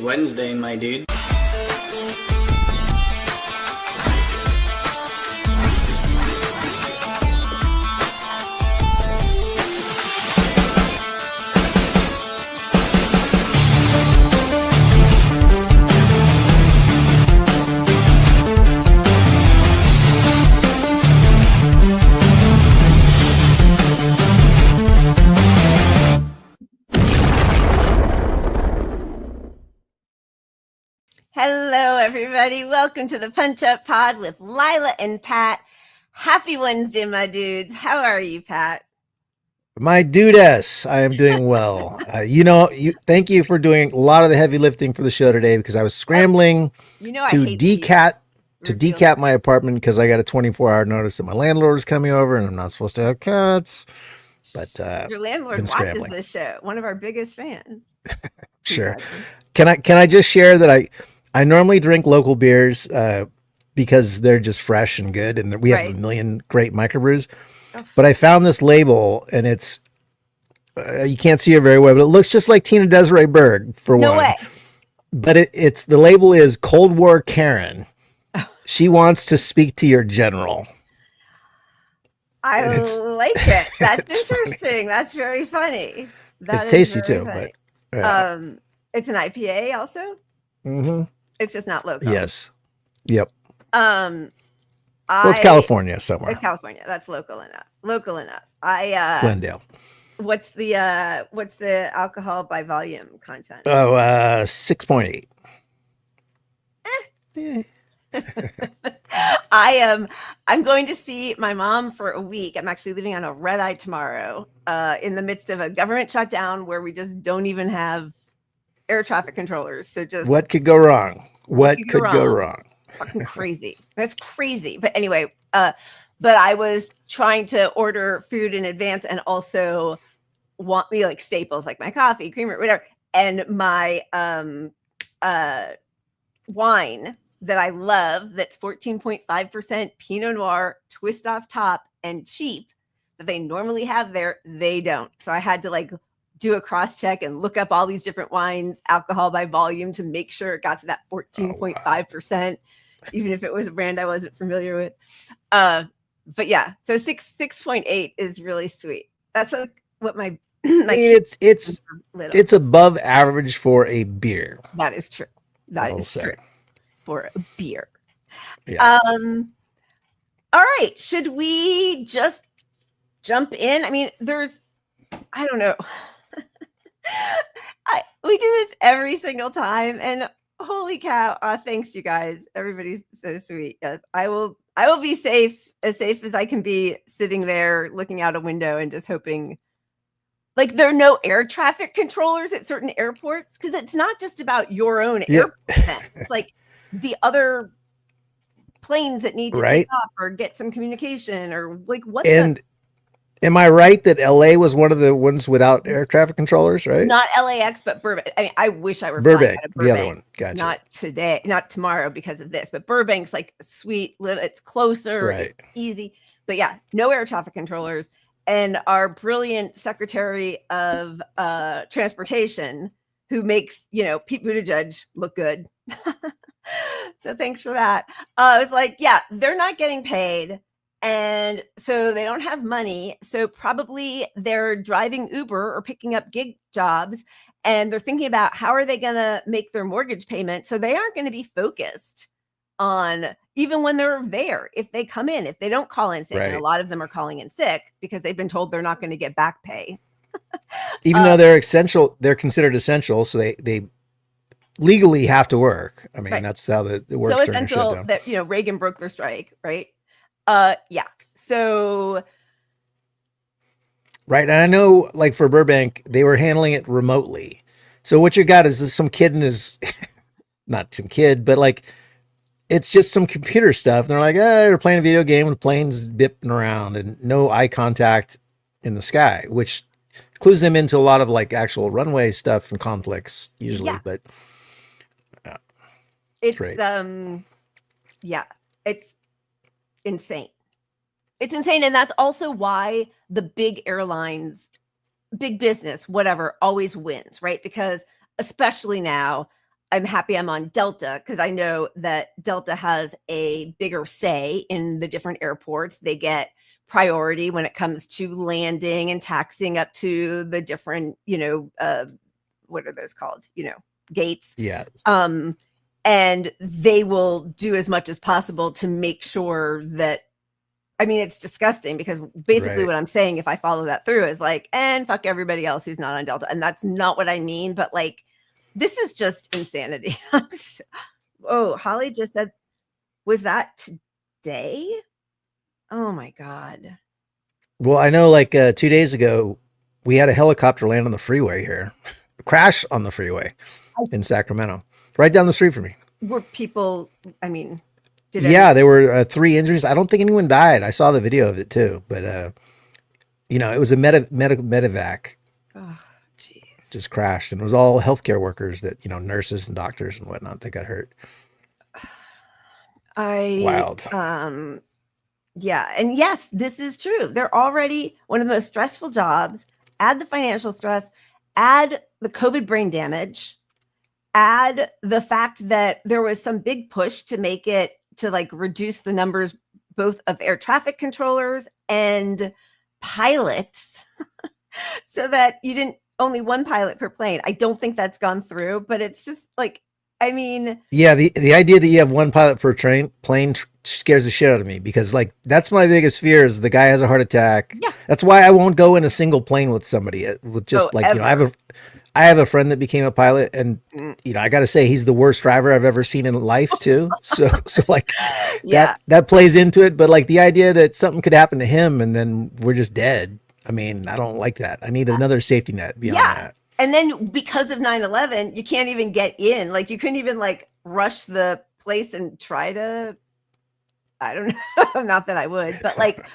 Wednesday, my dude. Hello, everybody. Welcome to the Punch Up Pod with Lila and Pat. Happy Wednesday, my dudes. How are you, Pat? My dudess, I am doing well. Thank you for doing a lot of the heavy lifting for the show today because I was scrambling to decap my apartment because I got a 24-hour notice that my landlord is coming over and I'm not supposed to have cats. But your landlord watches this show. One of our biggest fans. Sure. Can I just share that I normally drink local beers because they're just fresh and good, and we have a million great microbrews. Oh. But I found this label, and it's you can't see it very well, but it looks just like Tina Desiree Berg for one. No way. But it's the label is Cold War Karen. Oh. She wants to speak to your general. I like it. That's interesting. Funny. That's very funny. It's tasty too, funny. But it's an IPA also. Mm-hmm. It's just not local. Yes. Yep. It's California somewhere. It's California. That's local enough. Glendale. What's the alcohol by volume content? 6.8. I'm going to see my mom for a week. I'm actually leaving on a red eye tomorrow, in the midst of a government shutdown where we just don't even have air traffic controllers. So just what could go wrong? What could go wrong? Fucking crazy. That's crazy. But anyway, but I was trying to order food in advance and also want me like staples, like my coffee, creamer, whatever. And my wine that I love, that's 14.5% Pinot Noir, twist off top and cheap that they normally have there, they don't. So I had to like do a cross check and look up all these different wines, alcohol by volume, to make sure it got to that 14.5%, even if it was a brand I wasn't familiar with. But yeah, so 6.8 is really sweet. That's what my it's above average for a beer. That is true. That is true for a beer. Yeah. All right. Should we just jump in? I mean, I don't know. We do this every single time, and holy cow! Thanks, you guys. Everybody's so sweet. Yes, I will be as safe as I can be, sitting there looking out a window and just hoping. Like, there are no air traffic controllers at certain airports, because it's not just about your own airport. It's like the other planes that need to take off or get some communication or like what. Am I right that LA was one of the ones without air traffic controllers, right? Not LAX, but Burbank. I mean, I wish I were Burbank, flying out of Burbank. The other one. Gotcha. Not today, not tomorrow because of this, but Burbank's like sweet, it's closer, it's easy. But yeah, no air traffic controllers. And our brilliant Secretary of Transportation, who makes, Pete Buttigieg look good. So thanks for that. I was like, yeah, they're not getting paid. And so they don't have money. So probably they're driving Uber or picking up gig jobs. And they're thinking about how are they going to make their mortgage payment. So they aren't going to be focused on, even when they're there, if they come in, if they don't call in sick. And a lot of them are calling in sick because they've been told they're not going to get back pay. Even though they're essential, they're considered essential. So they legally have to work. I mean, that's how it works. So essential that, Reagan broke their strike, right? Yeah. So. Right. And I know, like for Burbank, they were handling it remotely. So what you got is some kid in his, not some kid, but like, it's just some computer stuff. They're like, they're playing a video game with planes bipping around and no eye contact in the sky, which clues them into a lot of like actual runway stuff and conflicts usually. Yeah. But it's great. Yeah, it's insane. It's insane. And that's also why the big airlines, big business, whatever, always wins, right? Because especially now, I'm happy I'm on Delta because I know that Delta has a bigger say in the different airports. They get priority when it comes to landing and taxiing up to the different, what are those called? Gates. Yeah. And they will do as much as possible to make sure that, I mean, it's disgusting because basically what I'm saying, if I follow that through, is like, and fuck everybody else who's not on Delta. And that's not what I mean, but like, this is just insanity. Holly just said, was that today? Oh my God. Well, I know like 2 days ago, we had a helicopter land on the freeway here, crash on the freeway in Sacramento, right down the street from me. Were people, I mean, there were 3 injuries. I don't think anyone died. I saw the video of it too, but it was a medevac. Oh, geez. Just crashed, and it was all healthcare workers that, nurses and doctors and whatnot that got hurt. Wild. Yeah. And yes, this is true. They're already one of the most stressful jobs. Add the financial stress, add the COVID brain damage, add the fact that there was some big push to make it to like reduce the numbers both of air traffic controllers and pilots so that you didn't only one pilot per plane. I don't think that's gone through, but it's just like, I mean, yeah, the idea that you have one pilot per plane scares the shit out of me because like that's my biggest fear is the guy has a heart attack. Yeah. That's why I won't go in a single plane with somebody with just I have a friend that became a pilot, and I got to say he's the worst driver I've ever seen in life too. So like that plays into it. But like the idea that something could happen to him and then we're just dead. I mean, I don't like that. I need another safety net beyond that. And then because of 9/11, you can't even get in. Like you couldn't even like rush the place and try to, I don't know, not that I would, but like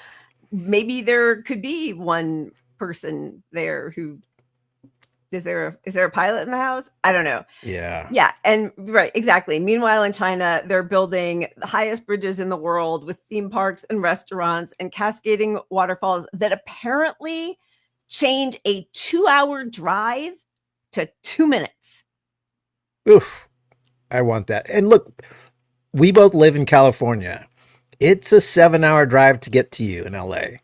maybe there could be one person there who, is there a pilot in the house? I don't know. Yeah. Yeah. And right, exactly. Meanwhile, in China, they're building the highest bridges in the world with theme parks and restaurants and cascading waterfalls that apparently change a 2-hour drive to 2 minutes. Oof. I want that. And look, we both live in California. It's a 7-hour drive to get to you in LA.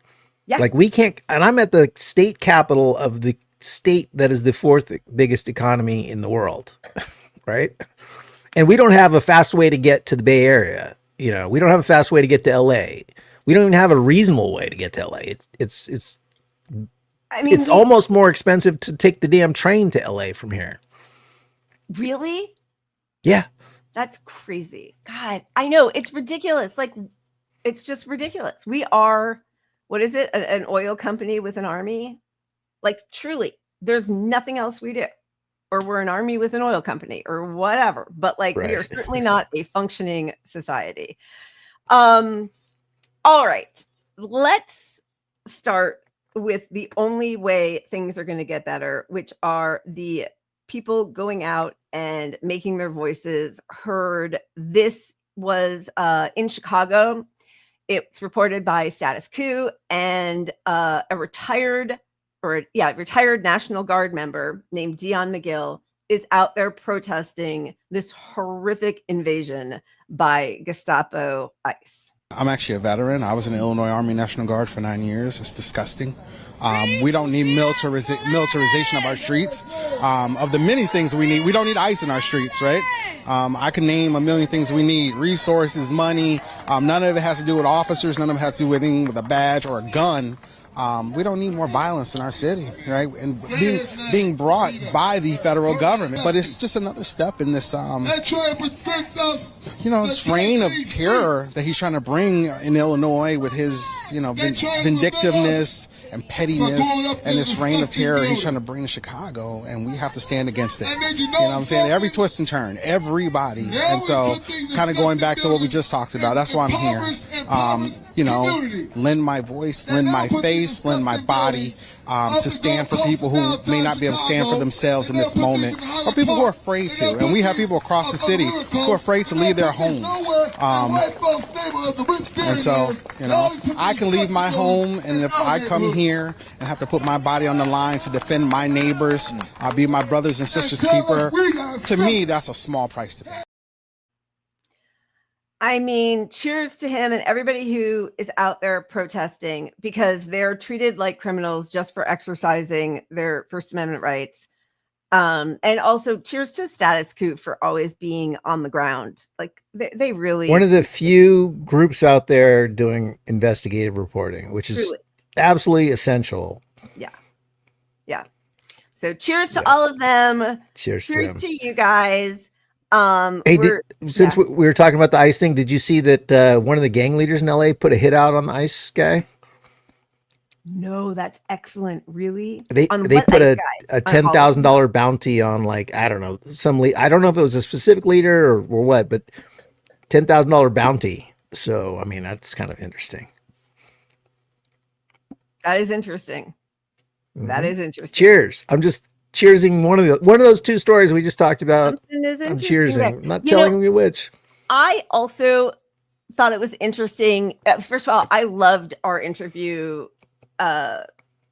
Yeah. Like we can't, and I'm at the state capital of the state that is the 4th biggest economy in the world. Right. And we don't have a fast way to get to the Bay Area. We don't have a fast way to get to LA. We don't even have a reasonable way to get to LA. It's almost more expensive to take the damn train to LA from here. Really? Yeah. That's crazy. God, I know. It's ridiculous. Like, it's just ridiculous. We are, what is it? An oil company with an army? Like, truly, there's nothing else we do. Or we're an army with an oil company or whatever. But like, we are certainly not a functioning society. All right. Let's start with the only way things are going to get better, which are the people going out and making their voices heard. This was in Chicago. It's reported by Status Quo, and a retired National Guard member named Dion McGill is out there protesting this horrific invasion by Gestapo ICE. I'm actually a veteran. I was in the Illinois Army National Guard for 9 years. It's disgusting. We don't need militarization of our streets. Of the many things we need, we don't need ICE in our streets, right? I can name a million things we need: resources, money. None of it has to do with officers. None of it has to do with anything with a badge or a gun. We don't need more violence in our city, right? And being brought by the federal government. But it's just another step in this, this reign of terror that he's trying to bring in Illinois with his, vindictiveness and pettiness, and this reign of terror he's trying to bring to Chicago, and we have to stand against it. You know what I'm saying? Every twist and turn, everybody. And so kind of going back to what we just talked about, that's why I'm here. Lend my voice, lend my face, lend my body to stand for people who may not be able to stand for themselves in this moment, or people who are afraid to. And we have people across the city who are afraid to leave their homes. And so, I can leave my home, and if I come here and have to put my body on the line to defend my neighbors, be my brothers and sisters keeper, to me, that's a small price to pay. I mean, cheers to him and everybody who is out there protesting, because they're treated like criminals just for exercising their First Amendment rights. And also cheers to Status Quo for always being on the ground. Like they really, one of the few groups out there doing investigative reporting, which is absolutely essential. Yeah. Yeah. So cheers to all of them. Cheers to you guys. Hey, since we were talking about the ICE thing, did you see that one of the gang leaders in LA put a hit out on the ICE guy? No, that's excellent. Really? They put a $10,000 bounty on, like, I don't know, I don't know if it was a specific leader or what, but $10,000 bounty. So, I mean, that's kind of interesting. That is interesting. Mm-hmm. That is interesting. Cheers. I'm just cheersing one of those two stories we just talked about. I'm cheersing, not telling you which. I also thought it was interesting. First of all, I loved our interview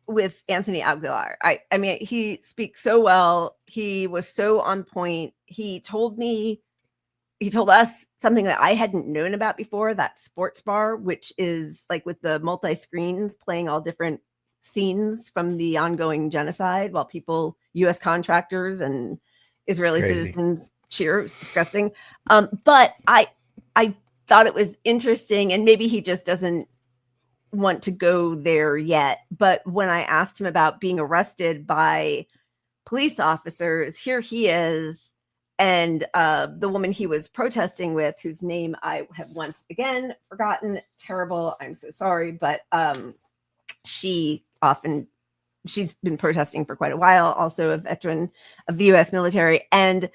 with Anthony Aguilar. I mean, he speaks so well. He was so on point. He told us something that I hadn't known about before, that sports bar, which is like with the multi-screens playing all different scenes from the ongoing genocide while people, U.S. contractors and Israeli citizens cheer. It was disgusting. But I thought it was interesting, and maybe he just doesn't want to go there yet. But when I asked him about being arrested by police officers, here he is. And the woman he was protesting with, whose name I have once again forgotten, terrible, I'm so sorry, but she's been protesting for quite a while, also a veteran of the U.S. military, and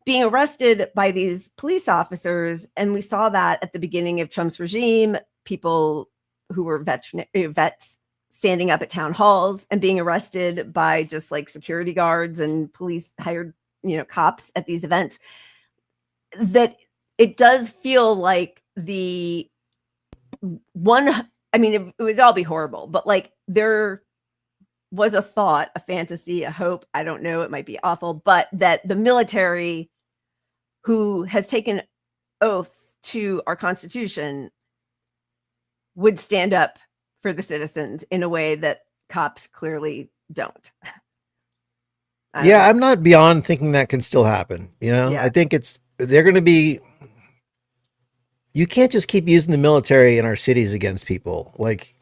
being arrested by these police officers. And we saw that at the beginning of Trump's regime, people who were vets standing up at town halls and being arrested by just like security guards and police hired, cops at these events. That it does feel like it would all be horrible, but like there was a thought, a fantasy, a hope, I don't know, it might be awful, but that the military, who has taken oaths to our Constitution, would stand up for the citizens in a way that cops clearly don't. I'm not beyond thinking that can still happen. I think they're going to be, you can't just keep using the military in our cities against people. Like,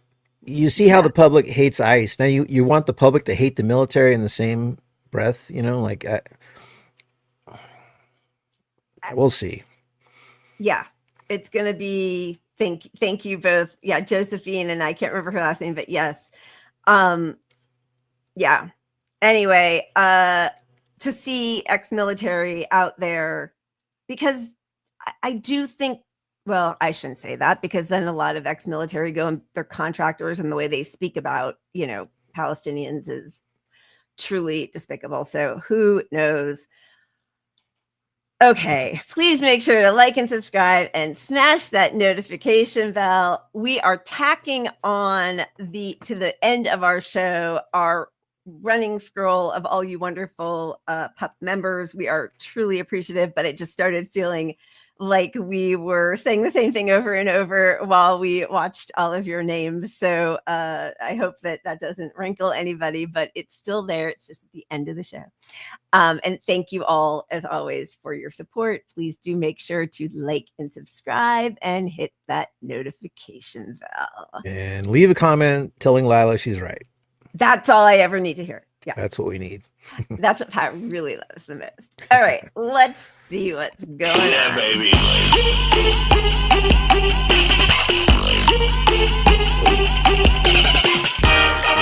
you see how the public hates ICE. Now you want the public to hate the military in the same breath, we'll see. Yeah, it's going to be, thank you both. Yeah. Josephine, and I can't remember her last name, but yes. Yeah. Anyway, to see ex-military out there, because I do think, well, I shouldn't say that, because then a lot of ex-military go and they're contractors, and the way they speak about, Palestinians is truly despicable. So who knows? Okay, please make sure to like and subscribe and smash that notification bell. We are tacking on to the end of our show, our running scroll of all you wonderful PUP members. We are truly appreciative, but it just started feeling like we were saying the same thing over and over while we watched all of your names. So I hope that doesn't rankle anybody, but it's still there. It's just at the end of the show. And thank you all, as always, for your support. Please do make sure to like and subscribe and hit that notification bell. And leave a comment telling Lila she's right. That's all I ever need to hear. Yeah. That's what we need. That's what Pat really loves the most. All right, let's see what's going on. Yeah, baby.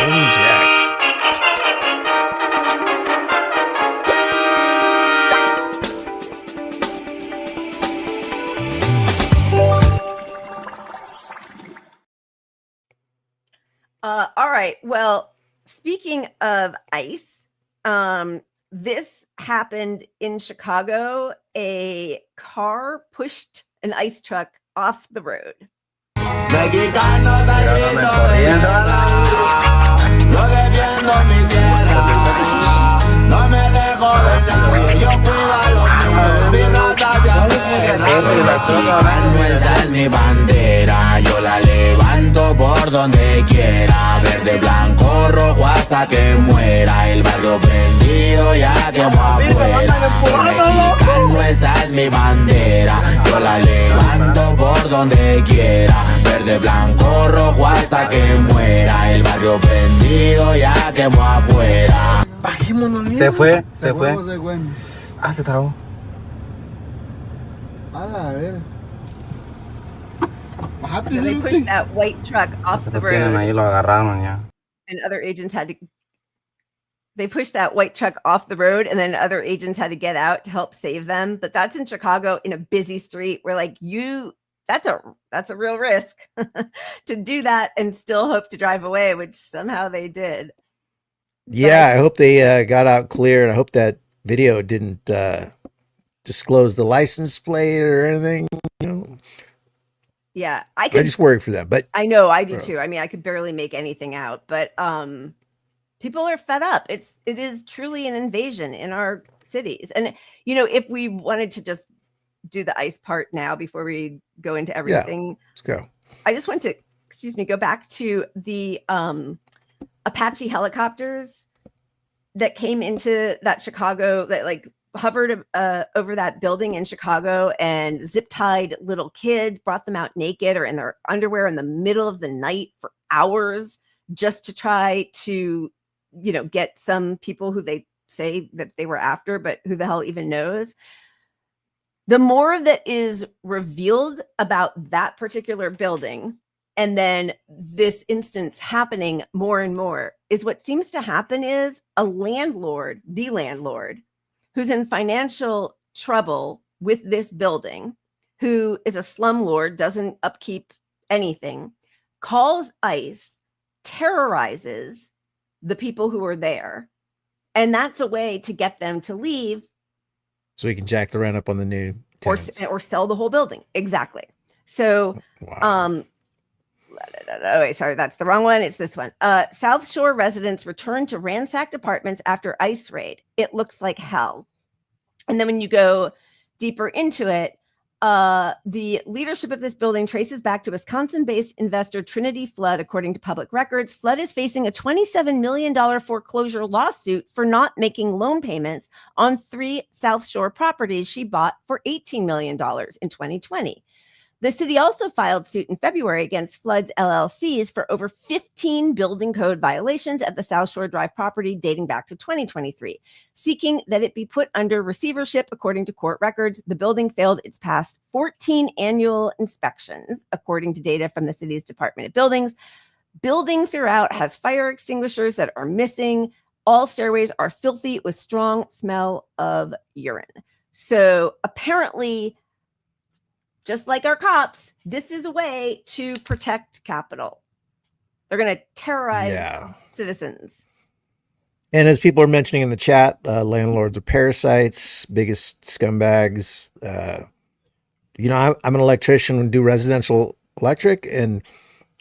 Inject. All right. Well, speaking of ICE, this happened in Chicago. A car pushed an ICE truck off the road. Mexicano, esa es mi bandera. Yo la levanto por donde quiera. Verde, blanco, rojo hasta que muera. El barrio prendido ya quemó afuera. Mexicano, esa es mi bandera. Yo la levanto por donde quiera. Verde, blanco, rojo hasta que muera. El barrio prendido ya quemó afuera. Bajémonos, Se fue. Ah, se trabó. So they pushed that white truck off the road. Ahí lo agarraron ya. And other agents had to. They pushed that white truck off the road, and then other agents had to get out to help save them. But that's in Chicago, in a busy street, where like that's a real risk to do that and still hope to drive away, which somehow they did. Yeah, I hope they got out clear, and I hope that video didn't disclose the license plate or anything. You know? Yeah, I just worry for them, but I know I do too. I mean, I could barely make anything out, but people are fed up. It is truly an invasion in our cities. And you know, if we wanted to just do the ICE part now before we go into everything, let's go. I just want to, go back to the Apache helicopters that came into that Chicago, that like hovered over that building in Chicago and zip tied little kids, brought them out naked or in their underwear in the middle of the night for hours just to try to, you know, get some people who they say that they were after, but who the hell even knows. The more that is revealed about that particular building, and then this instance happening more and more, is what seems to happen is the landlord, who's in financial trouble with this building, who is a slumlord, doesn't upkeep anything, calls ICE, terrorizes the people who are there. And that's a way to get them to leave. So we can jack the rent up on the new tenants. Or sell the whole building. Exactly. So, wow. Oh, wait, sorry, that's the wrong one. It's this one. South Shore residents returned to ransacked apartments after ICE raid. It looks like hell. And then when you go deeper into it, the leadership of this building traces back to Wisconsin-based investor Trinity Flood, according to public records. Flood is facing a $27 million foreclosure lawsuit for not making loan payments on 3 South Shore properties she bought for $18 million in 2020. The city also filed suit in February against Flood's LLCs for over 15 building code violations at the South Shore Drive property dating back to 2023, seeking that it be put under receivership. According to court records, the building failed its past 14 annual inspections, according to data from the city's Department of Buildings. Building throughout has fire extinguishers that are missing. All stairways are filthy with strong smell of urine. So apparently, just like our cops, this is a way to protect capital. They're going to terrorize citizens. And as people are mentioning in the chat, landlords are parasites, biggest scumbags. You know, I'm an electrician and do residential electric, and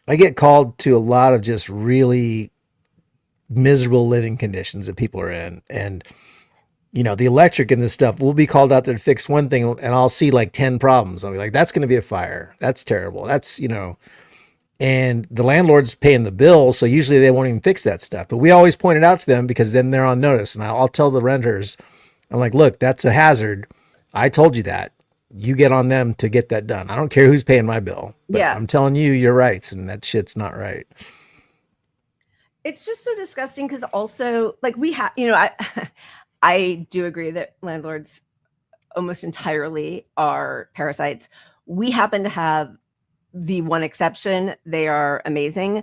I get called to a lot of just really miserable living conditions that people are in. And you know, the electric and this stuff, we'll be called out there to fix one thing and I'll see like 10 problems. I'll be like, that's going to be a fire. That's terrible. That's, you know, and the landlord's paying the bill. So usually they won't even fix that stuff, but we always point it out to them because then they're on notice. And I'll tell the renters, I'm like, look, that's a hazard. I told you that. You get on them to get that done. I don't care who's paying my bill, but I'm telling you your rights, and that shit's not right. It's just so disgusting because also like we have, you know, I do agree that landlords almost entirely are parasites. We happen to have the one exception. They are amazing.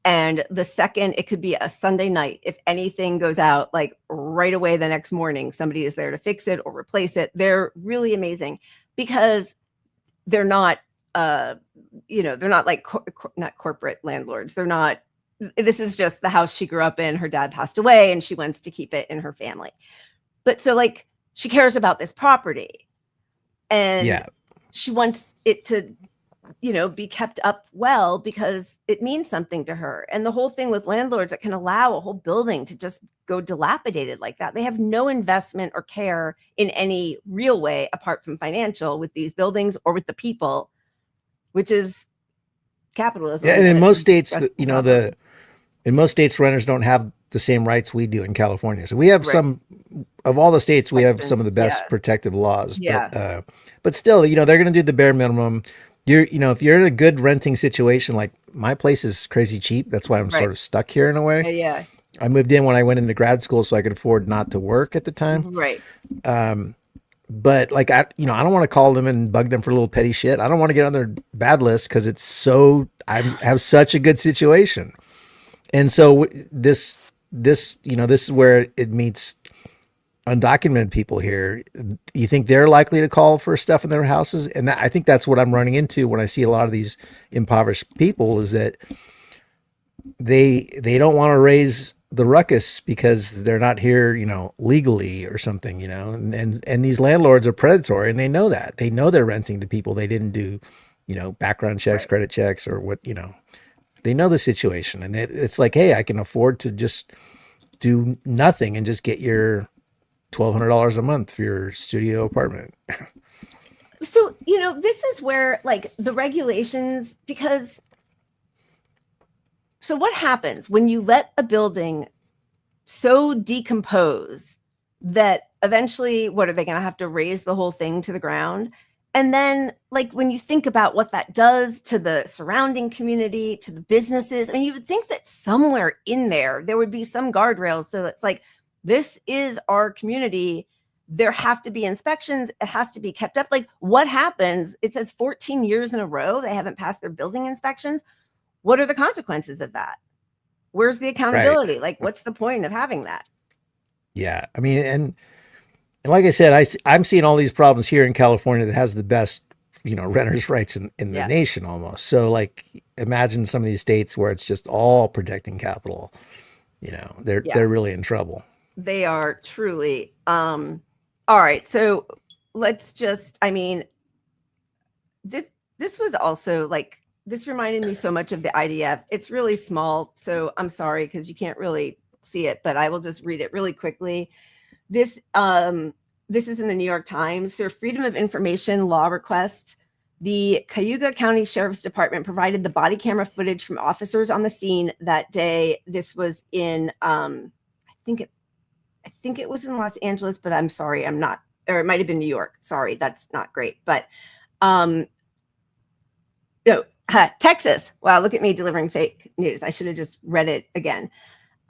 And the second, it could be a Sunday night. If anything goes out, like right away the next morning, somebody is there to fix it or replace it. They're really amazing because they're not, you know, they're not like not corporate landlords. They're not. This is just the house she grew up in. Her dad passed away and she wants to keep it in her family. But so like she cares about this property and she wants it to be kept up well because it means something to her. And the whole thing with landlords that can allow a whole building to just go dilapidated like that. They have no investment or care in any real way apart from financial with these buildings or with the people, which is capitalism. Yeah, and in most states, in most states, renters don't have the same rights we do in California. So we have some of all the states. We have some of the best protective laws. Yeah. But still, they're going to do the bare minimum. If you're in a good renting situation, like my place is crazy cheap. That's why I'm sort of stuck here in a way. Yeah. I moved in when I went into grad school, so I could afford not to work at the time. Right. But like I don't want to call them and bug them for a little petty shit. I don't want to get on their bad list because I have such a good situation. And so this is where it meets undocumented people here. You think they're likely to call for stuff in their houses? And I think that's what I'm running into when I see a lot of these impoverished people, is that they don't want to raise the ruckus because they're not here, legally or something, and these landlords are predatory, and they know that. They know they're renting to people they didn't do, background checks, credit checks, or what, they know the situation. And it's like, hey, I can afford to just do nothing and just get your $1,200 a month for your studio apartment. So, this is where like the regulations, because so what happens when you let a building so decompose that eventually, what are they going to have to raise the whole thing to the ground? And then like when you think about what that does to the surrounding community, to the businesses, I mean, you would think that somewhere in there would be some guardrails. So it's like, this is our community. There have to be inspections. It has to be kept up. Like what happens? It says 14 years in a row they haven't passed their building inspections. What are the consequences of that? Where's the accountability? Right. Like, what's the point of having that? Yeah. I mean, and like I said, I'm seeing all these problems here in California that has the best, renters' rights in the nation almost. So like, imagine some of these states where it's just all protecting capital, they're really in trouble. They are truly. All right. So let's just, this was also like, this reminded me so much of the IDF. It's really small, so I'm sorry because you can't really see it, but I will just read it really quickly. This is in the New York Times. So, Freedom of Information law request. The Cayuga County Sheriff's Department provided the body camera footage from officers on the scene that day. This was in, I think it was in Los Angeles, but I'm sorry, I'm not, or it might have been New York. Sorry, that's not great, but no. Texas. Wow, look at me delivering fake news. I should have just read it again.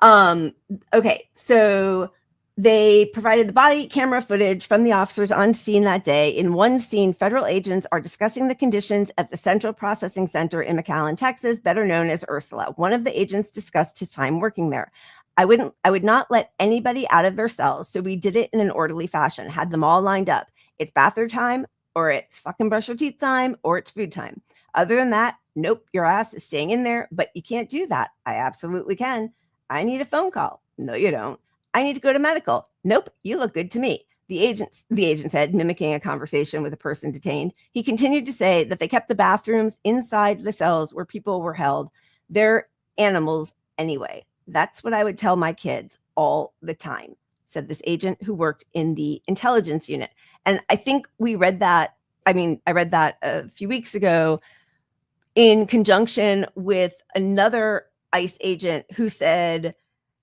Okay, so they provided the body camera footage from the officers on scene that day. In one scene, federal agents are discussing the conditions at the Central Processing Center in McAllen, Texas, better known as Ursula. One of the agents discussed his time working there. I would not let anybody out of their cells, so we did it in an orderly fashion, had them all lined up. It's bathroom time, or it's fucking brush your teeth time, or it's food time. Other than that, nope, your ass is staying in there, but you can't do that. I absolutely can. I need a phone call. No, you don't. I need to go to medical. Nope, you look good to me. The agent said, mimicking a conversation with a person detained. He continued to say that they kept the bathrooms inside the cells where people were held. They're animals anyway. That's what I would tell my kids all the time, said this agent who worked in the intelligence unit. And I think we read that. I read that a few weeks ago in conjunction with another ICE agent who said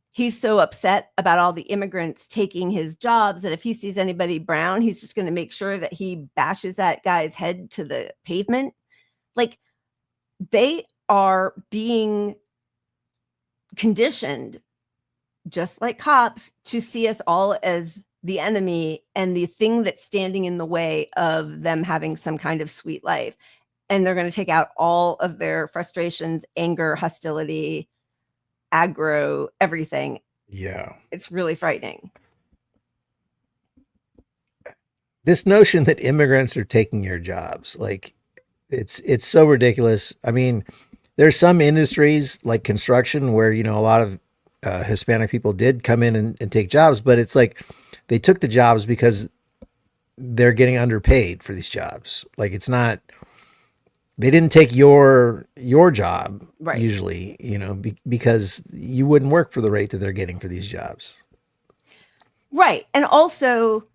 he's so upset about all the immigrants taking his jobs that if he sees anybody brown, he's just going to make sure that he bashes that guy's head to the pavement. Like, they are being conditioned, just like cops, to see us all as the enemy and the thing that's standing in the way of them having some kind of sweet life. And they're going to take out all of their frustrations, anger, hostility, aggro, everything. Yeah. It's really frightening. This notion that immigrants are taking your jobs, like it's so ridiculous. I mean, there's some industries like construction where, a lot of Hispanic people did come in and take jobs, but it's like they took the jobs because they're getting underpaid for these jobs. Like, it's not they didn't take your job Right. usually, because you wouldn't work for the rate that they're getting for these jobs. Right. And also,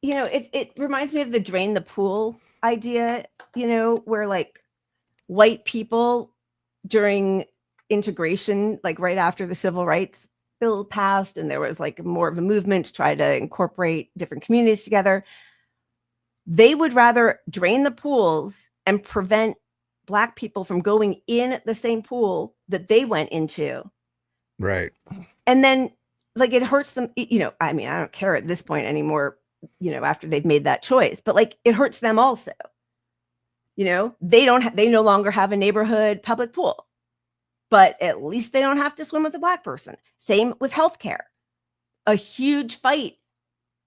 it reminds me of the drain the pool idea, where like white people during integration, like right after the civil rights bill passed, and there was like more of a movement to try to incorporate different communities together, they would rather drain the pools and prevent Black people from going in the same pool that they went into. Right. And then like it hurts them, I mean, I don't care at this point anymore, after they've made that choice, but like it hurts them also. They no longer have a neighborhood public pool, but at least they don't have to swim with a Black person. Same with healthcare. A huge fight.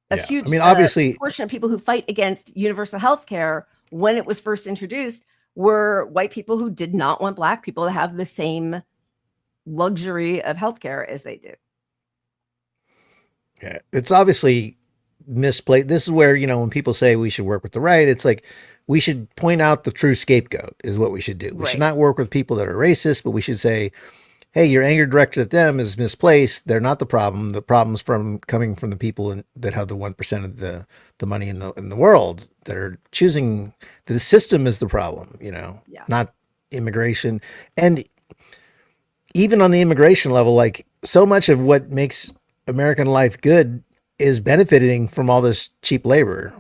Obviously, portion of people who fight against universal healthcare when it was first introduced were white people who did not want Black people to have the same luxury of healthcare as they do. Yeah, it's obviously misplaced. This is where, when people say we should work with the right, it's like we should point out the true scapegoat is what we should do. We should not work with people that are racist, but we should say, hey, your anger directed at them is misplaced. They're not the problem. The problem's coming from the people that have the 1% of the money in the world that are choosing. The system is the problem, not immigration. And even on the immigration level, like so much of what makes American life good is benefiting from all this cheap labor.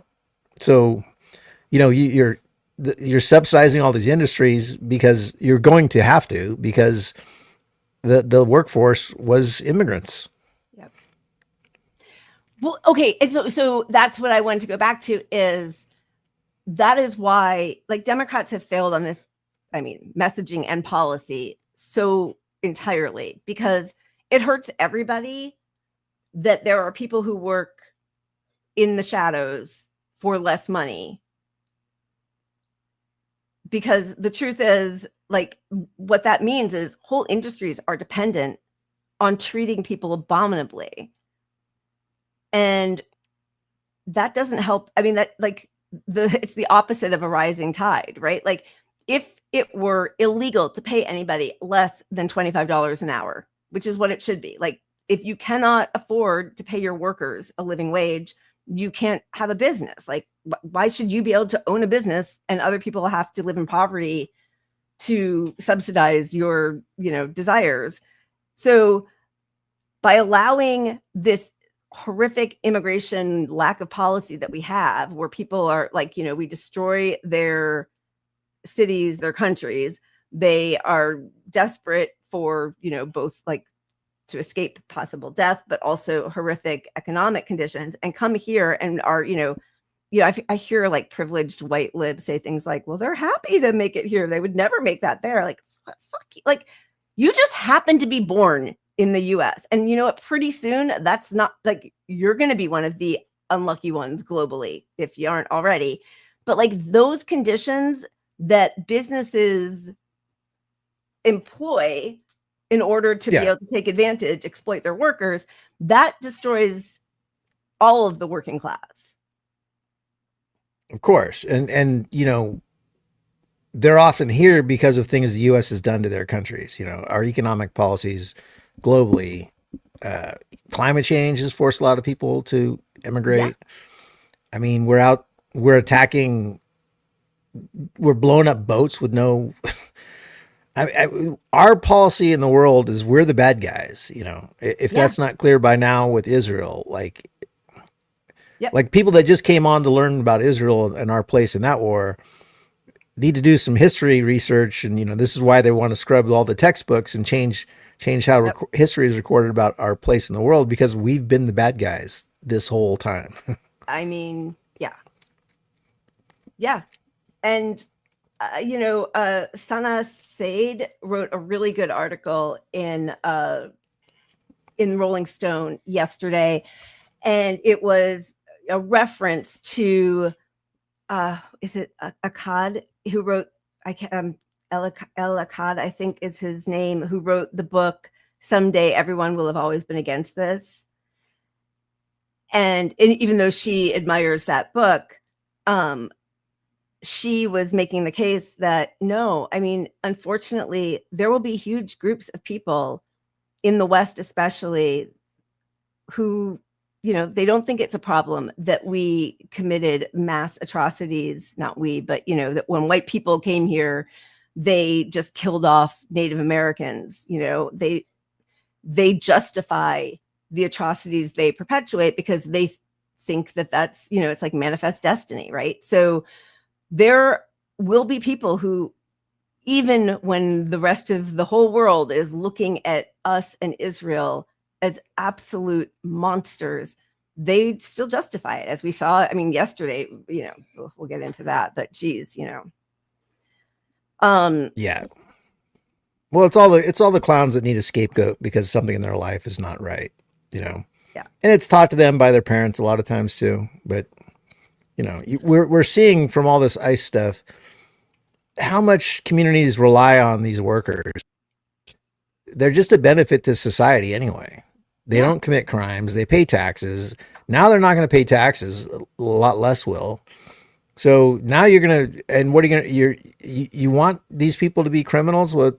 So, you're subsidizing all these industries because you're going to have to, because the workforce was immigrants. Yep. Well, okay. And so that's what I wanted to go back to that is why like Democrats have failed on this, messaging and policy so entirely, because it hurts everybody that there are people who work in the shadows for less money. Because the truth is, like, what that means is whole industries are dependent on treating people abominably. And that doesn't help. I mean, that like it's the opposite of a rising tide, right? Like if it were illegal to pay anybody less than $25 an hour, which is what it should be. Like if you cannot afford to pay your workers a living wage, you can't have a business. Like, why should you be able to own a business and other people have to live in poverty to subsidize your, desires? So by allowing this horrific immigration lack of policy that we have, where people are like, we destroy their cities, their countries, they are desperate for, both like to escape possible death, but also horrific economic conditions, and come here and are, I hear like privileged white libs say things like, well, they're happy to make it here. They would never make that there. Like, fuck you. Like, you just happen to be born in the US. And you know what? Pretty soon, that's not like, you're going to be one of the unlucky ones globally, if you aren't already. But like those conditions that businesses employ in order to be able to take advantage, exploit their workers, that destroys all of the working class. Of course. And they're often here because of things the U.S. has done to their countries. Our economic policies globally, climate change has forced a lot of people to immigrate. Yeah. I mean, we're attacking, we're blowing up boats with no... our policy in the world is we're the bad guys, if that's not clear by now with Israel, like people that just came on to learn about Israel and our place in that war need to do some history research. And, this is why they want to scrub all the textbooks and change how history is recorded about our place in the world, because we've been the bad guys this whole time. I mean, yeah. And Sana Said wrote a really good article in Rolling Stone yesterday, and it was a reference to is it Akkad, who wrote El Akkad, I think is his name, who wrote the book Someday Everyone Will Have Always Been Against This. And even though she admires that book, she was making the case that no, I mean, unfortunately, there will be huge groups of people in the West, especially, who, you know, they don't think it's a problem that we committed mass atrocities, not we, but, you know, that when white people came here, they just killed off Native Americans. You know, they justify the atrocities they perpetuate because they think that that's, you know, it's like manifest destiny, right? So there will be people who, even when the rest of the whole world is looking at us and Israel as absolute monsters, they still justify it, as we saw. I mean, yesterday, you know, we'll get into that, but geez, you know. Yeah. Well, it's all the clowns that need a scapegoat because something in their life is not right, you know. Yeah. And it's taught to them by their parents a lot of times too. But you know, we're seeing from all this ICE stuff how much communities rely on these workers. They're just a benefit to society anyway. They don't commit crimes. They pay taxes. Now they're not going to pay taxes. A lot less will. So now you're going to, and what are you going to, you want these people to be criminals? Well,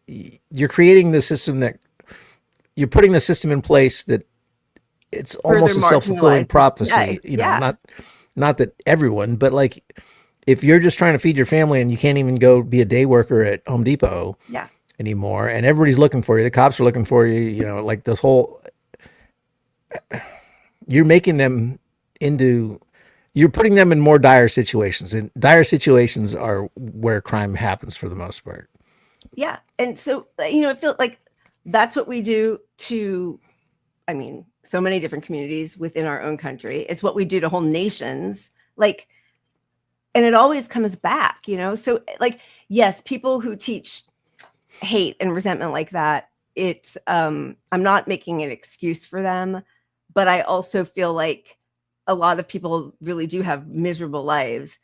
you're creating the system that, you're putting the system in place that it's almost a self-fulfilling prophecy. You know, not that everyone, but like, if you're just trying to feed your family and you can't even go be a day worker at Home Depot anymore, and everybody's looking for you, the cops are looking for you, you know, like this whole, you're making them into, you're putting them in more dire situations, and dire situations are where crime happens for the most part. Yeah. And so, you know, I feel like that's what we do to, I mean, so many different communities within our own country. It's what we do to whole nations. Like, and it always comes back, you know? So like, yes, people who teach hate and resentment like that, it's, I'm not making an excuse for them, but I also feel like a lot of people really do have miserable lives.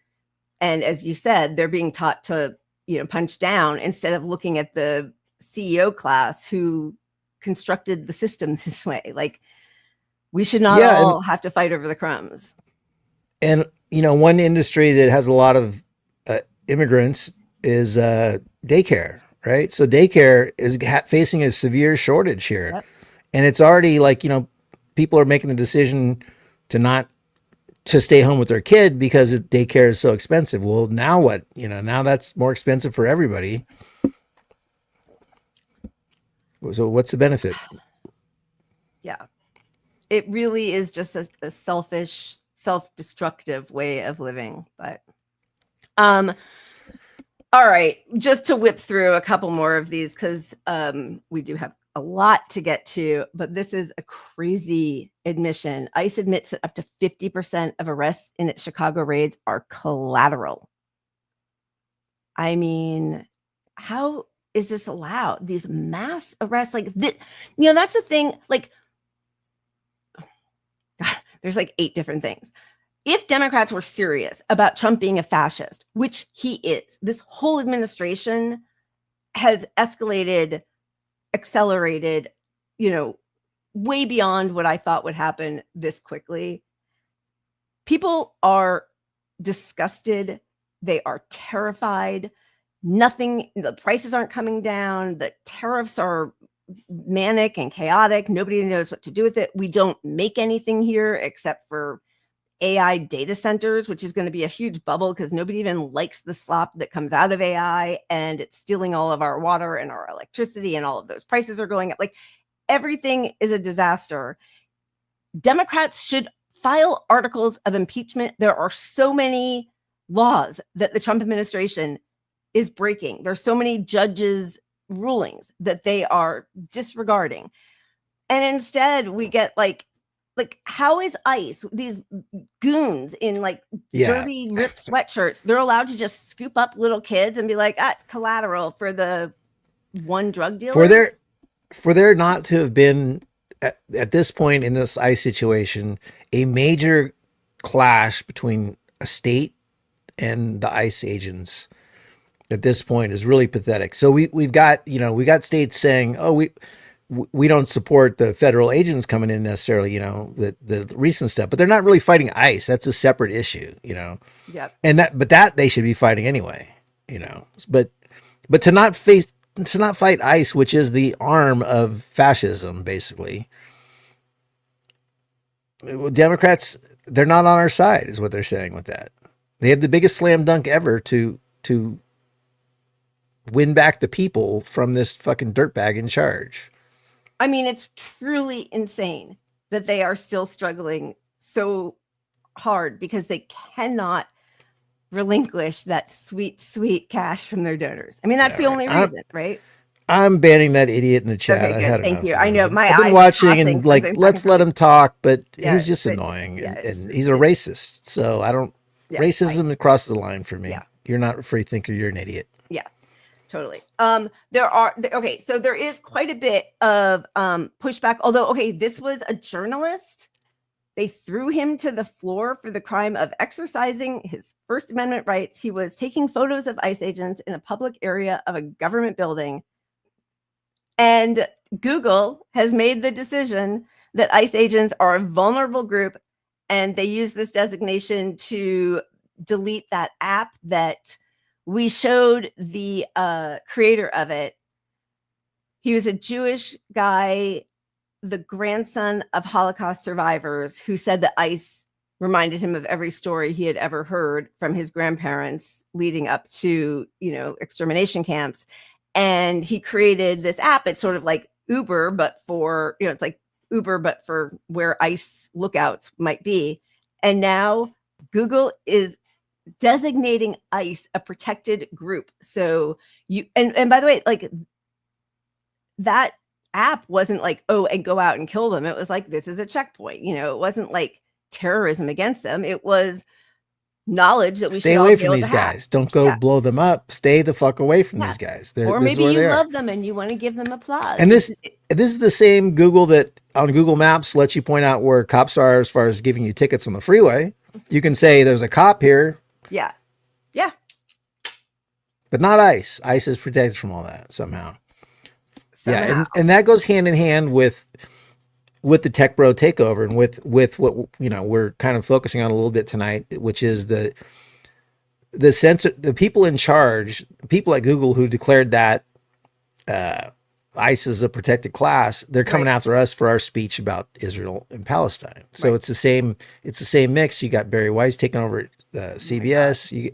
And as you said, they're being taught to, you know, punch down instead of looking at the CEO class who constructed the system this way. Like, we should not all have to fight over the crumbs. And, you know, one industry that has a lot of immigrants is daycare, right? So daycare is facing a severe shortage here. Yep. And it's already like, you know, people are making the decision to stay home with their kid because daycare is so expensive. Well, now what? You know, now that's more expensive for everybody. So what's the benefit? Yeah. It really is just a selfish, self-destructive way of living. But all right, just to whip through a couple more of these, because we do have a lot to get to, but this is a crazy admission. ICE admits that up to 50% of arrests in its Chicago raids are collateral. I mean, how is this allowed? These mass arrests, like, you know, that's the thing. Like, there's like 8 different things. If Democrats were serious about Trump being a fascist, which he is, this whole administration has escalated, accelerated, you know, way beyond what I thought would happen this quickly. People are disgusted. They are terrified. The prices aren't coming down. The tariffs are manic and chaotic. Nobody knows what to do with it. We don't make anything here except for AI data centers, which is going to be a huge bubble because nobody even likes the slop that comes out of AI, and it's stealing all of our water and our electricity, and all of those prices are going up. Like, everything is a disaster. Democrats should file articles of impeachment. There are so many laws that the Trump administration is breaking. There's so many judges' rulings that they are disregarding. And instead we get like how is ICE, these goons in like dirty ripped sweatshirts, they're allowed to just scoop up little kids and be like, it's collateral for the one drug dealer? For there not to have been at this point in this ICE situation a major clash between a state and the ICE agents at this point is really pathetic. So we've got, you know, we got states saying, we don't support the federal agents coming in necessarily, you know, the recent stuff, but they're not really fighting ICE. That's a separate issue, you know. Yep. And that they should be fighting anyway, you know. But to not fight ICE, which is the arm of fascism, basically. Democrats, they're not on our side, is what they're saying with that. They have the biggest slam dunk ever to win back the people from this fucking dirtbag in charge. I mean, it's truly insane that they are still struggling so hard because they cannot relinquish that sweet, sweet cash from their donors. I mean, that's the only reason, right? I'm banning that idiot in the chat. Okay, good. Thank you. I know I've been watching and like, let's let him talk, but he's just annoying and he's a racist. So I don't, racism crosses the line for me. Yeah. You're not a free thinker. You're an idiot. Yeah, totally. So there is quite a bit of pushback, although, this was a journalist. They threw him to the floor for the crime of exercising his First Amendment rights. He was taking photos of ICE agents in a public area of a government building. And Google has made the decision that ICE agents are a vulnerable group, and they use this designation to delete that app that we showed the creator of it. He was a Jewish guy, the grandson of Holocaust survivors, who said that ICE reminded him of every story he had ever heard from his grandparents leading up to, extermination camps. And he created this app. It's sort of like Uber, but for, it's like Uber, but for where ICE lookouts might be. And now Google is designating ICE a protected group. So and by the way, like that app wasn't like, and go out and kill them. It was like, this is a checkpoint. It wasn't like terrorism against them. It was knowledge that we stay should away from these guys. Don't go blow them up. Stay the fuck away from these guys. Or maybe you love them and you want to give them applause. And this is the same Google that on Google Maps lets you point out where cops are as far as giving you tickets on the freeway. You can say there's a cop here. Yeah. Yeah. But not ICE. ICE is protected from all that somehow. Yeah, and that goes hand in hand with the tech bro takeover and with what we're kind of focusing on a little bit tonight, which is the people in charge, people at Google who declared that ICE is a protected class. They're coming after us for our speech about Israel and Palestine. So it's the same mix. You got Bari Weiss taking over CBS.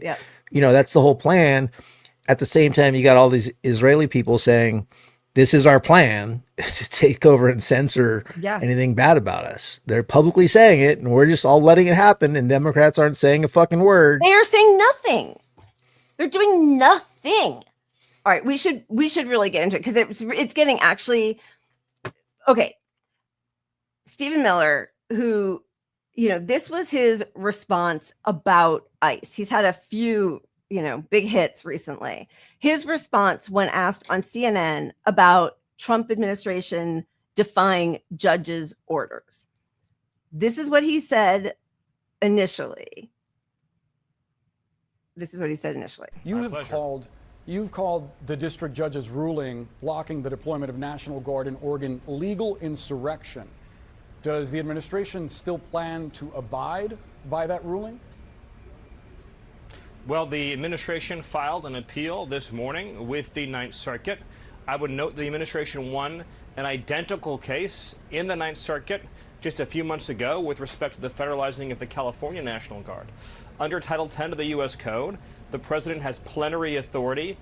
That's the whole plan. At the same time, you got all these Israeli people saying, this is our plan to take over and censor anything bad about us. They're publicly saying it, and we're just all letting it happen, and Democrats aren't saying a fucking word. They are saying nothing. They're doing nothing. All right, we should really get into it because it's getting actually okay. Stephen Miller, who, this was his response about ICE. He's had a few big hits recently. His response when asked on CNN about Trump administration defying judges' orders. This is what he said initially. You've called the district judge's ruling blocking the deployment of National Guard in Oregon legal insurrection. Does the administration still plan to abide by that ruling? Well, the administration filed an appeal this morning with the Ninth Circuit. I would note the administration won an identical case in the Ninth Circuit just a few months ago with respect to the federalizing of the California National Guard. Under Title 10 of the U.S. Code, the president has plenary authority.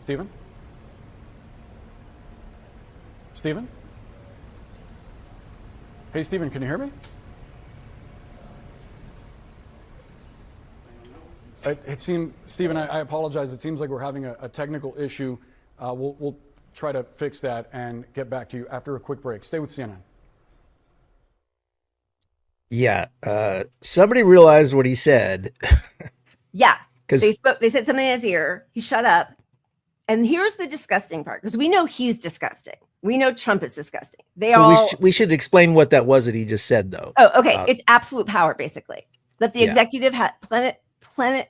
Stephen? Hey, Stephen, can you hear me? It seemed, Stephen, I apologize. It seems like we're having a technical issue. We'll try to fix that and get back to you after a quick break. Stay with CNN. Yeah. Somebody realized what he said. Yeah. They said something in his ear. He shut up. And here's the disgusting part, because we know he's disgusting. We know Trump is disgusting. We should explain what that was that he just said, though. Oh, okay. It's absolute power, basically. That the executive had plenary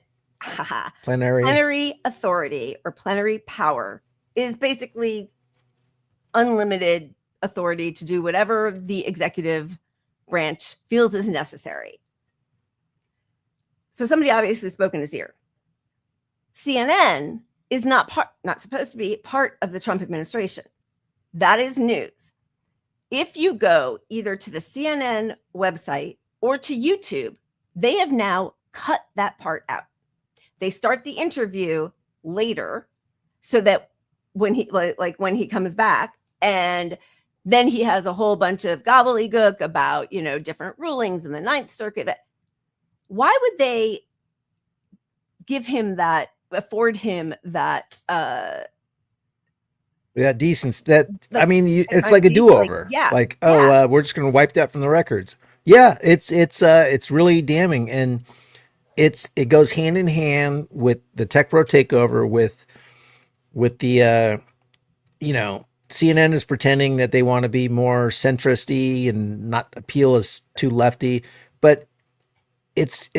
authority or plenary power is basically unlimited authority to do whatever the executive branch feels is necessary. So somebody obviously spoke in his ear. CNN is not supposed to be part of the Trump administration. That is news. If you go either to the CNN website or to YouTube, they have now cut that part out. They start the interview later so that when he when he comes back, and then he has a whole bunch of gobbledygook about, different rulings in the Ninth Circuit. Why would they afford him that decent, it's like like a do-over. We're just going to wipe that from the records. Yeah, it's really damning, and it goes hand in hand with the tech pro takeover, with the CNN is pretending that they want to be more centristy and not appeal as too lefty, but it's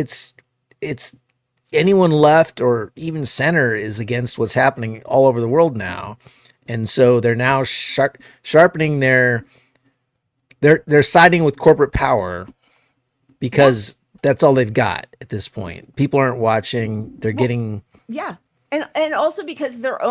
anyone left or even center is against what's happening all over the world now. And so they're now sharpening they're siding with corporate power because that's all they've got at this point. People aren't watching. They're getting. Yeah. And also because they're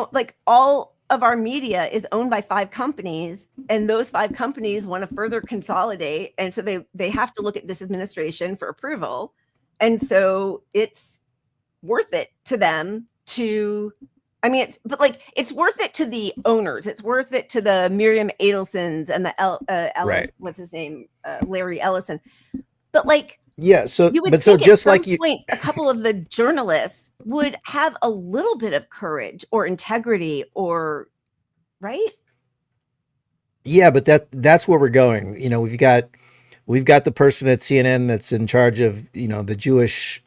all of our media is owned by 5 companies, and those 5 companies want to further consolidate. And so they have to look at this administration for approval. And so it's worth it to them to, it's worth it to the owners. It's worth it to the Miriam Adelsons and the Right. What's his name? Larry Ellison. But yeah. So, you would but so think just at some like you, point, a couple of the journalists would have a little bit of courage or integrity, or right? yeah, but that's where we're going. We've got the person at CNN that's in charge of, the Jewish,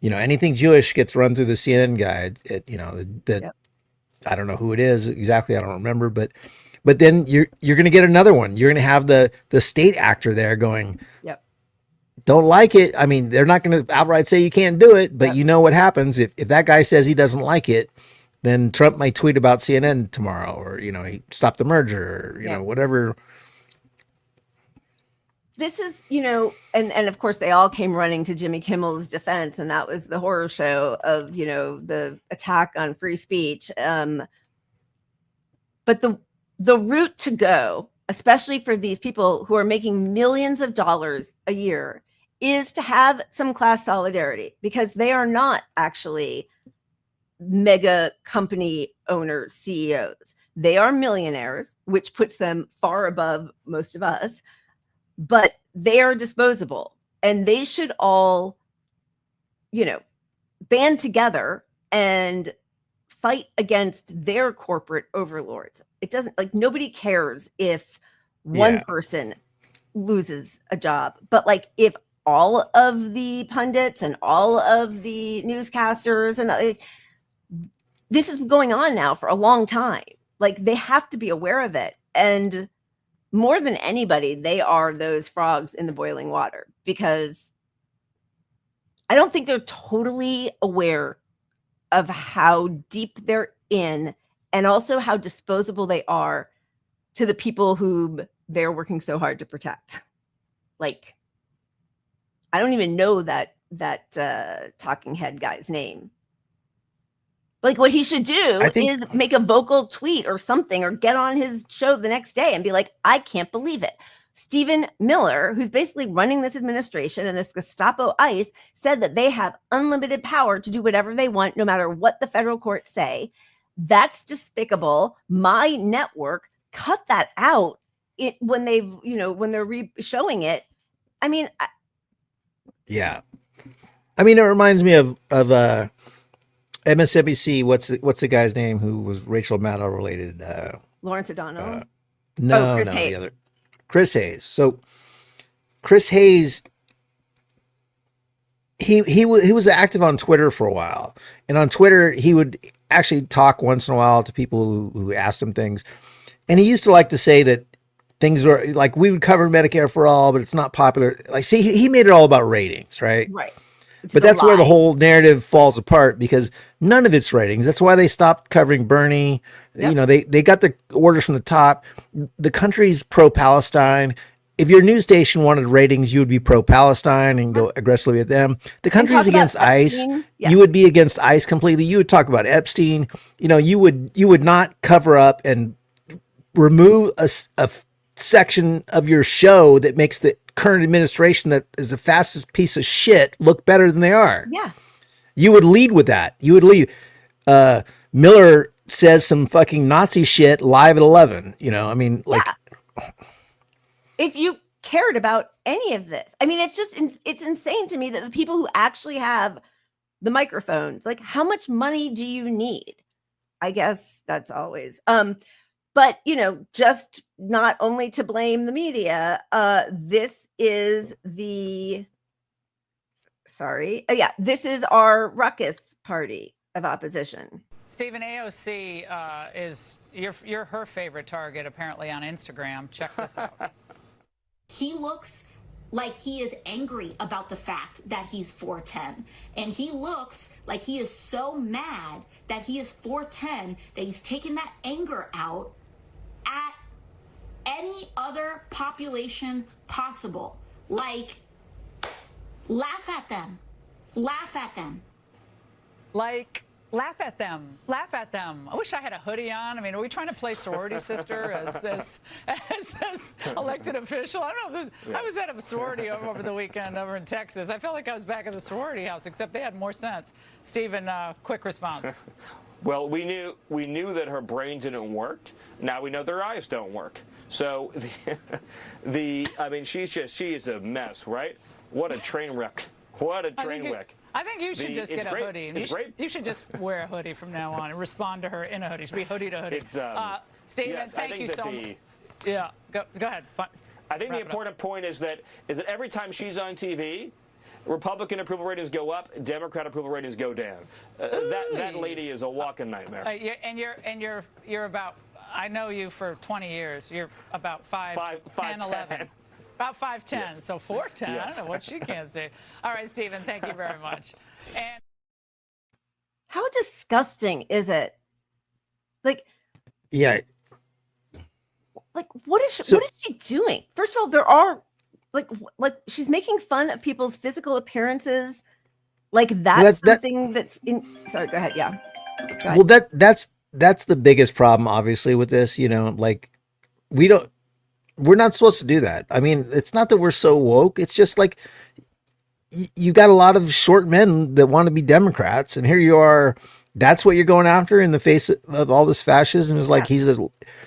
anything Jewish gets run through the CNN guy. Yep. I don't know who it is exactly. I don't remember, but then you're going to get another one. You're going to have the state actor there going, Yep. don't like it. They're not going to outright say you can't do it, but Yep. you know what happens if that guy says he doesn't like it, then Trump might tweet about CNN tomorrow, or, he stopped the merger, or, Yep. whatever. This is, and of course they all came running to Jimmy Kimmel's defense, and that was the horror show of, the attack on free speech. But the route to go, especially for these people who are making millions of dollars a year, is to have some class solidarity, because they are not actually mega company owners, CEOs. They are millionaires, which puts them far above most of us. But they are disposable, and they should all, band together and fight against their corporate overlords. It doesn't, nobody cares if one person loses a job, but if all of the pundits and all of the newscasters and this is going on now for a long time, they have to be aware of it. And more than anybody, they are those frogs in the boiling water, because I don't think they're totally aware of how deep they're in, and also how disposable they are to the people whom they're working so hard to protect. I don't even know that talking head guy's name. What he should do is make a vocal tweet or something, or get on his show the next day and be like, I can't believe it. Stephen Miller, who's basically running this administration and this Gestapo ICE, said that they have unlimited power to do whatever they want, no matter what the federal courts say. That's despicable. My network cut that out when they're showing it. Yeah. It reminds me of MSNBC. What's the guy's name who was Rachel Maddow related? Lawrence O'Donnell. Chris Hayes. The other Chris Hayes. So Chris Hayes, he was active on Twitter for a while, and on Twitter he would actually talk once in a while to people who asked him things, and he used to like to say that things were we would cover Medicare for all, but it's not popular. He made it all about ratings, right? Right. But that's where the whole narrative falls apart, because none of it's ratings. That's why they stopped covering Bernie. Yep. You know, they got the orders from the top. The country's pro-Palestine. If your news station wanted ratings, you would be pro-Palestine and go aggressively at them. The country's against ICE. Yeah. You would be against ICE completely. You would talk about Epstein. You know, you would not cover up and remove a section of your show that makes the current administration, that is the fastest piece of shit, look better than they are. Yeah. You would lead with that. You would lead. Miller says some fucking Nazi shit live at 11. You know, I mean, like. Yeah. If you cared about any of this, I mean, it's just, it's insane to me that the people who actually have the microphones, like, how much money do you need? I guess that's always, but, you know, just not only to blame the media, this is this is our ruckus party of opposition. Stephen, AOC is you're her favorite target apparently on Instagram. Check this out. He looks like he is angry about the fact that he's 4'10", and he looks like he is so mad that he is 4'10", that he's taking that anger out at any other population possible. Like, laugh at them. Laugh at them. Like, laugh at them. Laugh at them. I wish I had a hoodie on. I mean, are we trying to play sorority sister as elected official? I don't know. I was at a sorority over the weekend over in Texas. I felt like I was back at the sorority house, except they had more sense. Stephen, quick response. Well, we knew that her brain didn't work. Now we know their eyes don't work. So I mean, she is a mess, right? What a train wreck. What a train wreck. I think you should just get a hoodie. You should just wear a hoodie from now on and respond to her in a hoodie. It should be hoodie to hoodie. Stephen, yes, thank you so much. Yeah, go ahead. I think the important point is that every time she's on TV, Republican approval ratings go up, Democrat approval ratings go down. That lady is a walking nightmare. You're about, I know you for 20 years. You're about 5'10", 11. About 5'10", yes. So 4'10". Yes. I don't know what she can't say. All right, Stephen, thank you very much. And how disgusting is it? Like, yeah. Like, what is she doing? First of all, there are like she's making fun of people's physical appearances. Like that's something that's in. Sorry, go ahead. Yeah. Go ahead. Well, that's the biggest problem, obviously, with this. You know, like we're not supposed to do that. I mean, it's not that we're so woke. It's just like you got a lot of short men that want to be Democrats, and here you are. That's what you're going after in the face of all this fascism. Is like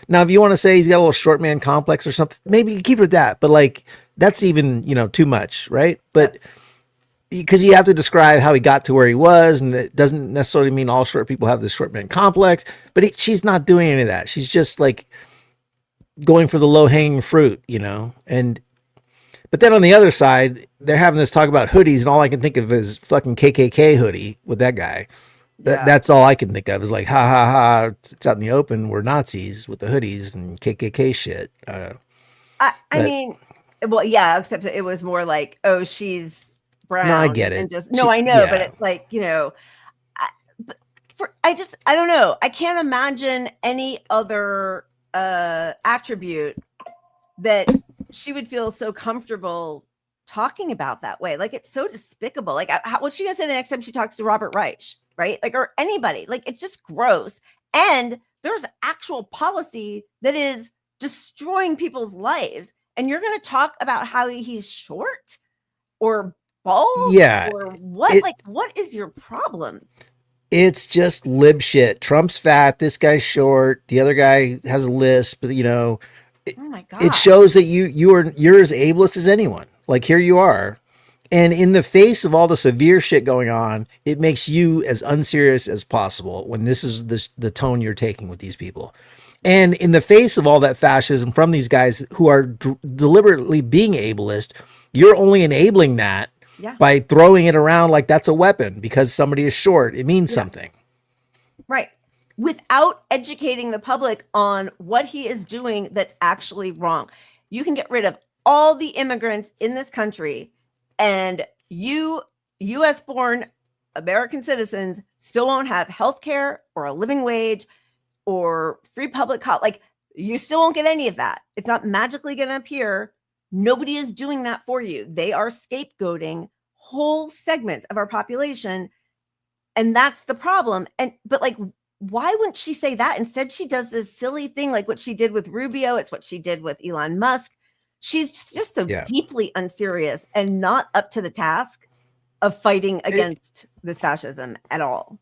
now, if you want to say he's got a little short man complex or something, maybe keep it at that. But like that's even too much, right? But because you have to describe how he got to where he was, and it doesn't necessarily mean all short people have this short man complex. But she's not doing any of that. She's just like going for the low hanging fruit, but then on the other side, they're having this talk about hoodies, and all I can think of is fucking KKK hoodie with that guy. That's all I can think of is like, ha ha ha, it's out in the open. We're Nazis with the hoodies and KKK shit. I mean, well, yeah, except it was more like, oh, she's brown. No, I get it. And I know, but it's like, I don't know. I can't imagine any other attribute that she would feel so comfortable talking about that way. Like, it's so despicable. Like, what's she gonna say the next time she talks to Robert Reich, right? Like, or anybody. Like, it's just gross. And there's actual policy that is destroying people's lives, and you're gonna talk about how he's short or bald, or what? What is your problem? It's just lib shit. Trump's fat. This guy's short. The other guy has a lisp. But oh my God. It shows that you're as ableist as anyone. Like, here you are, and in the face of all the severe shit going on, it makes you as unserious as possible when this is the tone you're taking with these people. And in the face of all that fascism from these guys who are deliberately being ableist, you're only enabling that. Yeah. By throwing it around like that's a weapon because somebody is short. It means something. Right. Without educating the public on what he is doing that's actually wrong. You can get rid of all the immigrants in this country, and you US born American citizens still won't have health care or a living wage or free public college. Like, you still won't get any of that. It's not magically going to appear. Nobody is doing that for you. They are scapegoating whole segments of our population. And that's the problem. But like, why wouldn't she say that? Instead, she does this silly thing like what she did with Rubio. It's what she did with Elon Musk. She's just so deeply unserious and not up to the task of fighting against this fascism at all.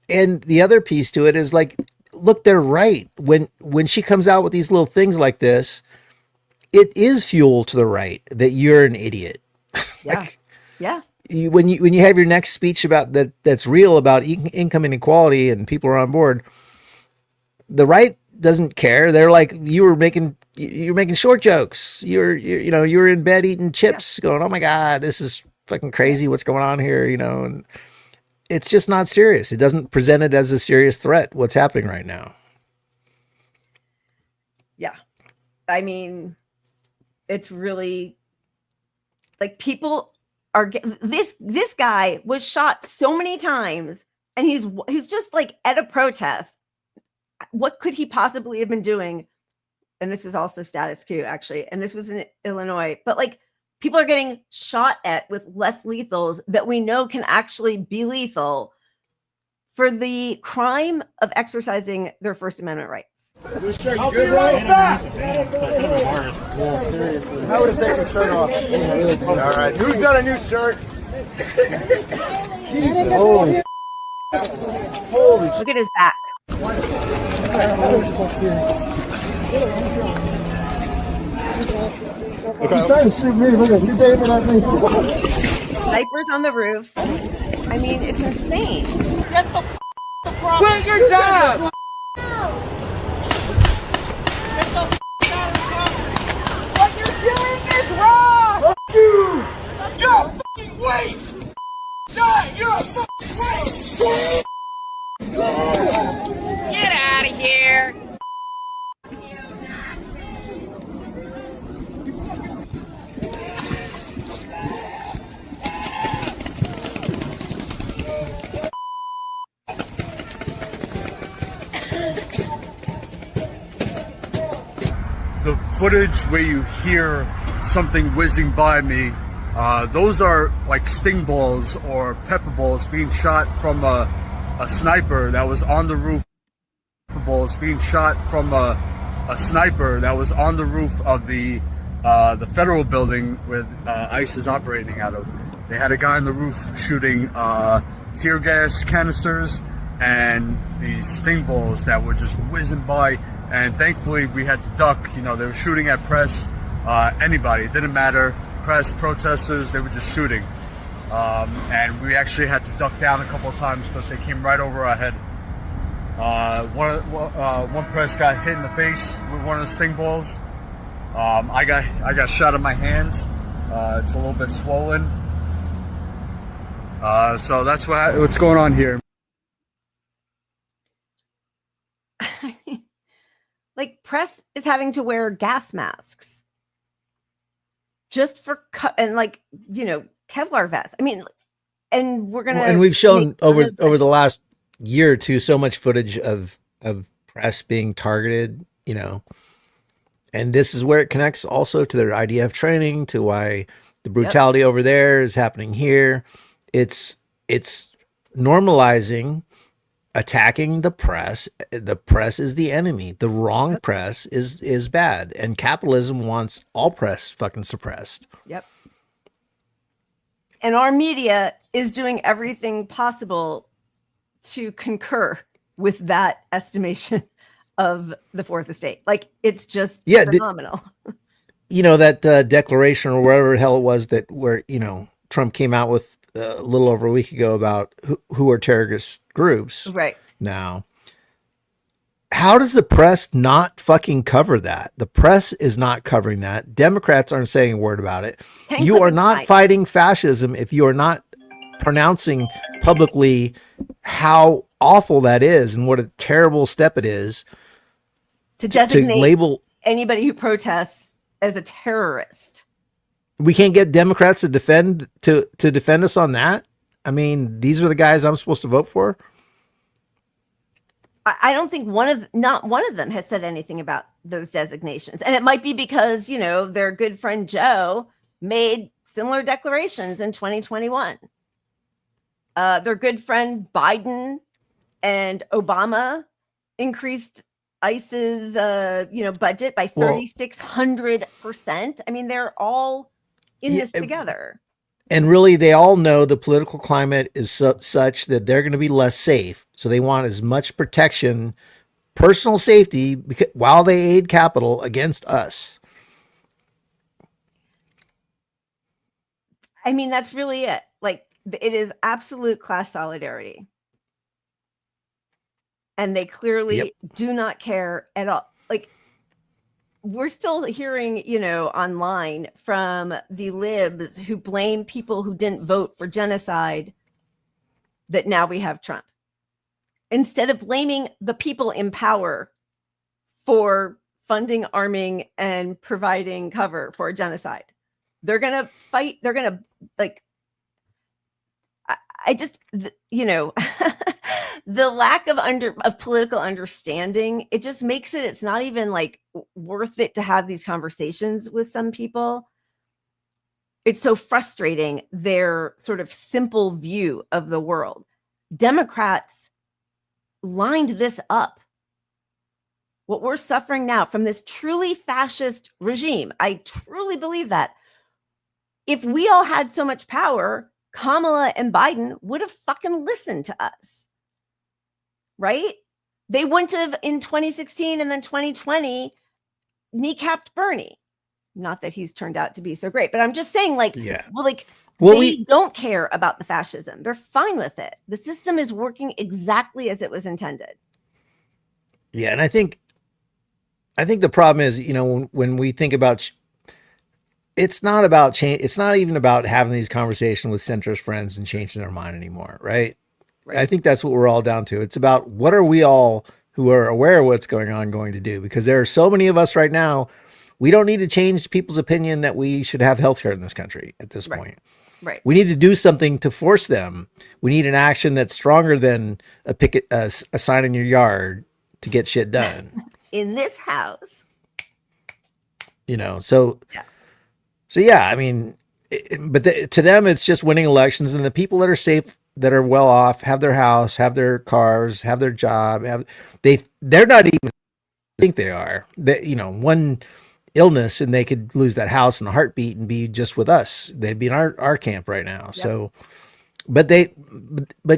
And the other piece to it is like, look, they're right. When she comes out with these little things like this, it is fuel to the right that you're an idiot. Yeah. Yeah. When you have your next speech about that's real about income inequality and people are on board, the right doesn't care. They're like, you're making short jokes. You're in bed eating chips going, oh my God, this is fucking crazy. What's going on here? And it's just not serious. It doesn't present it as a serious threat. What's happening right now. Yeah. I mean, it's really like people are this guy was shot so many times and he's just like at a protest. What could he possibly have been doing? And this was also status quo, actually. And this was in Illinois. But like, people are getting shot at with less lethals that we know can actually be lethal for the crime of exercising their First Amendment rights. I would have taken the shirt off. All right, who's got a new shirt? Holy. Look at his back. He's trying to shoot me. Look at you, David. Snipers on the roof. I mean, it's insane. Get the quit your job. What you're doing is wrong! Fuck you! You're a fucking waste! Die! You're a fucking waste! Get out of here! The footage where you hear something whizzing by me, those are like sting balls or pepper balls being shot from a sniper that was on the roof. Pepper balls being shot from a sniper that was on the roof of the federal building where ICE is operating out of. They had a guy on the roof shooting tear gas canisters and these sting balls that were just whizzing by. And thankfully, we had to duck. They were shooting at press, anybody. It didn't matter. Press, protesters, they were just shooting. And we actually had to duck down a couple of times because they came right over our head. One press got hit in the face with one of the sting balls. I got shot in my hand. It's a little bit swollen. So that's what's going on here. Like, press is having to wear gas masks just for and like, Kevlar vests. I mean, and we're gonna and we've shown over the last year or two so much footage of press being targeted, and this is where it connects also to their IDF training, to why the brutality over there is happening here. It's normalizing attacking the press. The press is the enemy. The wrong press is bad, and capitalism wants all press fucking suppressed. Yep. And our media is doing everything possible to concur with that estimation of the fourth estate. Like, it's just phenomenal. That declaration or whatever the hell it was where Trump came out with a little over a week ago about who are terrorist groups. Right. Now, how does the press not fucking cover that? The press is not covering that. Democrats aren't saying a word about it. You are not fighting fascism if you are not pronouncing publicly how awful that is and what a terrible step it is to designate to label anybody who protests as a terrorist. we can't get Democrats to defend us on that. I mean, these are the guys I'm supposed to vote for. I don't think not one of them has said anything about those designations. And it might be because, their good friend Joe made similar declarations in 2021. Their good friend Biden and Obama increased ICE's, budget by 3,600%. I mean, they're all in this together. And really, they all know the political climate is such that they're going to be less safe. So they want as much protection, personal safety, while they aid capital against us. I mean, that's really it. Like, it is absolute class solidarity. And they clearly do not care at all. Like, we're still hearing, online from the libs who blame people who didn't vote for genocide that now we have Trump. Instead of blaming the people in power for funding, arming, and providing cover for genocide. They're going to fight. They're going to the lack of political understanding, it just makes it's not even worth it to have these conversations with some people. It's so frustrating, their sort of simple view of the world. Democrats lined this up. What we're suffering now from this truly fascist regime, I truly believe that. If we all had so much power, Kamala and Biden would have fucking listened to us. Right? They wouldn't have in 2016 and then 2020 kneecapped Bernie. Not that he's turned out to be so great, but I'm just saying they don't care about the fascism. They're fine with it. The system is working exactly as it was intended. Yeah. And I think the problem is, when we think about, it's not about change. It's not even about having these conversations with centrist friends and changing their mind anymore. Right. I think that's what we're all down to. It's about what are we all who are aware of what's going on going to do? Because there are so many of us right now, we don't need to change people's opinion that we should have healthcare in this country at this point. Right. We need to do something to force them. We need an action that's stronger than a sign in your yard to get shit done. In this house. So I mean, to them, it's just winning elections, and the people that are safe, that are well off, have their house, have their cars, have their job, they're not even think they are. One illness and they could lose that house in a heartbeat and be just with us. They'd be in our camp right now. Yep. So, but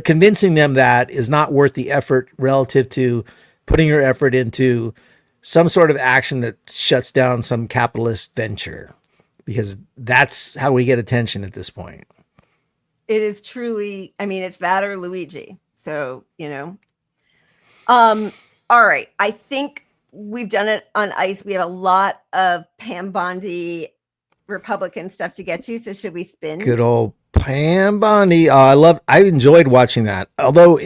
convincing them that is not worth the effort relative to putting your effort into some sort of action that shuts down some capitalist venture, because that's how we get attention at this point. It is truly, I mean, it's that or Luigi. So, all right. I think we've done it on ICE. We have a lot of Pam Bondi Republican stuff to get to. So should we spin? Good old Pam Bondi. I enjoyed watching that. Although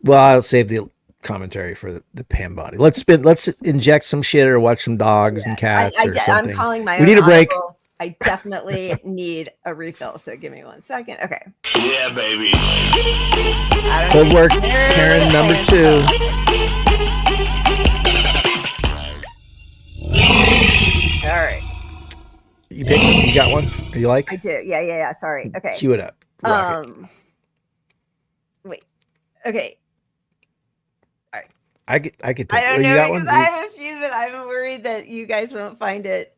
I'll save the commentary for the Pam Bondi. Let's inject some shit or watch some dogs and cats or something. I'm calling my We need a break. Audible. I definitely need a refill. So give me 1 second. Okay. Yeah, baby. Good work, Karen, number 2. All right. You picked one? You got one? Are you like? I do. Yeah. Sorry. Okay. Cue it up. Rock it. Wait. Okay. All right. I could pick. I don't know, you got because one? I have a few, but I'm worried that you guys won't find it.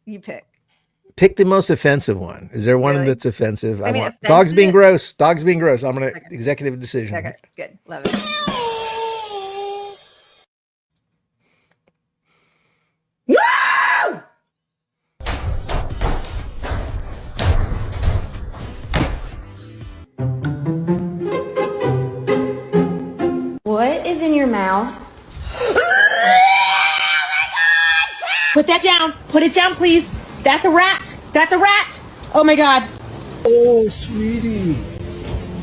You pick. Pick the most offensive one. Is there one Really? that's offensive? I mean, want dogs being offensive? gross. Dogs being gross. I'm gonna executive decision. Okay. Good. Love it. What is in your mouth? Put that down. Put it down, please. That's a rat. That's a rat. Oh my God. Oh, sweetie.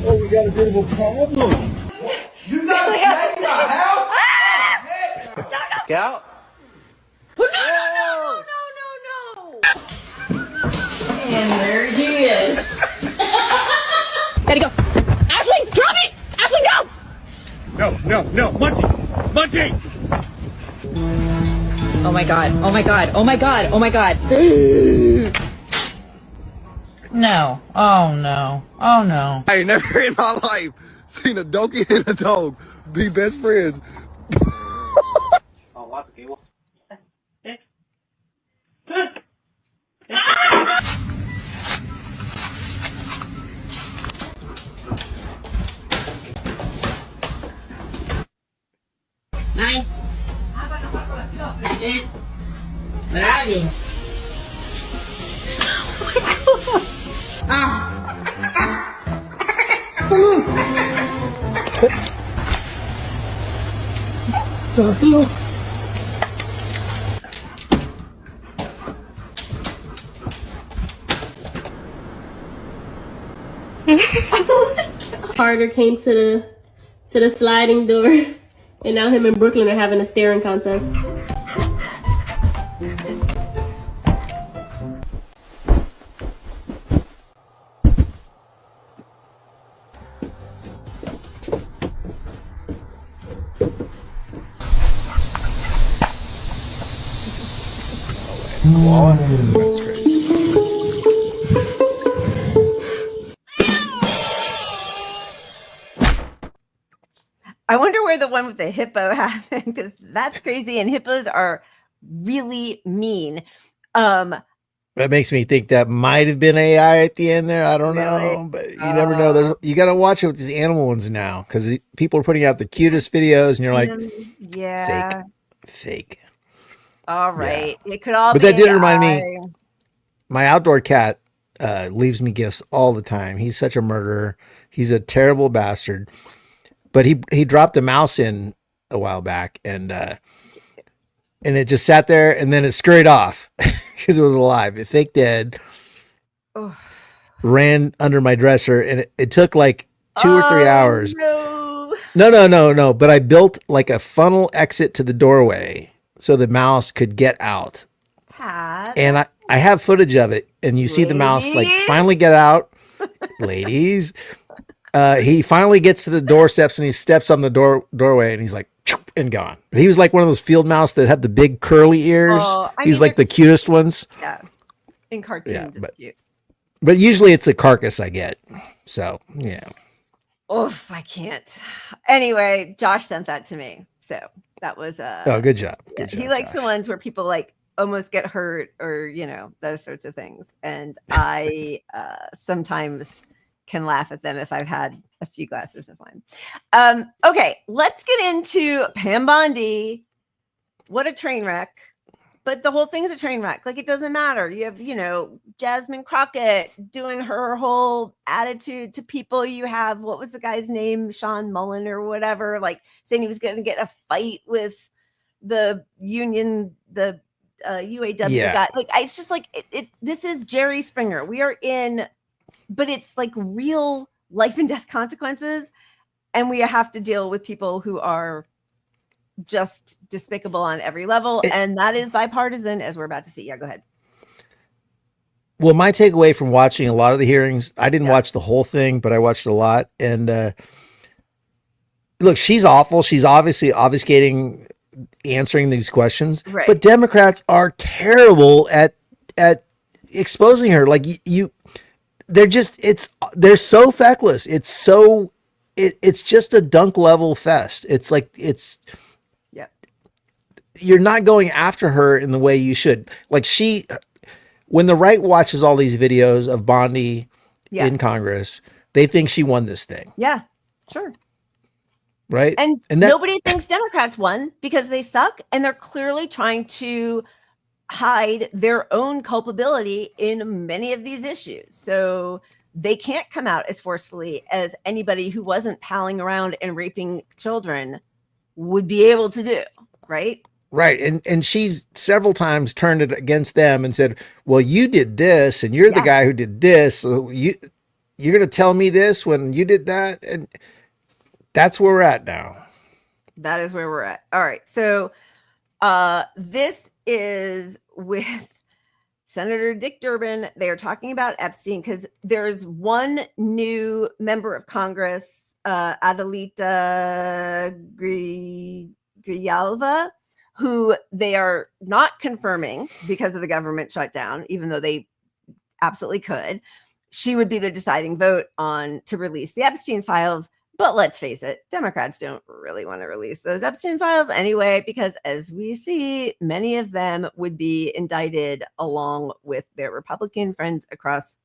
Oh, we got a bit of a problem. You got a snake in our house? Get out. No. Munchie! Oh my god. Oh my god. Oh my god. Oh my god. No. Oh no. Oh no. I ain't never in my life seen a donkey and a dog be best friends. Nine. Bravi. Carter came to the sliding door, and now him and Brooklyn are having a staring contest. That's crazy. I wonder where the one with the hippo happened, because that's crazy, and hippos are really mean. That makes me think that might have been AI at the end there. I don't know, but you never know. You got to watch it with these animal ones now, because people are putting out the cutest videos, and you're like, yeah, fake. All right, it could all. But be that did AI. remind me. My outdoor cat leaves me gifts all the time. He's such a murderer. He's a terrible bastard. But he dropped a mouse in a while back, and it just sat there, and then it scurried off because it was alive. It fake dead. Oh. Ran under my dresser, and it took like 2 or 3 hours. No. No. But I built like a funnel exit to the doorway so the mouse could get out. And I have footage of it, and you see the mouse like finally get out. Ladies. He finally gets to the doorsteps, and he steps on the doorway, and he's like, and gone. He was like one of those field mouse that had the big curly ears. He's like the cutest ones. Yeah, in cartoons, it's cute. But usually it's a carcass I get. So yeah. Oof, I can't. Anyway, Josh sent that to me, so that was oh, good job. Good job. He likes the ones where people like almost get hurt, or those sorts of things, and I sometimes can laugh at them if I've had a few glasses of wine. Okay, let's get into Pam Bondi. What a train wreck. But the whole thing's a train wreck. Like, it doesn't matter. You have, Jasmine Crockett doing her whole attitude to people. You have, what was the guy's name? Sean Mullen or whatever, like saying he was going to get a fight with the union, the UAW guy. Like, it's just like, this is Jerry Springer. We are in, but it's like real life and death consequences. And we have to deal with people who are just despicable on every level. And that is bipartisan, as we're about to see. Yeah, go ahead. Well, my takeaway from watching a lot of the hearings, I didn't watch the whole thing, but I watched a lot. And look, she's awful. She's obviously obfuscating, answering these questions. Right. But Democrats are terrible at exposing her. Like they're so feckless. It's just a dunk level fest. It's like you're not going after her in the way you should. Like when the right watches all these videos of Bondi in Congress, they think she won this thing. Yeah, sure. Right. And nobody thinks Democrats won because they suck. And they're clearly trying to hide their own culpability in many of these issues. So they can't come out as forcefully as anybody who wasn't palling around and raping children would be able to do. Right. Right. And she's several times turned it against them and said, well, you did this and you're the guy who did this. So you're going to tell me this when you did that. And that's where we're at now. That is where we're at. All right. So this is with Senator Dick Durbin. They are talking about Epstein because there's one new member of Congress Adelita Grijalva, who they are not confirming because of the government shutdown, even though they absolutely could. She would be the deciding vote on to release the Epstein files. But let's face it, Democrats don't really want to release those Epstein files anyway, because as we see, many of them would be indicted along with their Republican friends across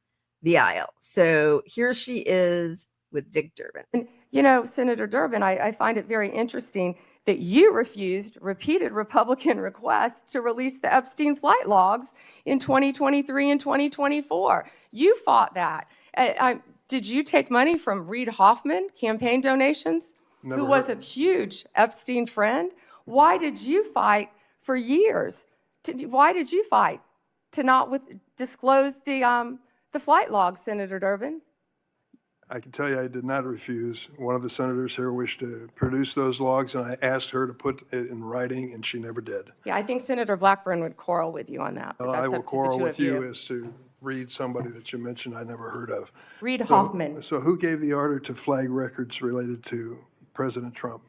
the aisle. So here she is with Dick Durbin. You know, Senator Durbin, I find it very interesting that you refused repeated Republican requests to release the Epstein flight logs in 2023 and 2024. You fought that. Did you take money from Reid Hoffman, campaign donations, who was a huge Epstein friend? Why did you fight for years? Why did you fight to not disclose the flight logs, Senator Durbin? I can tell you I did not refuse. One of the senators here wished to produce those logs, and I asked her to put it in writing, and she never did. Yeah, I think Senator Blackburn would quarrel with you on that. Well, I will quarrel with you as to Reid, somebody that you mentioned I never heard of. Reid Hoffman. So who gave the order to flag records related to President Trump?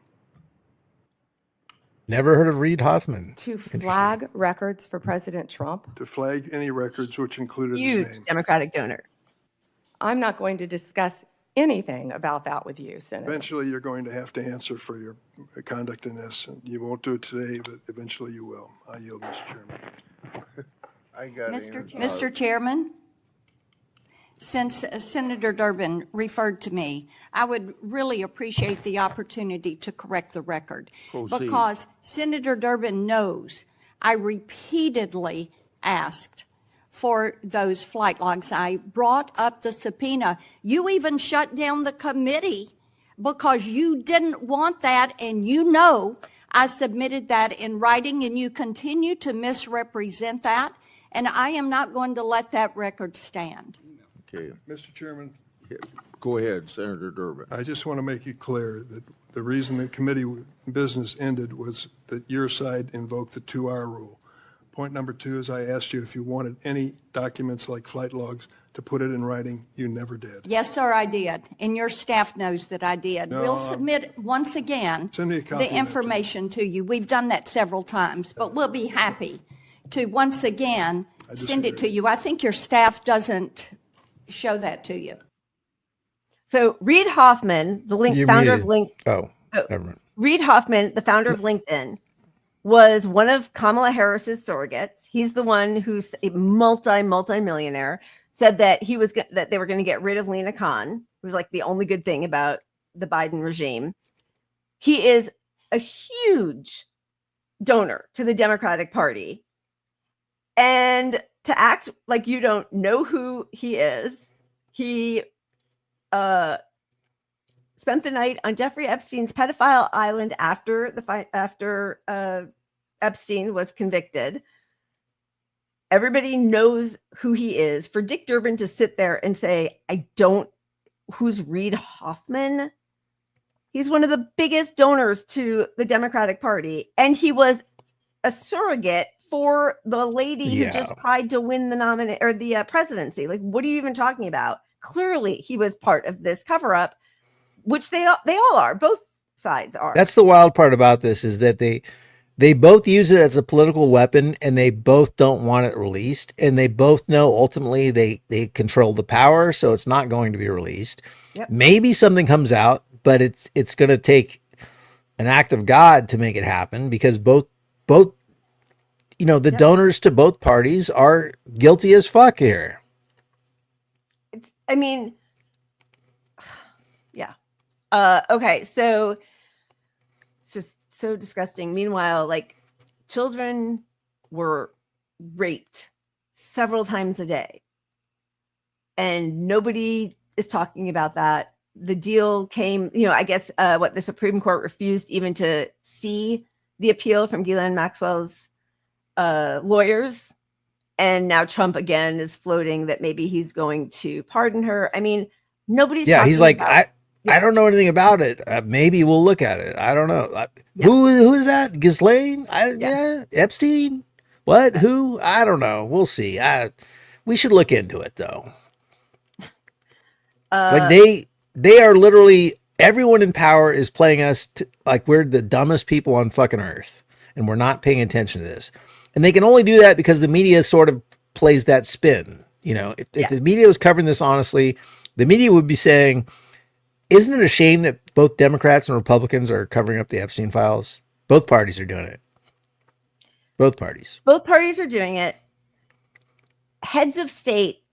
Never heard of Reid Hoffman. To flag records for President Trump? To flag any records which included huge his name. Democratic donor. I'm not going to discuss anything about that with you, Senator. Eventually, you're going to have to answer for your conduct in this. You won't do it today, but eventually you will. I yield, Mr. Chairman. Mr. Chairman, since Senator Durbin referred to me, I would really appreciate the opportunity to correct the record. Proceed. Because Senator Durbin knows I repeatedly asked for those flight logs. I brought up the subpoena. You even shut down the committee because you didn't want that, and you know I submitted that in writing, and you continue to misrepresent that, and I am not going to let that record stand. Okay. Mr. Chairman. Go ahead, Senator Durbin. I just want to make it clear that the reason the committee business ended was that your side invoked the 2-hour rule. Point number 2 is I asked you if you wanted any documents like flight logs to put it in writing. You never did. Yes, sir, I did. And your staff knows that I did. No, we'll submit once again send me a copy the information to you. We've done that several times, but we'll be happy to once again send it to you. I think your staff doesn't show that to you. So Reid Hoffman, the founder of LinkedIn. Reid Hoffman, the founder of LinkedIn, was one of Kamala Harris's surrogates. He's the one who's a multi-millionaire, said that that they were going to get rid of Lena Khan. It was like the only good thing about the Biden regime. He is a huge donor to the Democratic Party. And to act like you don't know who he is, he spent the night on Jeffrey Epstein's pedophile island after Epstein was convicted. Everybody knows who he is. For Dick Durbin to sit there and say, who's Reid Hoffman? He's one of the biggest donors to the Democratic Party. And he was a surrogate for the lady who just tried to win the presidency. Like, what are you even talking about? Clearly, he was part of this cover-up, which they all are. Both sides are. That's the wild part about this, is that they both use it as a political weapon, and they both don't want it released, and they both know ultimately they control the power, so it's not going to be released. Yep. Maybe something comes out, but it's going to take an act of God to make it happen, because both the donors to both parties are guilty as fuck here. Okay, so it's just so disgusting. Meanwhile, like, children were raped several times a day, and nobody is talking about that. The deal came, I guess the Supreme Court refused even to see the appeal from Ghislaine Maxwell's lawyers, and now Trump again is floating that maybe he's going to pardon her. I mean, nobody's talking he's like, about I don't know anything about it. Maybe we'll look at it. I don't know. Who is that? Ghislaine? Epstein? What? Who? I don't know. We'll see. We should look into it, though. Like they are literally everyone in power is playing us like we're the dumbest people on fucking earth, and we're not paying attention to this. And they can only do that because the media sort of plays that spin. You know, if the media was covering this honestly, the media would be saying, isn't it a shame that both Democrats and Republicans are covering up the Epstein files? Both parties are doing it. Both parties. Both parties are doing it. Heads of state,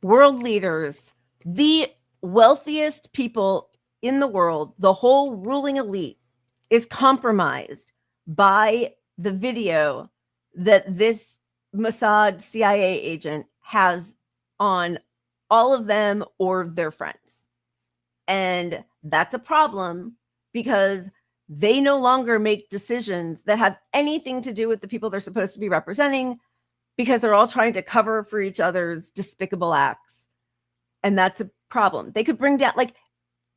world leaders, the wealthiest people in the world, the whole ruling elite is compromised by the video that this Mossad CIA agent has on all of them or their friends. And that's a problem because they no longer make decisions that have anything to do with the people they're supposed to be representing, because they're all trying to cover for each other's despicable acts. And that's a problem. They could bring down, like,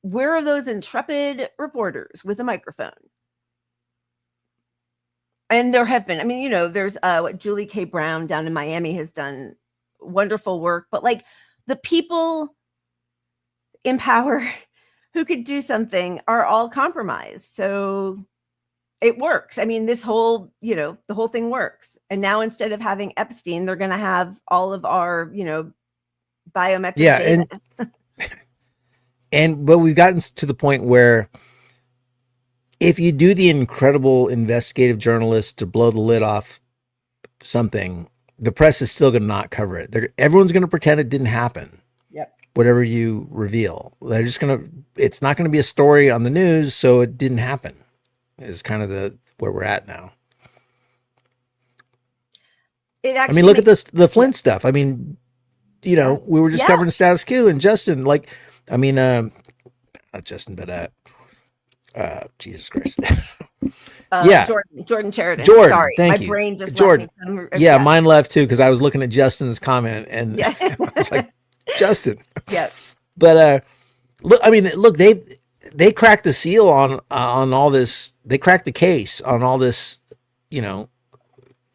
where are those intrepid reporters with a microphone? And there have been, I mean, you know, there's what Julie K. Brown down in Miami has done wonderful work, but like the people in power who could do something are all compromised. So it works. I mean, this whole, you know, the whole thing works. And now instead of having Epstein, they're going to have all of our, you know, biometric data. But we've gotten to the point where if you do the incredible investigative journalist to blow the lid off something, the press is still going to not cover it. Everyone's going to pretend it didn't happen. Yep. Whatever you reveal, they're just going to, it's not going to be a story on the news. So it didn't happen is kind of where we're at now. It actually, I mean, look at this, the Flint stuff. I mean, you know, we were just covering status quo and Justin, like, I mean, not Justin, but, Jesus Christ. Jordan Sheridan. Jordan, Sorry, thank my you. brain just Jordan. left me. Yeah, mine left too because I was looking at Justin's comment and I was like, Justin. Yeah. But look, I mean, look, they cracked the seal on all this. They cracked the case on all this. You know,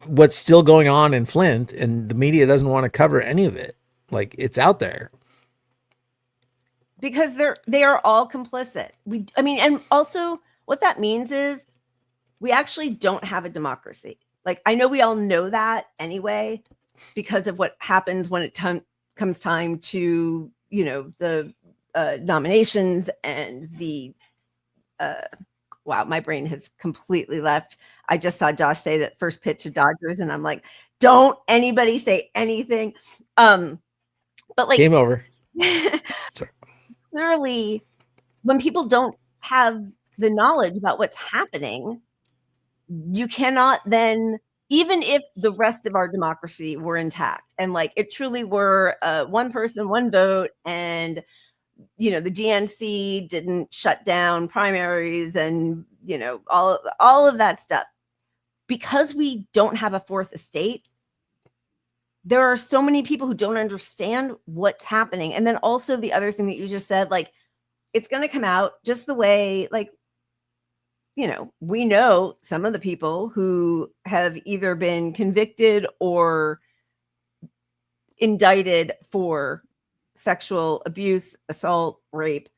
what's still going on in Flint, and the media doesn't want to cover any of it. Like it's out there. Because they are all complicit. I mean, and also what that means is we actually don't have a democracy. Like, I know we all know that anyway, because of what happens when it comes time to, you know, the nominations and the, wow, my brain has completely left. I just saw Josh say that first pitch to Dodgers, and I'm like, don't anybody say anything. But like, game over. Sorry. Clearly, when people don't have the knowledge about what's happening, you cannot then, even if the rest of our democracy were intact and like it truly were one person, one vote, and you know the DNC didn't shut down primaries and you know all of that stuff, because we don't have a fourth estate. There are so many people who don't understand what's happening. And then also the other thing that you just said, like, it's going to come out just the way, like, you know, we know some of the people who have either been convicted or indicted for sexual abuse, assault, rape.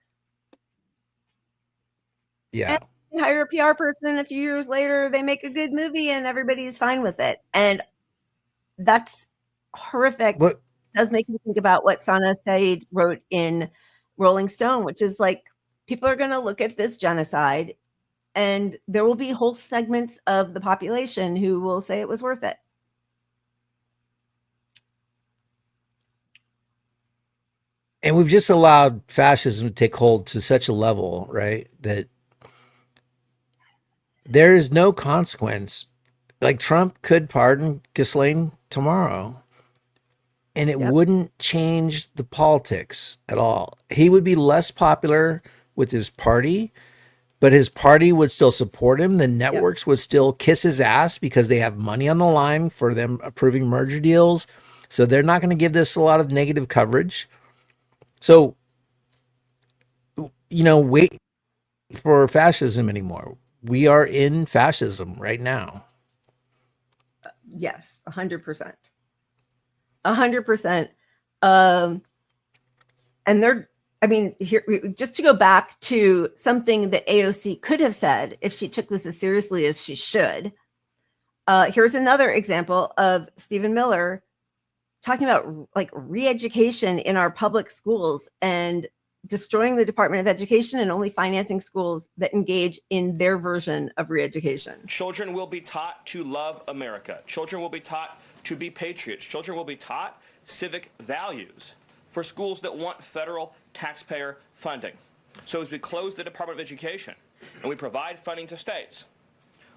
Yeah. And you hire a PR person, and a few years later, they make a good movie and everybody's fine with it. And that's horrific. What does make me think about what Sana Said wrote in Rolling Stone, which is like, people are going to look at this genocide and there will be whole segments of the population who will say it was worth it. And we've just allowed fascism to take hold to such a level, right, that there is no consequence. Like Trump could pardon Ghislaine tomorrow, and it wouldn't change the politics at all. He would be less popular with his party, but his party would still support him. The networks would still kiss his ass because they have money on the line for them approving merger deals. So they're not going to give this a lot of negative coverage. So, you know, wait for fascism anymore. We are in fascism right now. Yes, 100%. 100%. And I mean, here, just to go back to something that AOC could have said if she took this as seriously as she should. Here's another example of Stephen Miller talking about like re-education in our public schools and destroying the Department of Education and only financing schools that engage in their version of re-education. Children will be taught to love America. Children will be taught to be patriots. Children will be taught civic values for schools that want federal taxpayer funding. So as we close the Department of Education and we provide funding to states,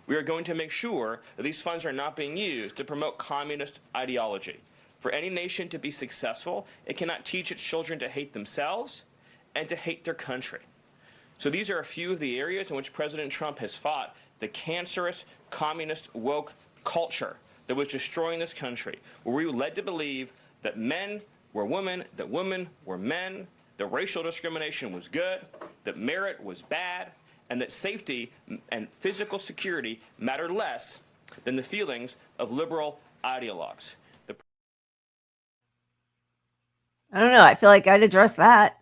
we are going to make sure that these funds are not being used to promote communist ideology. For any nation to be successful, it cannot teach its children to hate themselves and to hate their country. So these are a few of the areas in which President Trump has fought the cancerous communist woke culture that was destroying this country, where we were led to believe that men were women, that women were men, that racial discrimination was good, that merit was bad, and that safety and physical security mattered less than the feelings of liberal ideologues. I don't know. I feel like I'd address that.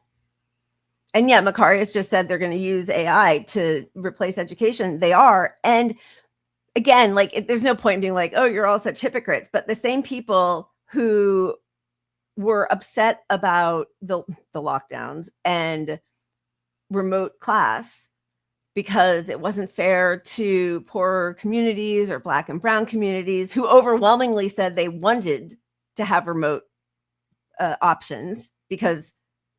And yeah, Macarius just said they're going to use AI to replace education. They are. And again, like, there's no point in being like, oh, you're all such hypocrites. But the same people who were upset about the lockdowns and remote class because it wasn't fair to poor communities or Black and brown communities, who overwhelmingly said they wanted to have remote options because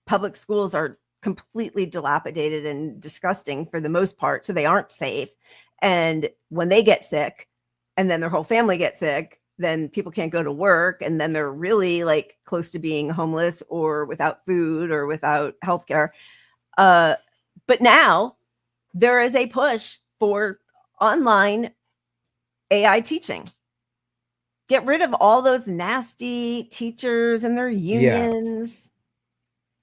public schools are completely dilapidated and disgusting for the most part, so they aren't safe. And when they get sick and then their whole family gets sick, then people can't go to work, and then they're really like close to being homeless or without food or without healthcare. But now there is a push for online AI teaching. Get rid of all those nasty teachers and their unions.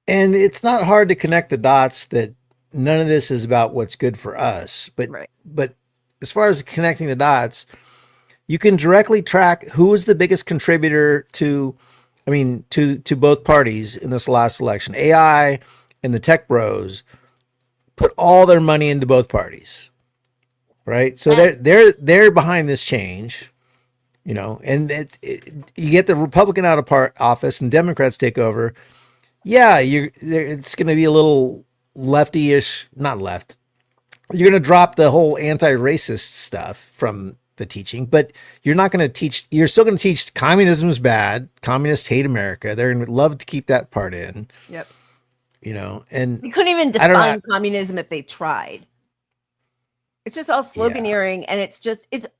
Yeah. And it's not hard to connect the dots that none of this is about what's good for us. But as far as connecting the dots, you can directly track who was the biggest contributor to both parties in this last election. AI and the tech bros put all their money into both parties, right? So they're behind this change, you know. And you get the Republican out of office and Democrats take over. Yeah, it's going to be a little lefty-ish, not left. You're going to drop the whole anti-racist stuff from the teaching, but you're not going to teach. You're still going to teach communism is bad. Communists hate America. They're going to love to keep that part in. Yep. You know, and you couldn't even define communism if they tried. It's just all sloganeering, and it's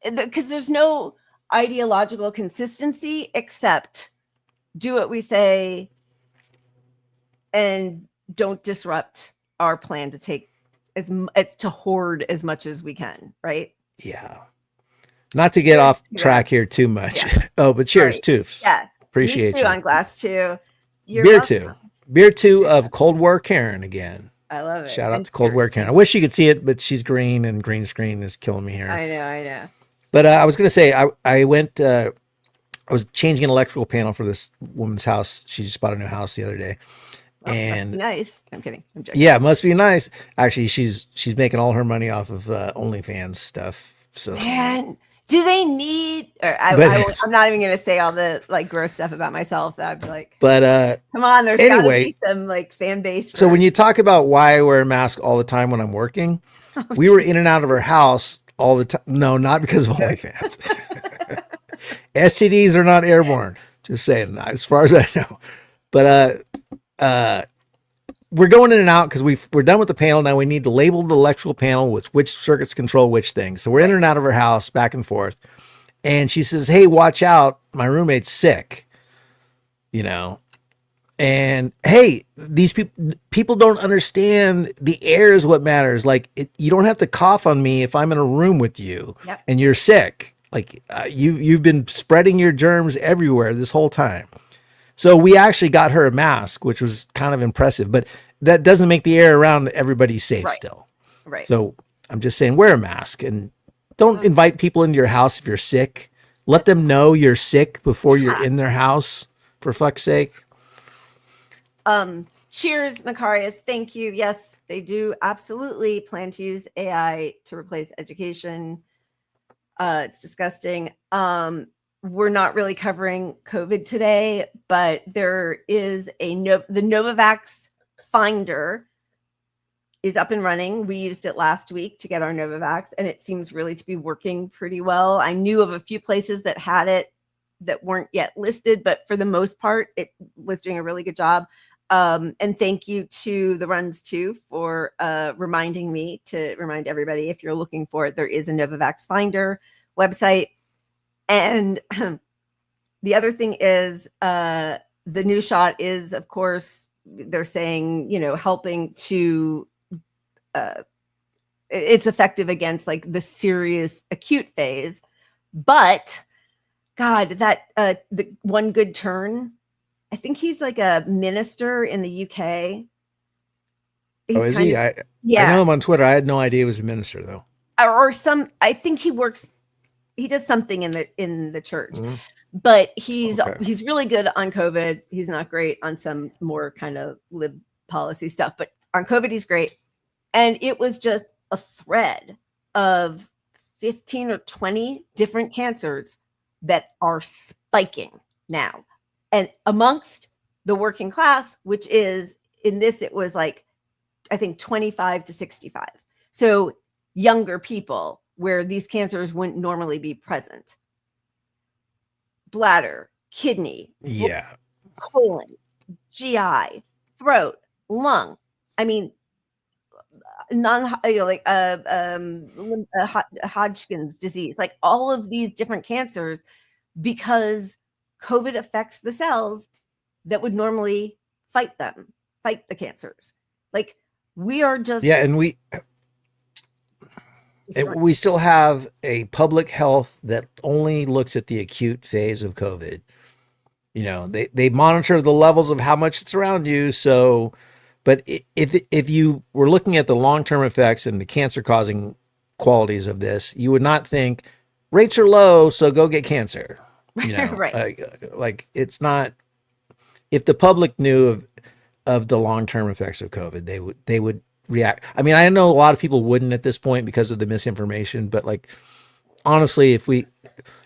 because there's no ideological consistency except do what we say and don't disrupt our plan to take to hoard as much as we can, right? Yeah. Not to get off track here too much. Yeah. Oh, but cheers, too. Yeah. Appreciate you. On glass too. Beer two of Cold War Karen again. I love it. Shout out to Cold War Karen. I wish you could see it, but she's green and green screen is killing me here. I know. But I was going to say, I went, I was changing an electrical panel for this woman's house. She just bought a new house the other day. Oh, and nice. I'm kidding. I'm joking. Yeah, it must be nice. Actually, she's making all her money off of OnlyFans stuff. So man, do they need? Or I'm not even going to say all the like gross stuff about myself. That I'd be like, but come on, there's gotta be some like fan base. So when you talk about why I wear a mask all the time when I'm working, we were in and out of her house all the time. No, not because of OnlyFans. STDs are not airborne. Just saying, as far as I know. But we're going in and out because we're done with the panel. Now we need to label the electrical panel with which circuits control which things. So we're in and out of her house back and forth. And she says, hey, watch out. My roommate's sick, you know? And hey, these people don't understand the air is what matters. Like you don't have to cough on me if I'm in a room with you and you're sick. Like you've been spreading your germs everywhere this whole time. So we actually got her a mask, which was kind of impressive, but that doesn't make the air around everybody safe still. Right. So I'm just saying, wear a mask and don't invite people into your house if you're sick. Let them know you're sick before you're in their house, for fuck's sake. Cheers, Macarius. Thank you. Yes, they do absolutely plan to use AI to replace education. It's disgusting. We're not really covering COVID today, but there is the Novavax Finder is up and running. We used it last week to get our Novavax, and it seems really to be working pretty well. I knew of a few places that had it that weren't yet listed, but for the most part, it was doing a really good job. And thank you to the Runs too for reminding me to remind everybody, if you're looking for it, there is a Novavax Finder website. And the other thing is the new shot is, of course, they're saying, helping to it's effective against like the serious acute phase. But God, that the one good turn, I think he's like a minister in the UK. Is he? I know him on Twitter. I had no idea he was a minister though. Or I think he does something in the church. Mm-hmm. But he's really good on COVID. He's not great on some more kind of lib policy stuff, but on COVID, he's great. And it was just a thread of 15 or 20 different cancers that are spiking now. And amongst the working class, which is in this, it was like, I think 25 to 65. So younger people where these cancers wouldn't normally be present. Bladder, kidney, colon, GI, throat, lung. I mean, Hodgkin's disease, like all of these different cancers, because COVID affects the cells that would normally fight the cancers. Like we are just and we still have a public health that only looks at the acute phase of COVID. They monitor the levels of how much it's around you. So, but if you were looking at the long-term effects and the cancer-causing qualities of this, you would not think rates are low, so go get cancer. Right. Like it's not. If the public knew of the long-term effects of COVID, they would react. I mean, I know a lot of people wouldn't at this point because of the misinformation, but like honestly,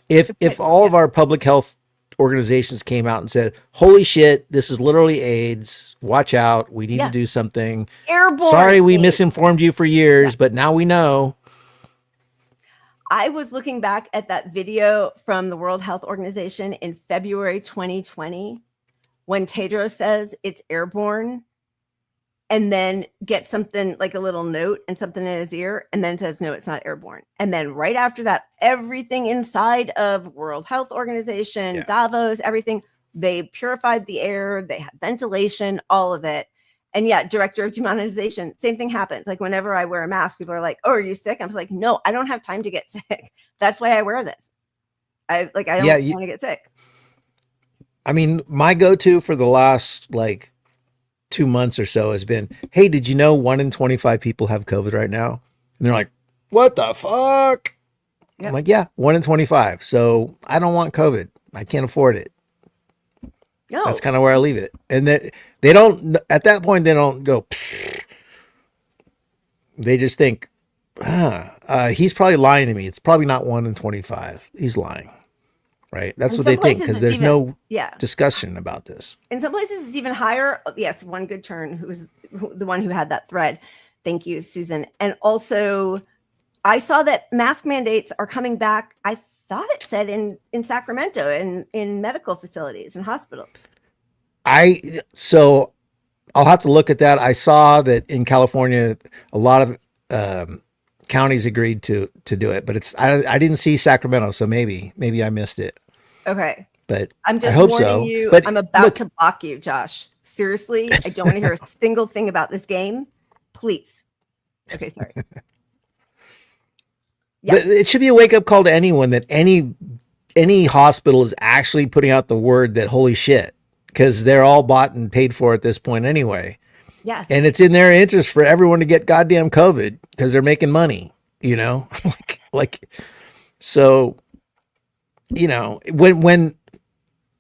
if all of our public health organizations came out and said, "Holy shit, this is literally AIDS. Watch out. We need to do something. Airborne Sorry, we misinformed you for years, but now we know." I was looking back at that video from the World Health Organization in February 2020 when Tedros says it's airborne, and then get something like a little note and something in his ear, and then says, no, it's not airborne. And then right after that, everything inside of World Health Organization, Davos, everything, they purified the air, they had ventilation, all of it. And director of demonetization, same thing happens. Like whenever I wear a mask, people are like, "Oh, are you sick?" I'm just like, "No, I don't have time to get sick. That's why I wear this. I don't want to get sick." I mean, my go-to for the last 2 months or so has been, "Hey, did you know 1 in 25 people have COVID right now?" And they're like, "What the fuck?" Yep. I'm like, "Yeah, 1 in 25. So I don't want COVID. I can't afford it." No. That's kind of where I leave it. And they don't, at that point, they don't go, pfft. They just think, he's probably lying to me. It's probably not 1 in 25. He's lying. Right. That's what they think because there's no discussion about this. In some places it's even higher. Yes. One good turn who was the one who had that thread. Thank you, Susan. And also I saw that mask mandates are coming back. I thought it said in Sacramento in medical facilities and hospitals. So I'll have to look at that. I saw that in California, a lot of counties agreed to do it, but I didn't see Sacramento, so maybe I missed it. Okay. But I'm just warning you, but I'm about to block you, Josh. Seriously, I don't want to hear a single thing about this game. Please. Okay, sorry. But it should be a wake-up call to anyone that any hospital is actually putting out the word that holy shit, because they're all bought and paid for at this point anyway. Yes. And it's in their interest for everyone to get goddamn COVID because they're making money, so, when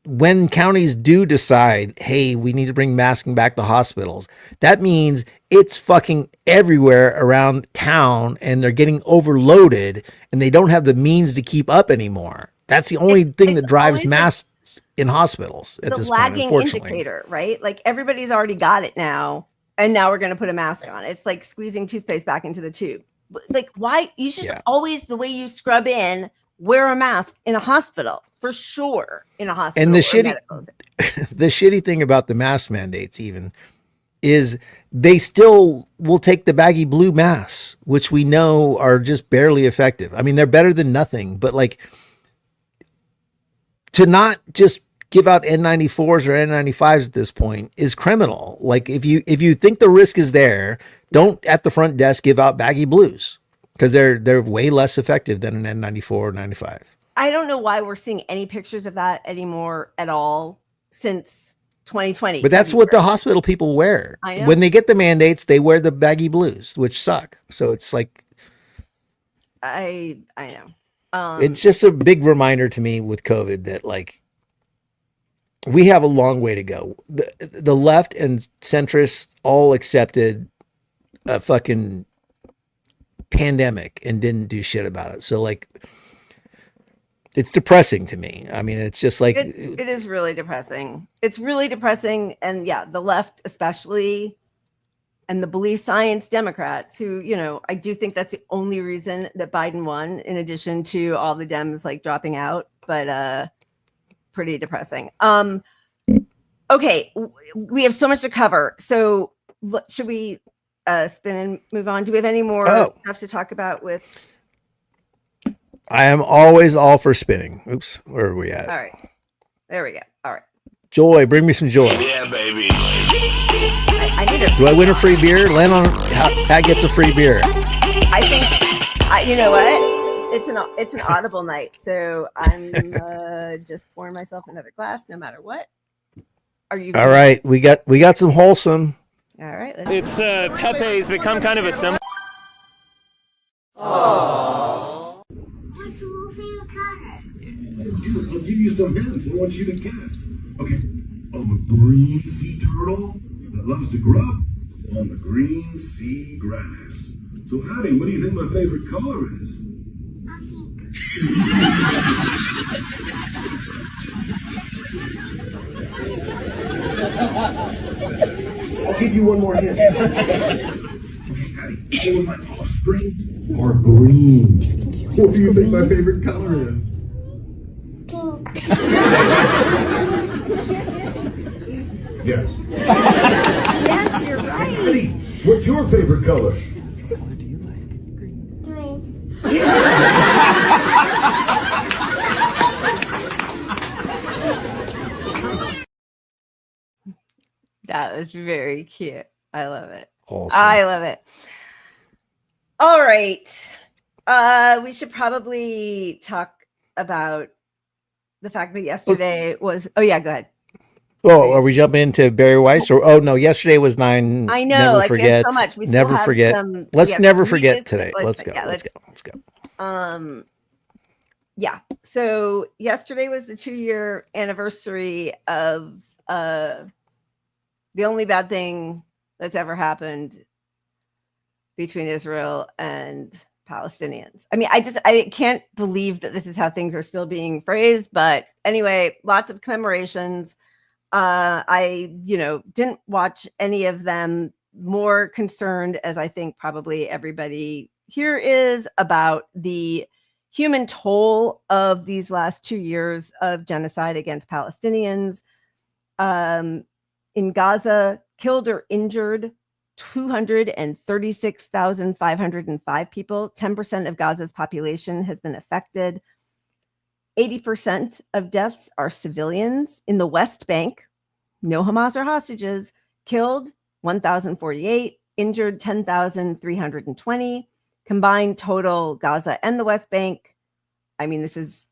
when counties do decide, hey, we need to bring masking back to hospitals, that means it's fucking everywhere around town and they're getting overloaded and they don't have the means to keep up anymore. That's the only thing that drives masks in hospitals at this point, lagging unfortunately. indicator, right? Like everybody's already got it now, and now we're going to put a mask on. It's like squeezing toothpaste back into the tube. Like, why? You should always, the way you scrub in, wear a mask in a hospital for sure. In a hospital, and the shitty thing about the mask mandates even is they still will take the baggy blue masks, which we know are just barely effective. I mean, they're better than nothing, but like to not just give out N94s or N95s at this point is criminal. Like if you think the risk is there, don't at the front desk give out baggy blues because they're way less effective than an N94 or 95. I don't know why we're seeing any pictures of that anymore at all since 2020. But that's what the hospital people wear. I know. When they get the mandates, they wear the baggy blues, which suck. So it's like, I know. It's just a big reminder to me with COVID that like we have a long way to go. The left and centrists all accepted a fucking pandemic and didn't do shit about it. So like, it's depressing to me. I mean, it's just like it is really depressing. It's really depressing, and yeah, the left especially, and the belief science Democrats who, you know, I do think that's the only reason that Biden won, in addition to all the Dems like dropping out. But pretty depressing. Okay, we have so much to cover. So should we spin and move on? Do we have any more stuff to talk about with? I am always all for spinning. Oops, where are we at? All right, there we go. All right, joy, bring me some joy. Yeah, baby. I need Do I win a free beer? Pat gets a free beer. I think, you know what? It's an audible night, so I'm just pouring myself another glass, no matter what. Are you? All right, we got some wholesome. All right, it's Pepe's become kind of a symbol. I'll give you some hints. I want you to guess. Okay, I'm a green sea turtle that loves to grub on the green sea grass. So, Hattie, what do you think my favorite color is? I'll give you one more hint. Okay, Hattie, all of my offspring are green. What do you think my favorite color is? Yes. Yes, you're right. Hattie, what's your favorite color? Green. That was very cute. I love it. Awesome. I love it. All right. We should probably talk about the fact that yesterday was. Oh yeah, go ahead. Oh, are we jumping into Bari Weiss or? Oh no, yesterday was 9. I know. Never like, forget. so much. We never still have forget. Some, let's never forget today. Let's go. Yeah, let's go. Yeah. So yesterday was the 2-year anniversary of the only bad thing that's ever happened between Israel and Palestinians. I mean, I can't believe that this is how things are still being phrased, but anyway, lots of commemorations. I didn't watch any of them, more concerned, as I think probably everybody here is, about the human toll of these last 2 years of genocide against Palestinians. In Gaza, killed or injured 236,505 people. 10% of Gaza's population has been affected. 80% of deaths are civilians. In the West Bank, no Hamas or hostages, killed 1,048, injured 10,320. Combined total Gaza and the West Bank. I mean, this is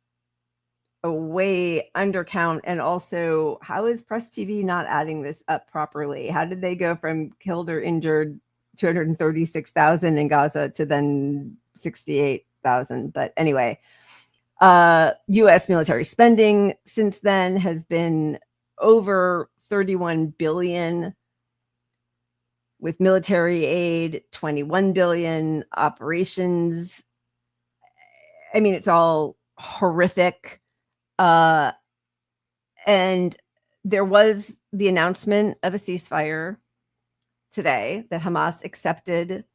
a way undercount. And also, how is Press TV not adding this up properly? How did they go from killed or injured 236,000 in Gaza to then 68,000? But anyway, U.S. military spending since then has been over $31 billion, with military aid, $21 billion, operations. I mean, it's all horrific. And there was the announcement of a ceasefire today that Hamas accepted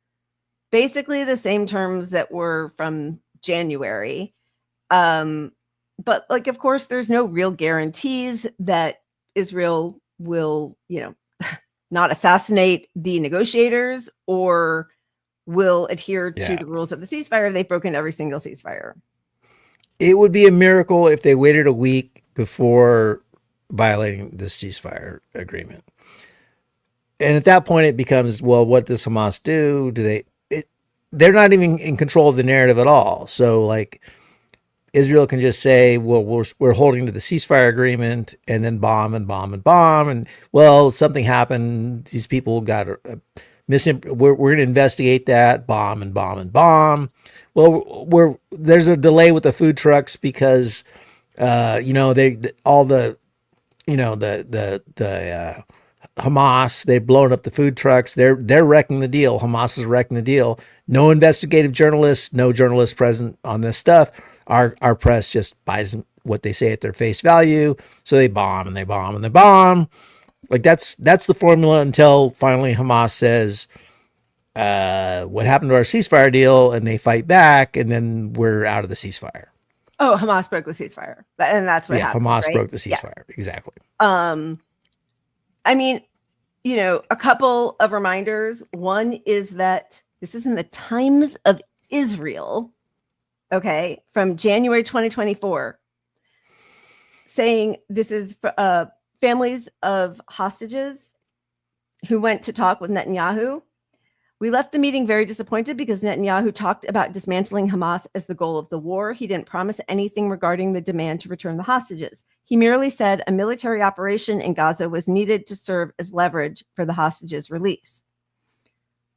basically the same terms that were from January. But like, of course, there's no real guarantees that Israel will, not assassinate the negotiators or will adhere to the rules of the ceasefire. They've broken every single ceasefire. It would be a miracle if they waited a week before violating the ceasefire agreement. And at that point, it becomes, well, what does Hamas do? They're not even in control of the narrative at all. So, like, Israel can just say, well, we're holding to the ceasefire agreement, and then bomb and bomb and bomb. And, well, something happened. These people got we're going to investigate that, bomb and bomb and bomb. Well, there's a delay with the food trucks because, Hamas, they've blown up the food trucks. They're wrecking the deal. Hamas is wrecking the deal. No investigative journalists, no journalists present on this stuff. Our press just buys what they say at their face value. So they bomb and they bomb and they bomb. Like that's the formula until finally Hamas says, what happened to our ceasefire deal? And they fight back, and then we're out of the ceasefire. Oh, Hamas broke the ceasefire. And that's what happened. Hamas right? broke the ceasefire. Yeah. Exactly. I mean, a couple of reminders. One is that this is in the Times of Israel, okay, from January 2024, saying this is families of hostages who went to talk with Netanyahu. We left the meeting very disappointed because Netanyahu talked about dismantling Hamas as the goal of the war. He didn't promise anything regarding the demand to return the hostages. He merely said a military operation in Gaza was needed to serve as leverage for the hostages' release.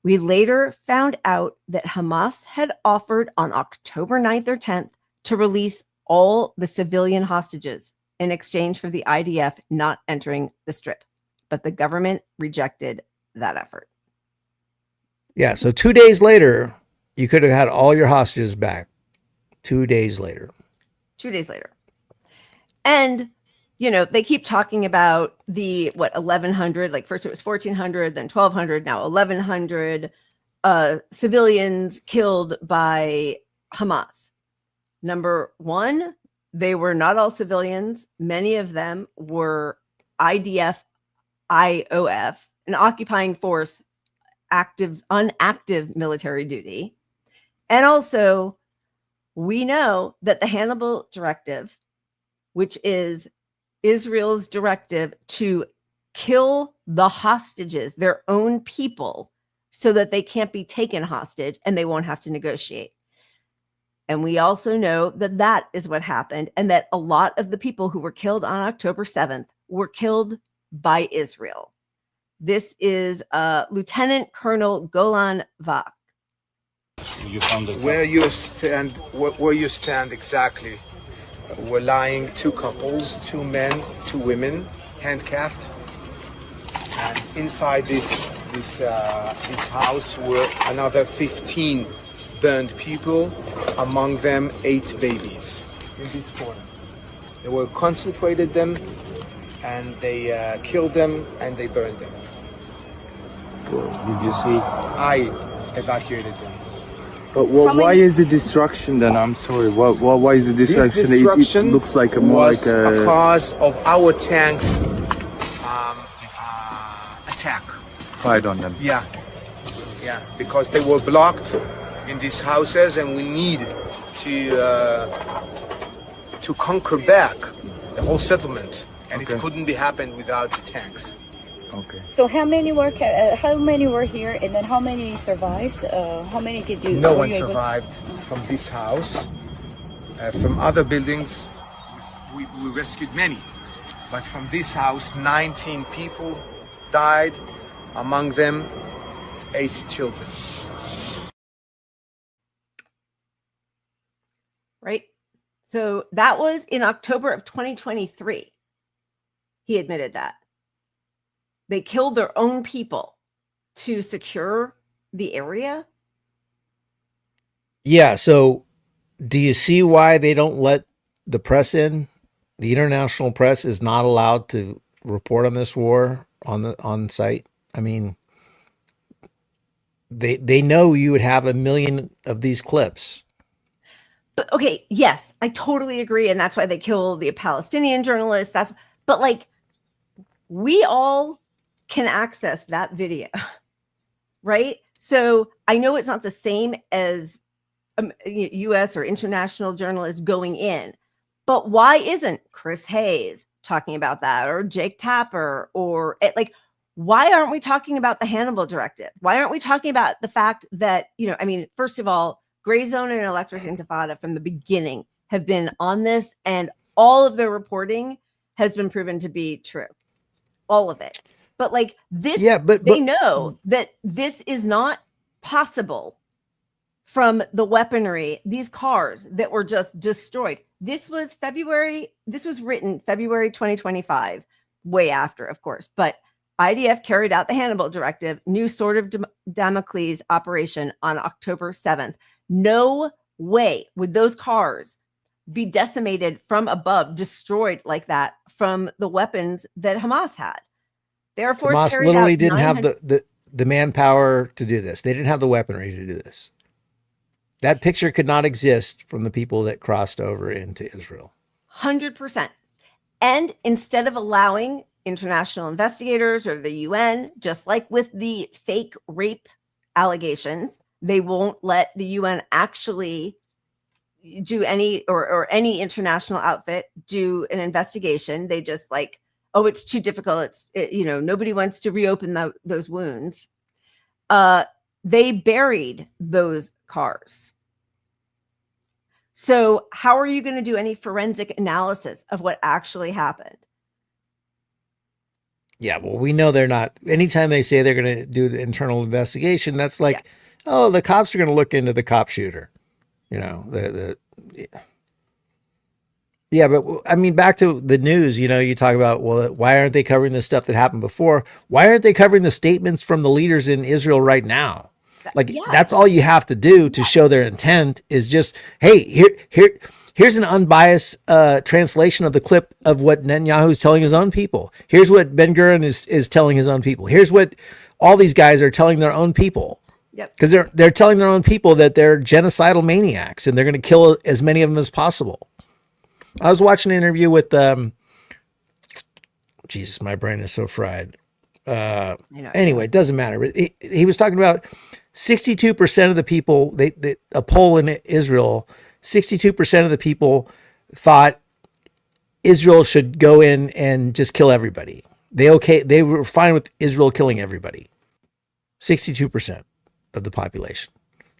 We later found out that Hamas had offered on October 9th or 10th to release all the civilian hostages in exchange for the IDF not entering the Strip. But the government rejected that effort. Yeah, so 2 days later, you could have had all your hostages back. 2 days later. 2 days later. And, they keep talking about the, 1,100, like first it was 1,400, then 1,200, now 1,100 civilians killed by Hamas. Number one, they were not all civilians. Many of them were IDF, IOF, an occupying force, unactive military duty. And also, we know that the Hannibal Directive, which is Israel's directive to kill the hostages, their own people, so that they can't be taken hostage and they won't have to negotiate. And we also know that that is what happened, and that a lot of the people who were killed on October 7th were killed by Israel. This is Lieutenant Colonel Golan Vak. Where you stand exactly. We're lying, two couples, two men, two women, handcuffed. And inside this house were another 15 burned people, among them 8 babies in this corner. They were concentrated them, and they killed them, and they burned them. Did you see? I evacuated them. But why is the destruction then? I'm sorry. Why is the destruction? This destruction it looks like more like a cause of our tanks attack. Fired on them. Yeah, because they were blocked in these houses, and we need to conquer back the whole settlement, and it couldn't be happened without the tanks. Okay. So how many were here, and then how many survived? How many did you? No one survived from this house. From other buildings, we rescued many, but from this house, 19 people died, among them 8 children. Right. So that was in October of 2023. He admitted that. They killed their own people to secure the area. Yeah. So do you see why they don't let the press in? The international press is not allowed to report on this war on site. I mean, they know you would have 1 million of these clips. But okay, yes, I totally agree, and that's why they kill the Palestinian journalists. But like, we all can access that video, right? So I know it's not the same as U.S. or international journalists going in, but why isn't Chris Hayes talking about that, or Jake Tapper, or like, why aren't we talking about the Hannibal Directive? Why aren't we talking about the fact that, I mean, first of all, Gray Zone and Electric Intifada from the beginning have been on this, and all of their reporting has been proven to be true. All of it. But like this, they know that this is not possible from the weaponry, these cars that were just destroyed. This was written February 2025, way after, of course, but IDF carried out the Hannibal Directive, new Sword of Damocles operation on October 7th. No way would those cars be decimated from above, destroyed like that from the weapons that Hamas had. Therefore, Hamas literally didn't have the manpower to do this. They didn't have the weaponry to do this. That picture could not exist from the people that crossed over into Israel. 100%. And instead of allowing international investigators or the UN, just like with the fake rape allegations, they won't let the UN actually do any, or any international outfit do an investigation. They just like, oh, it's too difficult. Nobody wants to reopen those wounds. They buried those cars. So how are you going to do any forensic analysis of what actually happened? Yeah, well, we know they're not. Anytime they say they're going to do the internal investigation, that's like, oh, the cops are going to look into the cop shooter. Yeah, but I mean, back to the news, you talk about, well, why aren't they covering the stuff that happened before? Why aren't they covering the statements from the leaders in Israel right now? Like, that's all you have to do to show their intent is just, hey, here's an unbiased translation of the clip of what Netanyahu is telling his own people. Here's what Ben-Gurion is telling his own people. Here's what all these guys are telling their own people. Yep. Because they're telling their own people that they're genocidal maniacs and they're going to kill as many of them as possible. I was watching an interview with Jesus, my brain is so fried. Anyway, it doesn't matter. He was talking about 62% of the people, a poll in Israel, 62% of the people thought Israel should go in and just kill everybody. They were fine with Israel killing everybody. 62% of the population.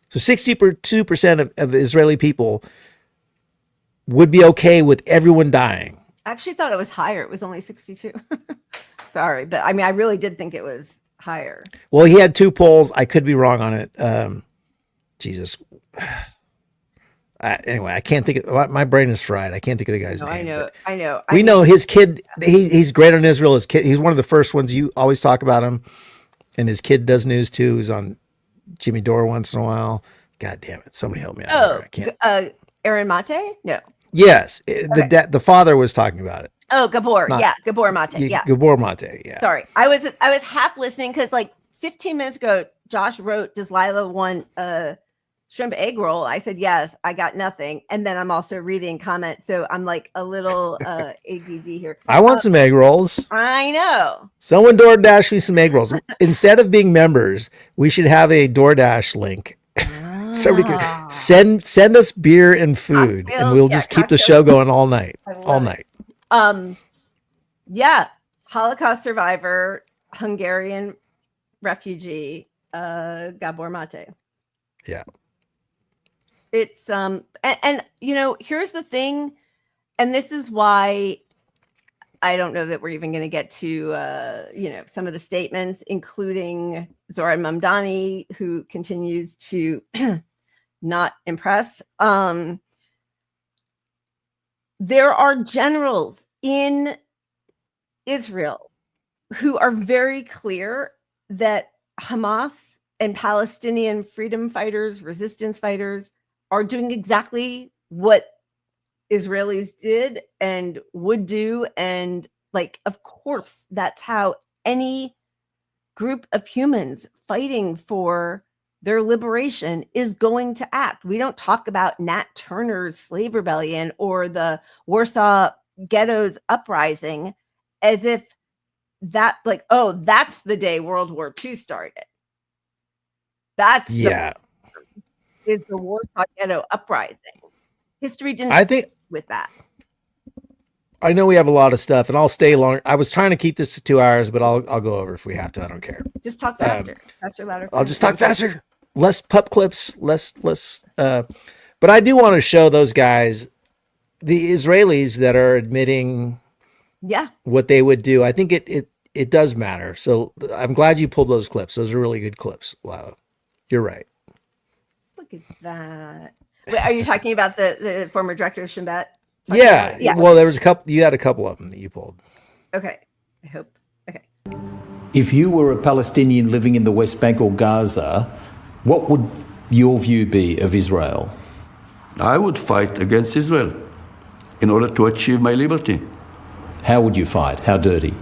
So 62% of Israeli people would be okay with everyone dying. I actually thought it was higher. It was only 62. Sorry, but I mean, I really did think it was higher. Well, he had two polls. I could be wrong on it. Jesus. Anyway, I can't think of, my brain is fried. I can't think of the guy's name. I know. We know his kid. He's great on Israel. His kid. He's one of the first ones you always talk about him. And his kid does news too. He's on Jimmy Dore once in a while. God damn it! Somebody help me out. Oh, I can't. Aaron Mate? No. Yes, the father was talking about it. Oh, Gabor. Gabor Mate. Yeah. Gabor Mate. Yeah. Sorry. I was half listening because like 15 minutes ago, Josh wrote, does Lila want a shrimp egg roll? I said, yes, I got nothing. And then I'm also reading comments. So I'm like a little ADD here. I want some egg rolls. I know. Someone DoorDash me some egg rolls. Instead of being members, we should have a DoorDash link. Somebody could send us beer and food, and we'll just keep the show going all night. Yeah. Holocaust survivor, Hungarian refugee, Gabor Mate. Yeah. It's and here's the thing, and this is why I don't know that we're even going to get to some of the statements, including Zoran Mamdani, who continues to not impress. there are generals in Israel who are very clear that Hamas and Palestinian freedom fighters, resistance fighters are doing exactly what Israelis did and would do. And like, of course, that's how any group of humans fighting for their liberation is going to act. We don't talk about Nat Turner's slave rebellion or the Warsaw Ghetto's uprising as if that, like, oh, that's the day World War II started. That's is the Warsaw Ghetto uprising. History didn't with that. I know we have a lot of stuff, and I'll stay long. I was trying to keep this to 2 hours, but I'll go over if we have to. I don't care. Just talk faster. Faster, louder. I'll just talk faster. Less pup clips. Less. But I do want to show those guys, the Israelis that are admitting, what they would do. I think it does matter. So I'm glad you pulled those clips. Those are really good clips. Wow, you're right. Look at that. Wait, are you talking about the former director of Shin Bet? Yeah. Well, there was a couple. You had a couple of them that you pulled. Okay. I hope. Okay. If you were a Palestinian living in the West Bank or Gaza, what would your view be of Israel? I would fight against Israel in order to achieve my liberty. How would you fight? How dirty?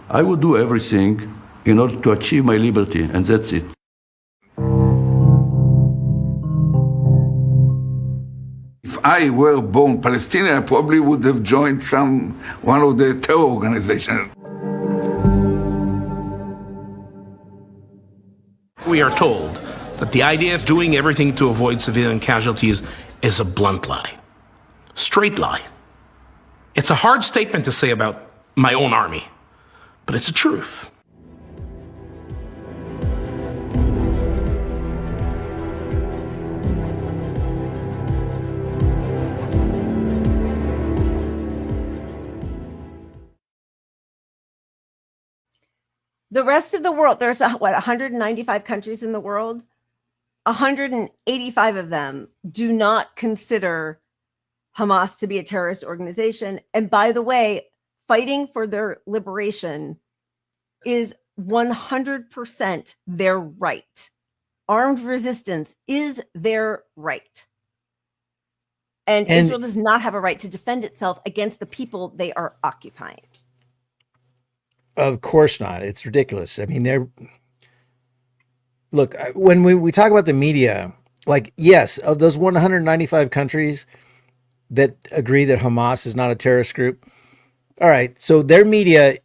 I would do everything in order to achieve my liberty, and that's it. If I were born Palestinian, I probably would have joined one of the terror organizations. We are told that the idea of doing everything to avoid civilian casualties is a blunt lie. Straight lie. It's a hard statement to say about my own army, but it's the truth. The rest of the world, there's 195 countries in the world. 185 of them do not consider Hamas to be a terrorist organization. And by the way, fighting for their liberation is 100% their right. Armed resistance is their right. And Israel does not have a right to defend itself against the people they are occupying. Of course not. It's ridiculous. I mean, look, when we talk about the media, like, yes, of those 195 countries that agree that Hamas is not a terrorist group. All right. So their media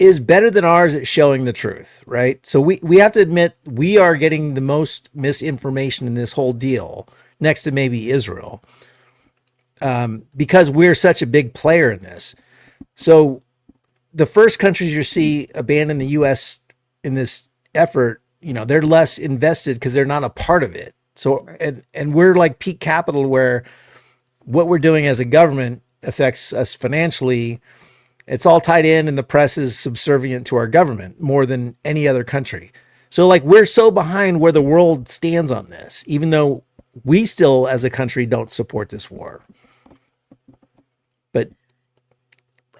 is better than ours at showing the truth, right? So we have to admit we are getting the most misinformation in this whole deal, next to maybe Israel, because we're such a big player in this. So the first countries you see abandon the U.S. in this effort, they're less invested because they're not a part of it. So, and we're like peak capital, where what we're doing as a government affects us financially. It's all tied in, and the press is subservient to our government more than any other country. So like, we're so behind where the world stands on this, even though we still as a country don't support this war.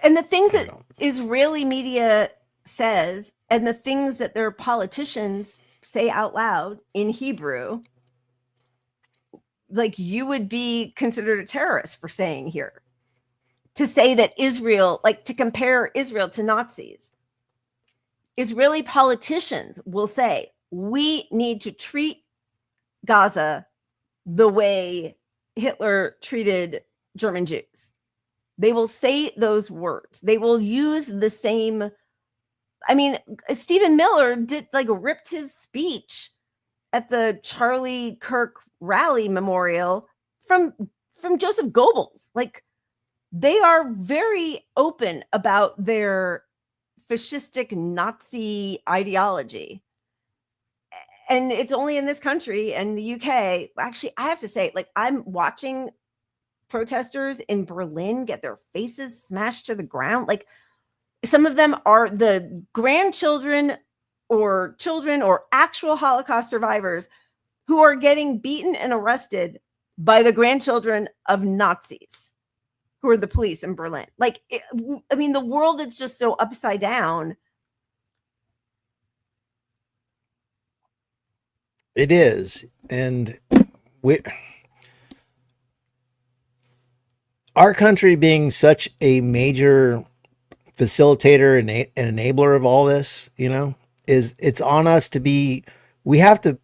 And the things that Israeli media says and the things that their politicians say out loud in Hebrew, like, you would be considered a terrorist for saying here. To say that Israel, like, to compare Israel to Nazis. Israeli politicians will say, we need to treat Gaza the way Hitler treated German Jews. They will say those words. They will use the same. I mean, Stephen Miller ripped his speech at the Charlie Kirk rally memorial from Joseph Goebbels. Like, they are very open about their fascistic Nazi ideology. And it's only in this country and the UK. Actually, I have to say, like, I'm watching protesters in Berlin get their faces smashed to the ground. Like, some of them are the grandchildren or children or actual Holocaust survivors who are getting beaten and arrested by the grandchildren of Nazis who are the police in Berlin. Like, I mean, the world is just so upside down. It is. And our country being such a major facilitator and enabler of all this, you know, it's on us to be, we can't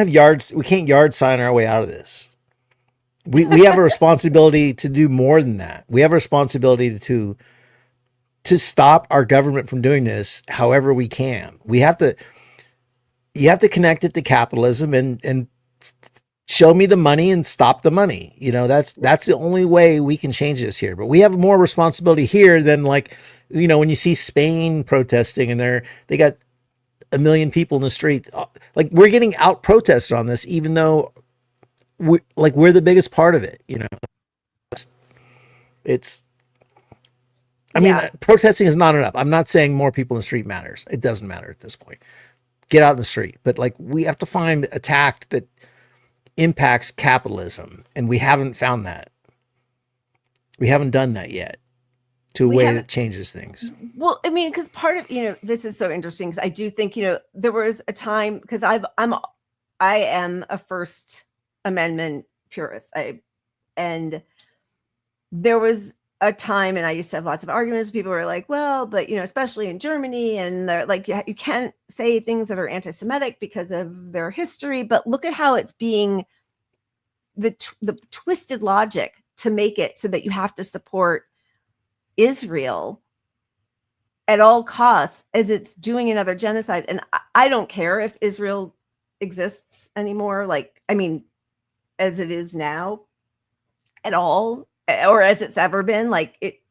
yard sign our way out of this. We have a responsibility to do more than that. We have a responsibility to stop our government from doing this however we can. You have to connect it to capitalism and show me the money and stop the money. You know, that's the only way we can change this here. But we have more responsibility here than, like, you know, when you see Spain protesting and they got 1 million people in the street. Like, we're getting out protested on this, even though we're the biggest part of it, you know. I mean, protesting is not enough. I'm not saying more people in the street matters. It doesn't matter at this point. Get out in the street. But, like, we have to find a tact that impacts capitalism, and we haven't found that. We haven't done that yet to a way that changes things. Well, I mean, because part of, you know, this is so interesting, because I do think, you know, there was a time, because I am a First Amendment purist, and there was a time, and I used to have lots of arguments. People were like, well, but, you know, especially in Germany, and they're like, you can't say things that are anti-Semitic because of their history, but look at how it's being the twisted logic to make it so that you have to support Israel at all costs as it's doing another genocide. And I don't care if Israel exists anymore, like, I mean, as it is now at all, or as it's ever been. Like,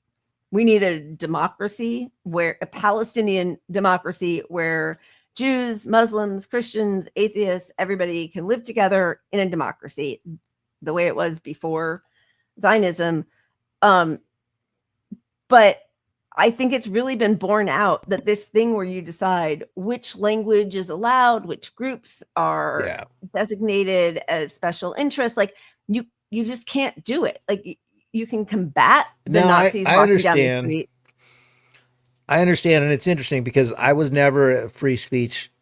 we need a democracy, where a Palestinian democracy where Jews, Muslims, Christians, atheists, everybody can live together in a democracy the way it was before Zionism. But I think it's really been borne out that this thing where you decide which language is allowed, which groups are designated as special interests, like, you just can't do it. Like, you can combat the Nazis walking down the street. I understand, and it's interesting because I was never a free speech,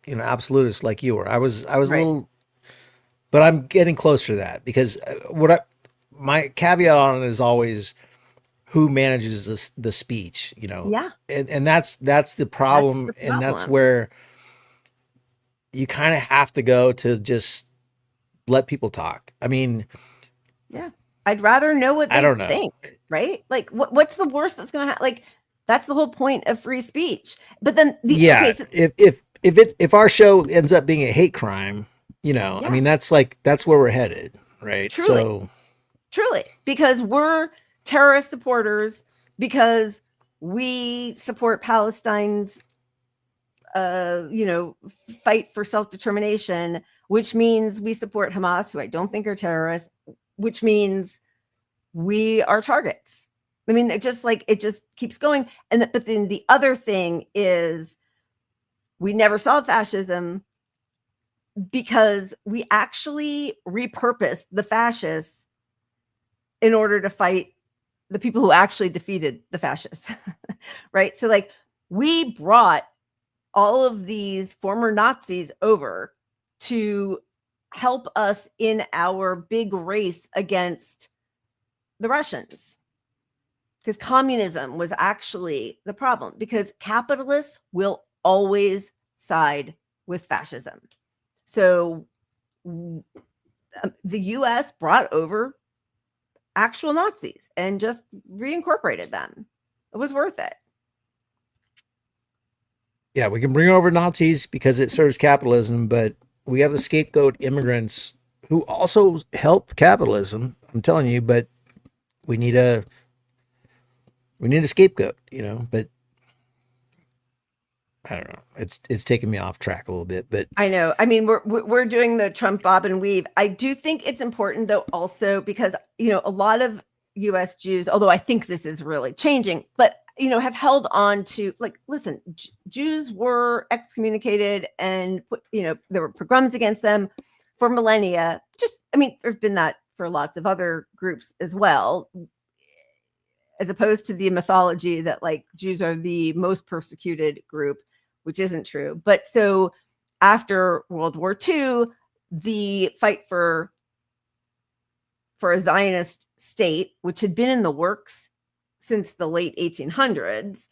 you know, absolutist like you were. I was a little, but I'm getting closer to that, because my caveat on it is always who manages the speech, you know. Yeah. And that's the problem, and that's where you kind of have to go to just let people talk. I mean, yeah, I'd rather know what they think, right? Like, what's the worst that's going to happen? Like, that's the whole point of free speech. But then if our show ends up being a hate crime, you know, I mean, that's where we're headed, right? Truly, because we're terrorist supporters, because we support Palestine's you know, fight for self-determination, which means we support Hamas, who I don't think are terrorists, which means we are targets. I mean, it just keeps going. But then the other thing is, we never saw fascism because we actually repurposed the fascists in order to fight the people who actually defeated the fascists, right? So, like, we brought all of these former Nazis over to help us in our big race against the Russians, because communism was actually the problem, because capitalists will always side with fascism. So the US brought over actual Nazis and just reincorporated them. It was worth it. Yeah, we can bring over Nazis because it serves capitalism, but we have the scapegoat immigrants who also help capitalism. I'm telling you, but we need a scapegoat, you know. But I don't know. It's taking me off track a little bit, but I know. I mean, we're doing the Trump bob and weave. I do think it's important, though, also because, you know, a lot of U.S. Jews, although I think this is really changing, but, you know, have held on to, like, listen, Jews were excommunicated and put, you know, there were pogroms against them for millennia. There's been that for lots of other groups as well, as opposed to the mythology that like Jews are the most persecuted group, which isn't true. But so after World War II, the fight for a Zionist state, which had been in the works since the late 1800s,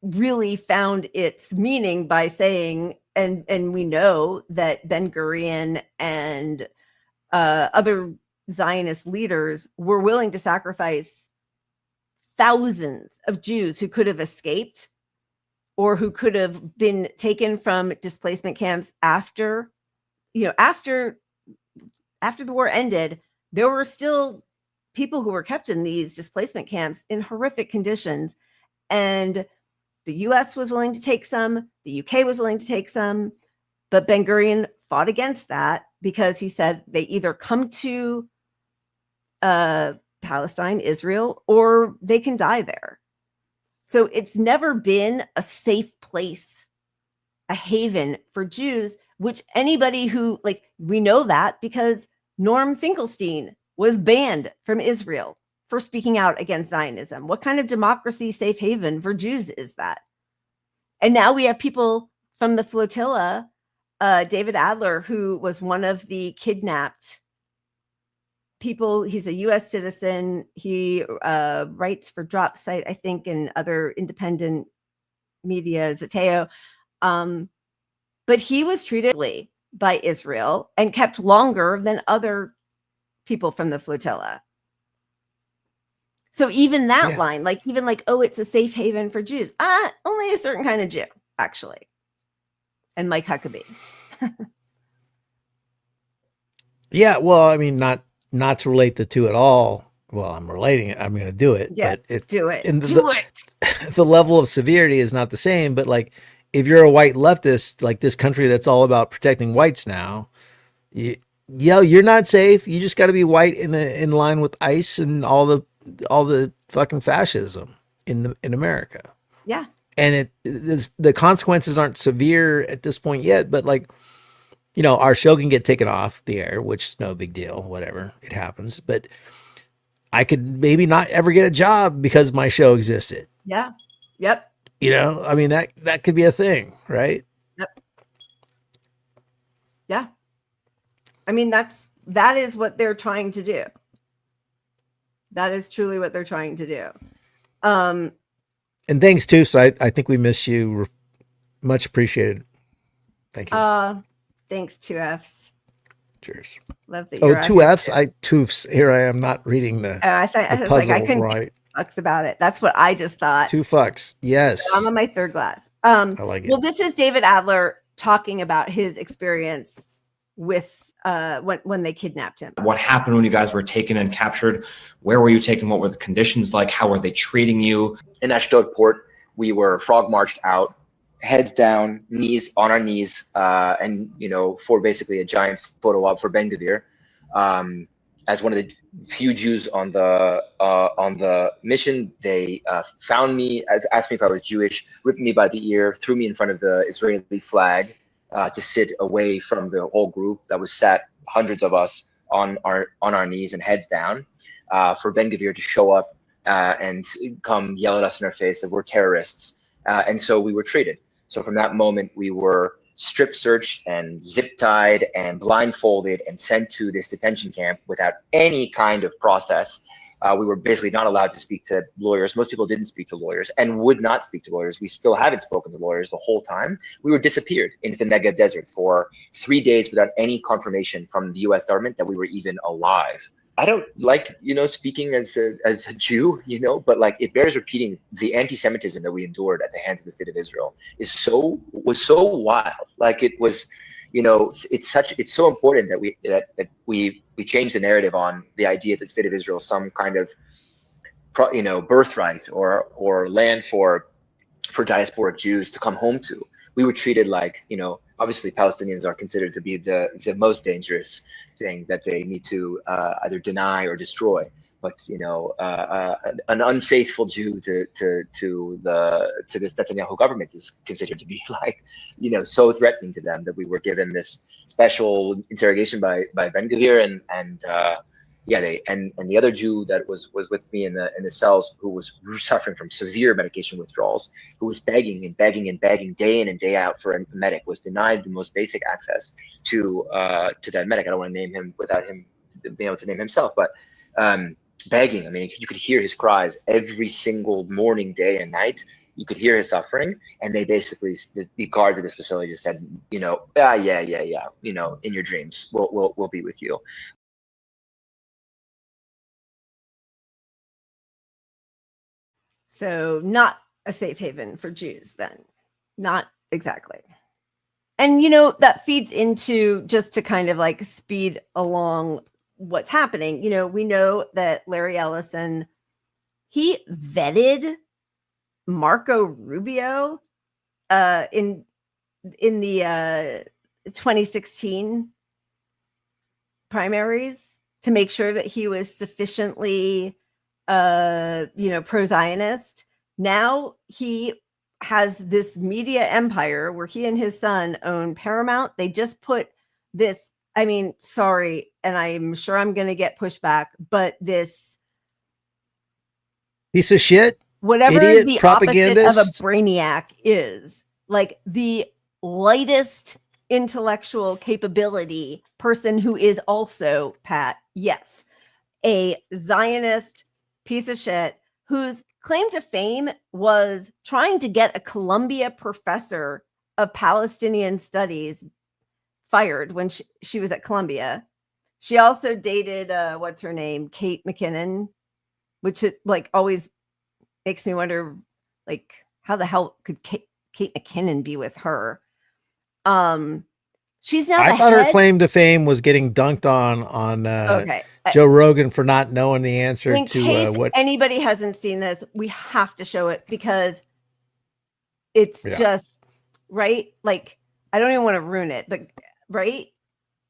really found its meaning by saying, and we know that Ben-Gurion and other Zionist leaders were willing to sacrifice thousands of Jews who could have escaped or who could have been taken from displacement camps after the war ended. There were still people who were kept in these displacement camps in horrific conditions. And the US was willing to take some, the UK was willing to take some, but Ben-Gurion fought against that because he said they either come to Palestine, Israel, or they can die there. So it's never been a safe place, a haven for Jews, which anybody who, like, we know that because Norm Finkelstein was banned from Israel for speaking out against Zionism. What kind of democracy safe haven for Jews is that? And now we have people from the flotilla, David Adler, who was one of the kidnapped people. He's a U.S. citizen. He writes for Drop Site, I think, and other independent media, Zateo. But he was treated by Israel and kept longer than other people from the flotilla. So even that line, oh, it's a safe haven for Jews. Only a certain kind of Jew, actually. And Mike Huckabee. Yeah, well, I mean, not to relate the two at all. Well, I'm relating it. I'm going to do it. Yeah, but do it. The level of severity is not the same. But like, if you're a white leftist, like this country that's all about protecting whites now, you're not safe. You just got to be white in line with ICE and all the fucking fascism in America. Yeah. And the consequences aren't severe at this point yet, but like, our show can get taken off the air, which is no big deal, whatever, it happens. But I could maybe not ever get a job because my show existed. Yeah. Yep. I mean, that could be a thing, right? Yep. Yeah. I mean, that is what they're trying to do. That is truly what they're trying to do. And thanks too. So I think we miss you. Much appreciated. Thank you. Thanks, 2Fs. Cheers. Love that. Oh, 2Fs. Toofs. Here I am not reading the. I was puzzle, like, I couldn't right. fucks about it. That's what I just thought. 2 fucks. Yes. I'm on my third glass. I like it. Well, this is David Adler talking about his experience with when they kidnapped him. What happened when you guys were taken and captured? Where were you taken? What were the conditions like? How were they treating you? In Ashdod port, we were frog marched out, heads down, knees on our knees, and for basically a giant photo op for Ben-Gvir. As one of the few Jews on the mission, they found me, asked me if I was Jewish, ripped me by the ear, threw me in front of the Israeli flag to sit away from the whole group that was sat, hundreds of us on our knees and heads down, for Ben-Gvir to show up and come yell at us in our face that we're terrorists. And so we were treated. So from that moment, we were strip searched and zip tied and blindfolded and sent to this detention camp without any kind of process. We were basically not allowed to speak to lawyers. Most people didn't speak to lawyers and would not speak to lawyers. We still haven't spoken to lawyers the whole time. We were disappeared into the Negev desert for 3 days without any confirmation from the US government that we were even alive. I don't like, speaking as a Jew, but like it bears repeating, the anti-Semitism that we endured at the hands of the state of Israel was so wild. Like it was, it's so important that we change the narrative on the idea that the state of Israel is some kind of, birthright or land for diasporic Jews to come home to. We were treated like, obviously Palestinians are considered to be the most dangerous thing that they need to either deny or destroy. But an unfaithful Jew to this Netanyahu government is considered to be like, so threatening to them that we were given this special interrogation by Ben-Gvir and the other Jew that was with me in the cells, who was suffering from severe medication withdrawals, who was begging and begging and begging day in and day out for a medic, was denied the most basic access to that medic. I don't want to name him without him being able to name himself, but begging. I mean, you could hear his cries every single morning, day and night. You could hear his suffering, and they basically, the guards at this facility just said, yeah, in your dreams, we'll be with you. So not a safe haven for Jews then. Not exactly. And, that feeds into, just to kind of like speed along what's happening. We know that Larry Ellison, he vetted Marco Rubio in the 2016 primaries to make sure that he was sufficiently pro-Zionist. Now he has this media empire where he and his son own Paramount. They just put this, sorry, and I'm sure I'm going to get pushback, but this piece of shit, whatever idiot, the propagandist opposite of a brainiac is, like the lightest intellectual capability person who is also, Pat, yes, a Zionist piece of shit whose claim to fame was trying to get a Columbia professor of Palestinian studies fired when she was at Columbia. She also dated what's her name, Kate McKinnon, which always makes me wonder, how the hell could Kate McKinnon be with her? She's now. I thought her claim to fame was getting dunked on okay. Joe Rogan for not knowing the answer In to case what anybody hasn't seen this, we have to show it because it's just right. Like, I don't even want to ruin it, but right.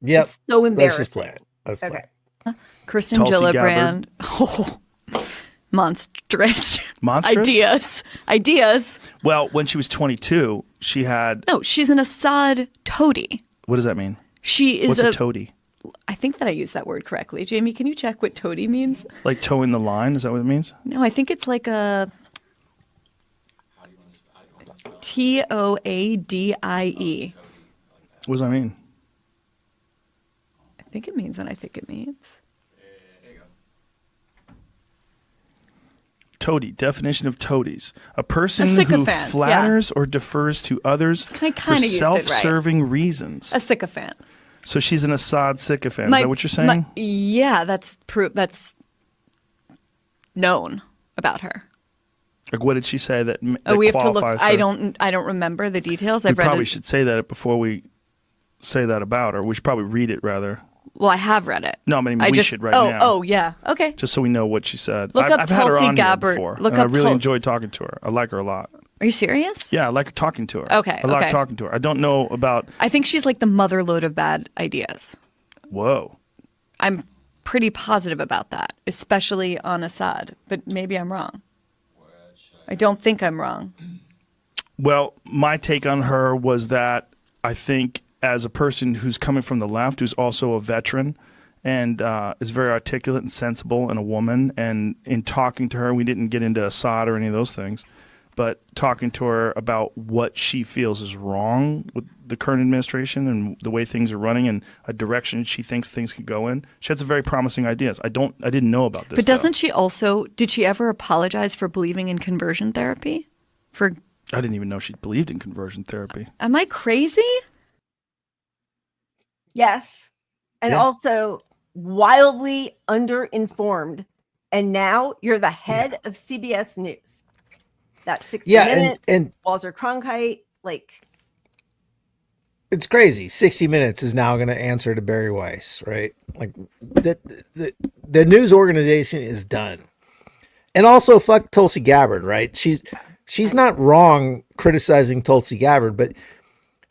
Yep. It's so embarrassing. Let's just play it. Let's play it. Kirsten Tulsi Gillibrand. Oh, monstrous. Ideas. Well, when she was 22, she had. No, she's an Assad toady. What does that mean? She is What's a toady? I think that I used that word correctly. Jamie, can you check what toady means? Like toeing the line? Is that what it means? No, I think it's like a Toadie. What does that mean? I think it means what I think it means. Toady. Definition of toadies. A person who flatters or defers to others for self-serving reasons. A sycophant. So she's an Assad sycophant. Is that what you're saying? Yeah, that's known about her. Like, what did she say that we have to look. her? I don't remember the details. We probably should say that before we say that about her. We should probably read it rather. Well, I have read it. No, we should right now. Oh, yeah. Okay. Just so we know what she said. Look up I've had her Tulsi on Gabbard. Here before, Look and up I really enjoyed talking to her. I like her a lot. Are you serious? Yeah, I like talking to her. Okay. I like talking to her. I don't know about. I think she's like the motherlode of bad ideas. Whoa. I'm pretty positive about that, especially on Assad, but maybe I'm wrong. I don't think I'm wrong. Well, my take on her was that I think as a person who's coming from the left, who's also a veteran and is very articulate and sensible and a woman, and in talking to her, we didn't get into Assad or any of those things, but talking to her about what she feels is wrong with the current administration and the way things are running and a direction she thinks things could go in. She had some very promising ideas. I didn't know about this. But doesn't she also, did she ever apologize for believing in conversion therapy? I didn't even know she believed in conversion therapy. Am I crazy? Yes. And also wildly underinformed. And now you're the head of CBS News. That 60 Minutes, and Walter Cronkite, it's crazy. 60 Minutes is now going to answer to Bari Weiss, right? Like the news organization is done. And also fuck Tulsi Gabbard, right? She's not wrong criticizing Tulsi Gabbard, but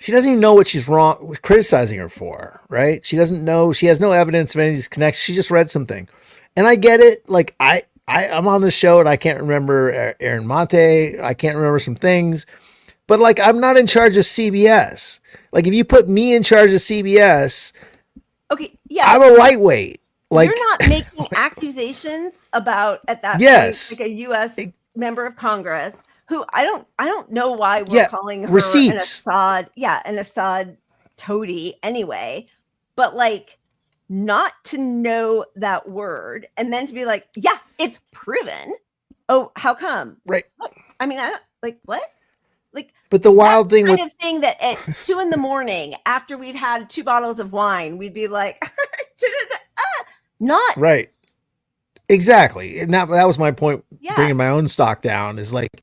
She doesn't even know what she's wrong criticizing her for, right? She doesn't know. She has no evidence of any of these connections. She just read something, and I get it. Like I'm on the show and I can't remember Aaron Monte. I can't remember some things, but like I'm not in charge of CBS. Like if you put me in charge of CBS, okay, yeah, I'm a lightweight. Like you're not making accusations about at that yes, point, like a U.S. member of Congress. Who I don't know why we're calling her receipts. an Assad toady anyway, but like not to know that word and then to be like, yeah, it's proven. Oh, how come? Right. What? I mean, I don't like what? Like, but the wild thing kind of thing that at 2 a.m. after we've had 2 bottles of wine, we'd be like, not right. Exactly. And that was my point. Yeah. Bringing my own stock down is like,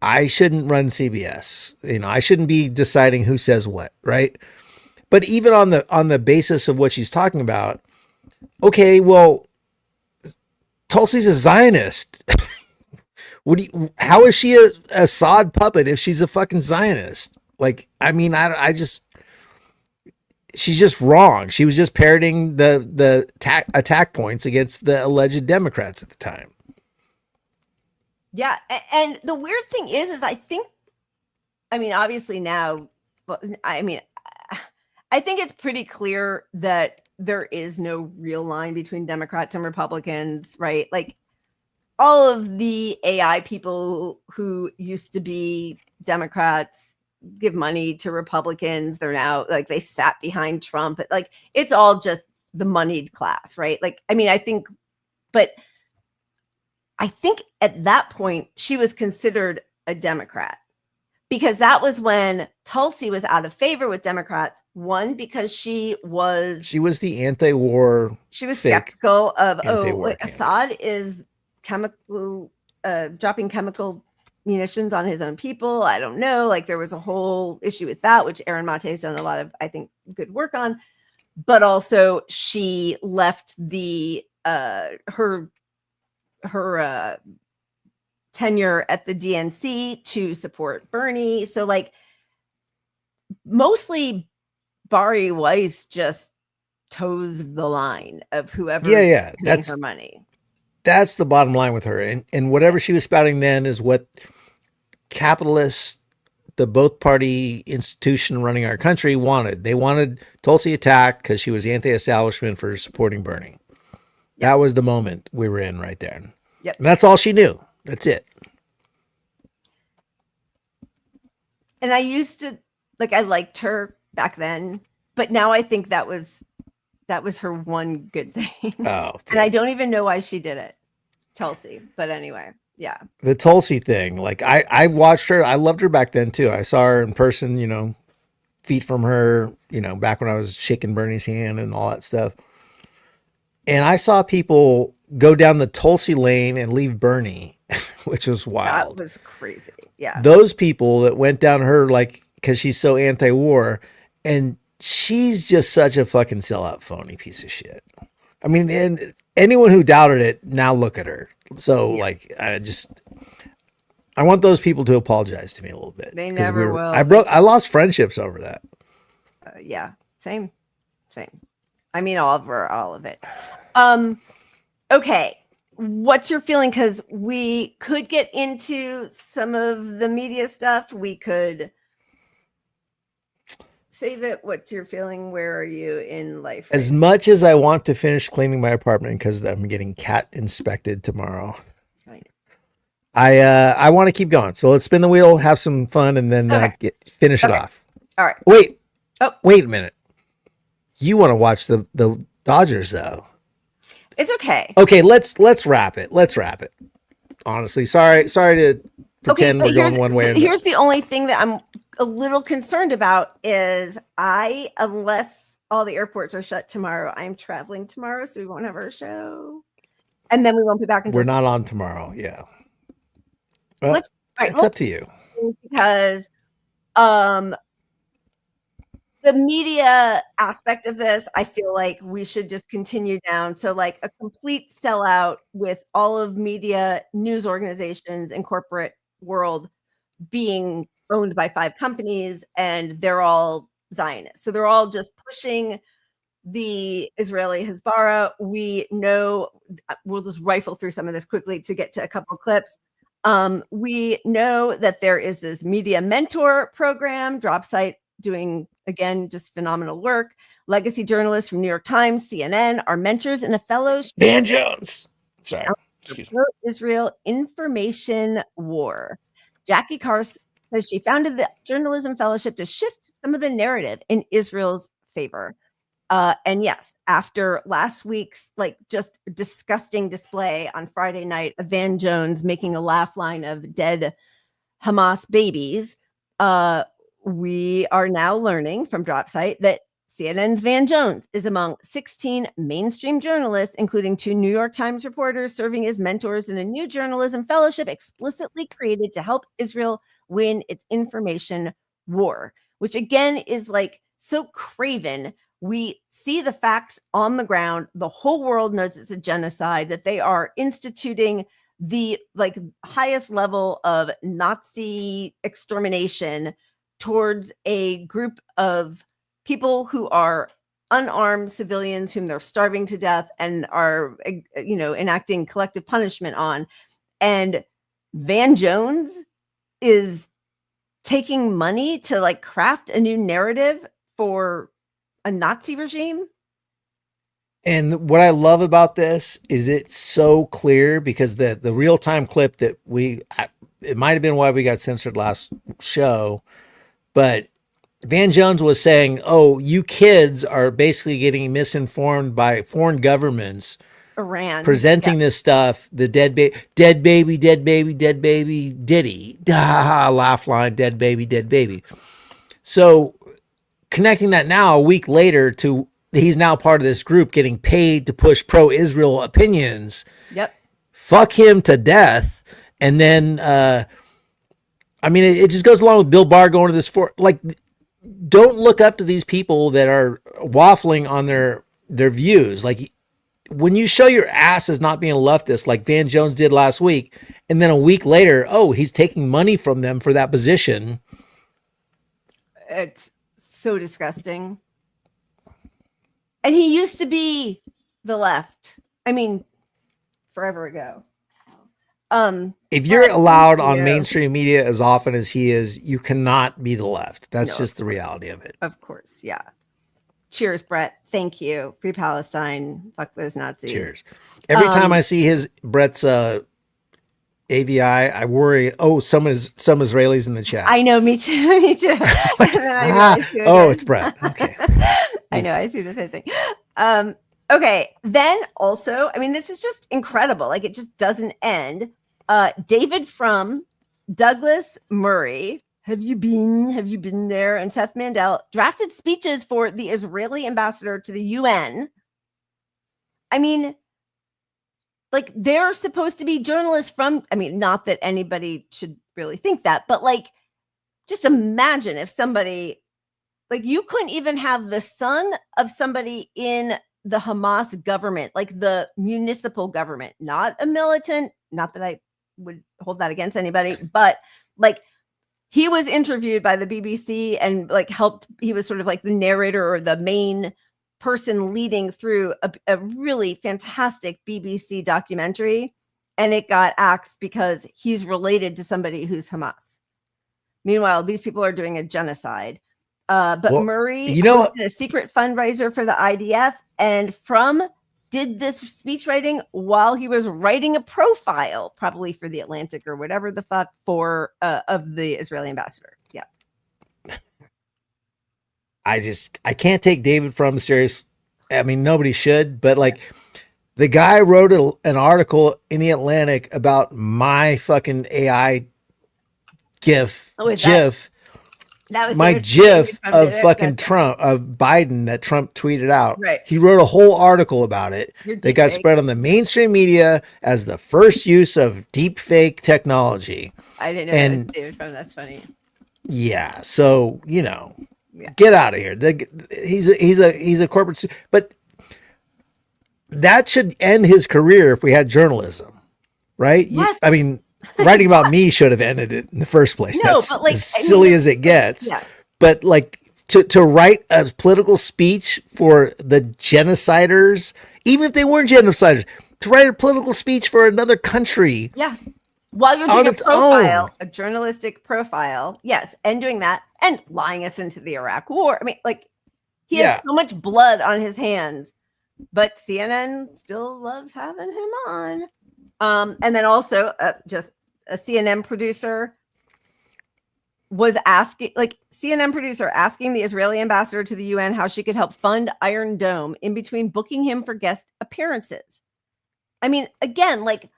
I shouldn't run CBS. You know, I shouldn't be deciding who says what, right? But even on the basis of what she's talking about, okay, well, Tulsi's a Zionist. How is she a Assad puppet if she's a fucking Zionist? Like, I mean, she's just wrong. She was just parroting the attack points against the alleged Democrats at the time. Yeah, and the weird thing is I think, I mean, obviously now, but I mean, I think it's pretty clear that there is no real line between Democrats and Republicans, right? Like all of the AI people who used to be Democrats give money to Republicans. They're now like they sat behind Trump. Like it's all just the moneyed class, right? Like, I mean, I think at that point she was considered a Democrat because that was when Tulsi was out of favor with Democrats. One, because she was the anti-war. She was skeptical of candidate. Assad is dropping chemical munitions on his own people. I don't know. Like there was a whole issue with that, which Aaron Mate has done a lot of, I think, good work on. But also she left the her tenure at the DNC to support Bernie. So like mostly Bari Weiss just toes the line of whoever that's her money. That's the bottom line with her. And whatever she was spouting then is what capitalists, the both party institution running our country wanted. They wanted Tulsi attacked because she was anti-establishment for supporting Bernie. Yep. That was the moment we were in right there. Yep. And that's all she knew. That's it. And I used to I liked her back then, but now I think that was her one good thing. Oh, and I don't even know why she did it. Tulsi. But anyway, yeah. The Tulsi thing, like I watched her. I loved her back then too. I saw her in person, feet from her, back when I was shaking Bernie's hand and all that stuff. And I saw people go down the Tulsi lane and leave Bernie, which was wild. That was crazy. Yeah. Those people that went down her, because she's so anti-war, and she's just such a fucking sellout phony piece of shit. I mean, and anyone who doubted it, now look at her. So I want those people to apologize to me a little bit. They never will. I lost friendships over that. Yeah. Same. I mean, all of it. Okay. What's your feeling? Because we could get into some of the media stuff. We could save it. What's your feeling? Where are you in life? As much as I want to finish cleaning my apartment because I'm getting cat inspected tomorrow, right. I want to keep going. So let's spin the wheel, have some fun, and then finish it off. All right. Wait a minute. You want to watch the Dodgers though? It's okay. Okay, let's wrap it. Honestly, sorry to pretend we're going one way. Here's the only thing that I'm a little concerned about is unless all the airports are shut tomorrow, I'm traveling tomorrow, so we won't have our show, and then we won't be back until we're not on tomorrow. Yeah, well, it's up to you because the media aspect of this, I feel like we should just continue down. So like a complete sellout with all of media, news organizations, and corporate world being owned by 5 companies, and they're all Zionists. So they're all just pushing the Israeli Hezbollah. We know, we'll just rifle through some of this quickly to get to a couple clips. We know that there is this media mentor program, Dropsite doing, again, just phenomenal work. Legacy journalists from New York Times, CNN are mentors in a fellowship. Van Jones. Sorry. Excuse me. Israel information war. Jackie Carson says she founded the Journalism Fellowship to shift some of the narrative in Israel's favor. And yes, after last week's like just disgusting display on Friday night of Van Jones making a laugh line of dead Hamas babies, we are now learning from Dropsite that CNN's Van Jones is among 16 mainstream journalists, including 2 New York Times reporters serving as mentors in a new journalism fellowship explicitly created to help Israel win its information war, which again is like so craven. We see the facts on the ground. The whole world knows it's a genocide, that they are instituting the like highest level of Nazi extermination towards a group of people who are unarmed civilians whom they're starving to death and are, enacting collective punishment on. And Van Jones is taking money to like craft a new narrative for a Nazi regime. And what I love about this is it's so clear because the real-time clip that it might have been why we got censored last show, but Van Jones was saying, oh, you kids are basically getting misinformed by foreign governments. Iran. Presenting this stuff, the dead baby, Diddy, laugh line, dead baby. So connecting that now a week later to he's now part of this group getting paid to push pro-Israel opinions. Yep. Fuck him to death. And then, it just goes along with Bill Barr going to this don't look up to these people that are waffling on their views. Like when you show your ass as not being a leftist, like Van Jones did last week, and then a week later, oh, he's taking money from them for that position. It's so disgusting. And he used to be the left. I mean, forever ago. If you're allowed on mainstream media as often as he is, you cannot be the left. That's just the reality of it. Of course, yeah. Cheers, Brett. Thank you. Free Palestine. Fuck those Nazis. Cheers. Every time I see Brett's AVI, I worry. Oh, some Israelis in the chat. I know. Me too. Me too. It's Brett. Okay. I know. I see the same thing. Okay. Then also, this is just incredible. Like it just doesn't end. David from Douglas Murray. Have you been there? And Seth Mandel drafted speeches for the Israeli ambassador to the UN. They're supposed to be journalists from, not that anybody should really think that, but just imagine if somebody, you couldn't even have the son of somebody in the Hamas government, the municipal government, not a militant, not that I would hold that against anybody, but he was interviewed by the BBC and he was sort of the narrator or the main person leading through a really fantastic BBC documentary. And it got axed because he's related to somebody who's Hamas. Meanwhile, these people are doing a genocide. Murray did a secret fundraiser for the IDF and did this speech writing while he was writing a profile, probably for the Atlantic or whatever the fuck of the Israeli ambassador. Yeah. I can't take David Frum serious. Nobody should, but the guy wrote an article in the Atlantic about my fucking AI GIF. That was my GIF of fucking Trump, of Biden that Trump tweeted out. Right. He wrote a whole article about it. They got spread on the mainstream media as the first use of deep fake technology. I didn't know that was David Frum. That's funny. Yeah. So, get out of here. He's a corporate, but that should end his career if we had journalism, right? Yes. writing about me should have ended it in the first place. No, That's but, like, as silly as it gets. Yeah. But like to write a political speech for the genociders, even if they weren't genociders, to write a political speech for another country. Yeah. While you're On doing a its profile, own. a journalistic profile, yes, and doing that and lying us into the Iraq War. I mean, like, he has so much blood on his hands, but CNN still loves having him on. And then also, just a CNN producer was asking, like, CNN producer asking the Israeli ambassador to the UN how she could help fund Iron Dome in between booking him for guest appearances. I mean, again, like,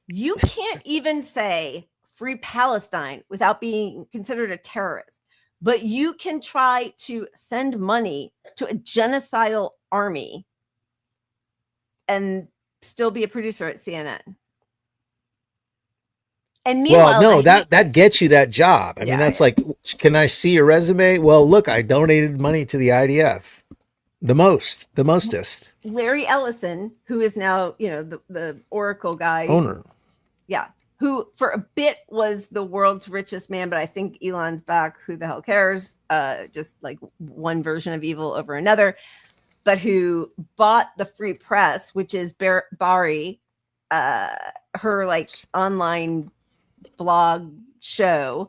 you can't even say free Palestine without being considered a terrorist, but you can try to send money to a genocidal army and still be a producer at CNN. And meanwhile, well, no, that gets you that job. I mean, that's like, can I see your resume? Well, look, I donated money to the IDF. The mostest. Larry Ellison, who is now, the Oracle guy. Owner. Yeah. Who for a bit was the world's richest man, but I think Elon's back. Who the hell cares? Just like one version of evil over another. But who bought the Free Press, which is Bari, her like online blog show,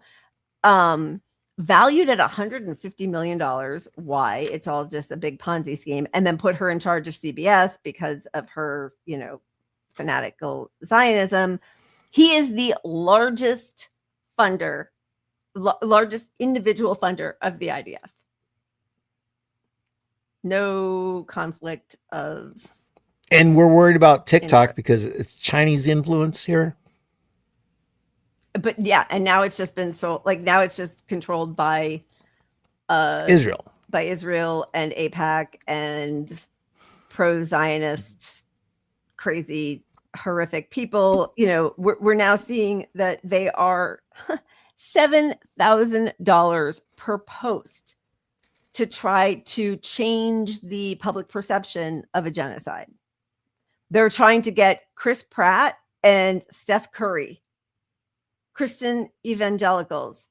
valued at $150 million. Why? It's all just a big Ponzi scheme. And then put her in charge of CBS because of her, fanatical Zionism. He is the largest funder, largest individual funder of the IDF. No conflict of. And we're worried about TikTok because it's Chinese influence here. But yeah, and now it's just been now it's just controlled by Israel. By Israel and AIPAC and pro-Zionist, crazy, horrific people. We're now seeing that they are $7,000 per post to try to change the public perception of a genocide. They're trying to get Chris Pratt and Steph Curry, Christian evangelicals,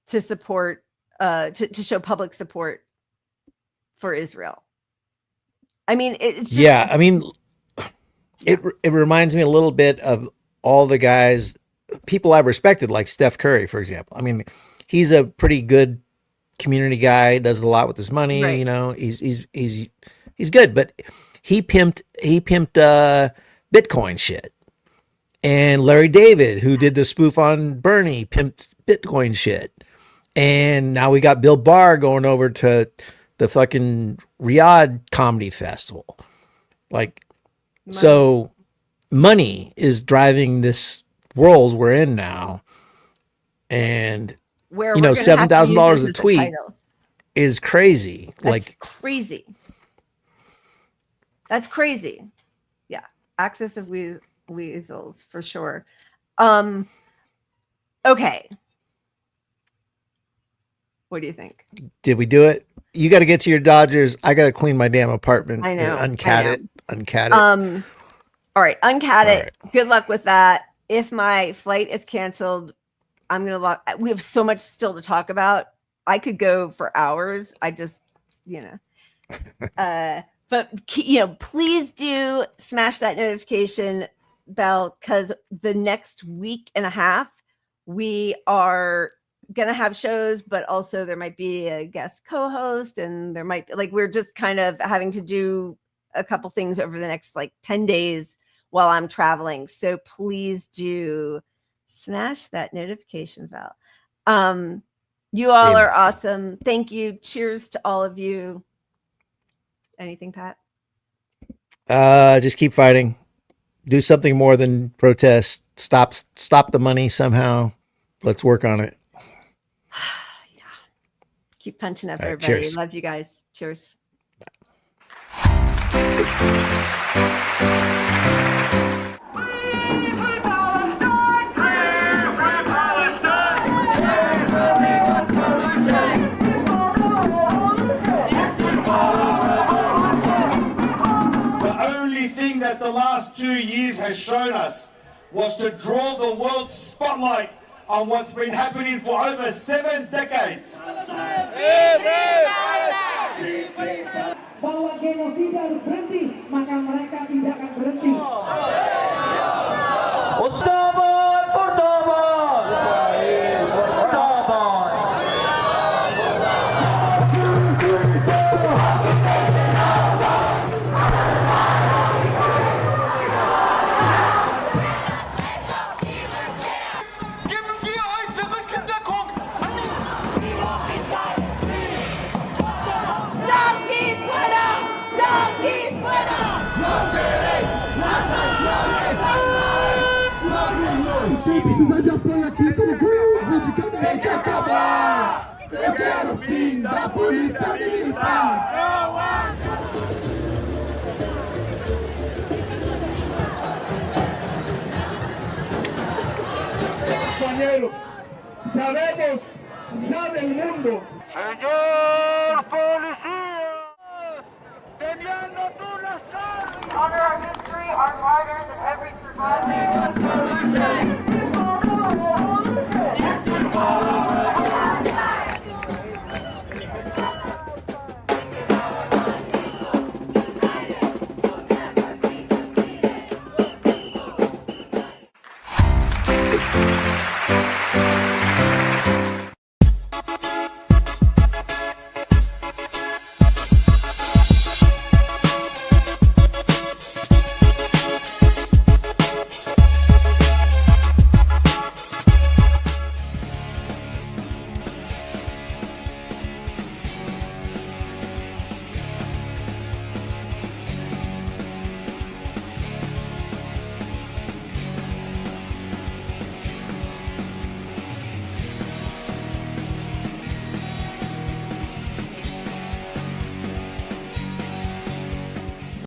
to support, to show public support for Israel. I mean, it's just, it reminds me a little bit of all the guys, people I respected, like Steph Curry, for example. I mean, he's a pretty good community guy, does a lot with his money. Right. He's good, but he pimped Bitcoin shit. And Larry David, who did the spoof on Bernie, pimped Bitcoin shit. And now we got Bill Barr going over to the fucking Riyadh Comedy Festival. So money is driving this world we're in now. And, where $7,000 a tweet is crazy. That's crazy. That's crazy. Yeah. Axis of weasels for sure. Okay. What do you think? Did we do it? You got to get to your Dodgers. I got to clean my damn apartment. I know. And uncat it. Uncat it. All right. Uncat it. Right. Good luck with that. If my flight is canceled, I'm going to lock. We have so much still to talk about. I could go for hours. I just, but please do smash that notification bell, because the next week and a half, we are going to have shows, but also there might be a guest co-host, and there might be we're just kind of having to do a couple things over the next 10 days while I'm traveling. So please do smash that notification bell. You all are awesome. Thank you. Cheers to all of you. Anything, Pat? Just keep fighting. Do something more than protest. Stop the money somehow. Let's work on it. Yeah. Keep punching up, everybody. Cheers. Love you guys. Cheers. The only thing that the last 2 years has shown us was to draw the world's spotlight on what's been happening for over 7 decades. Bahwa genosida harus berhenti, maka mereka tidak akan berhenti. Mustafa Portaban! Quem precisa de apoio aqui pelo Cruz, medicamento tem que acabar. Eu quero o fim da polícia militar. Compañeros, sabemos, sabe el mundo. Señor policía, teniendo tú las armas. Honor our history, our martyrs, and every survivor.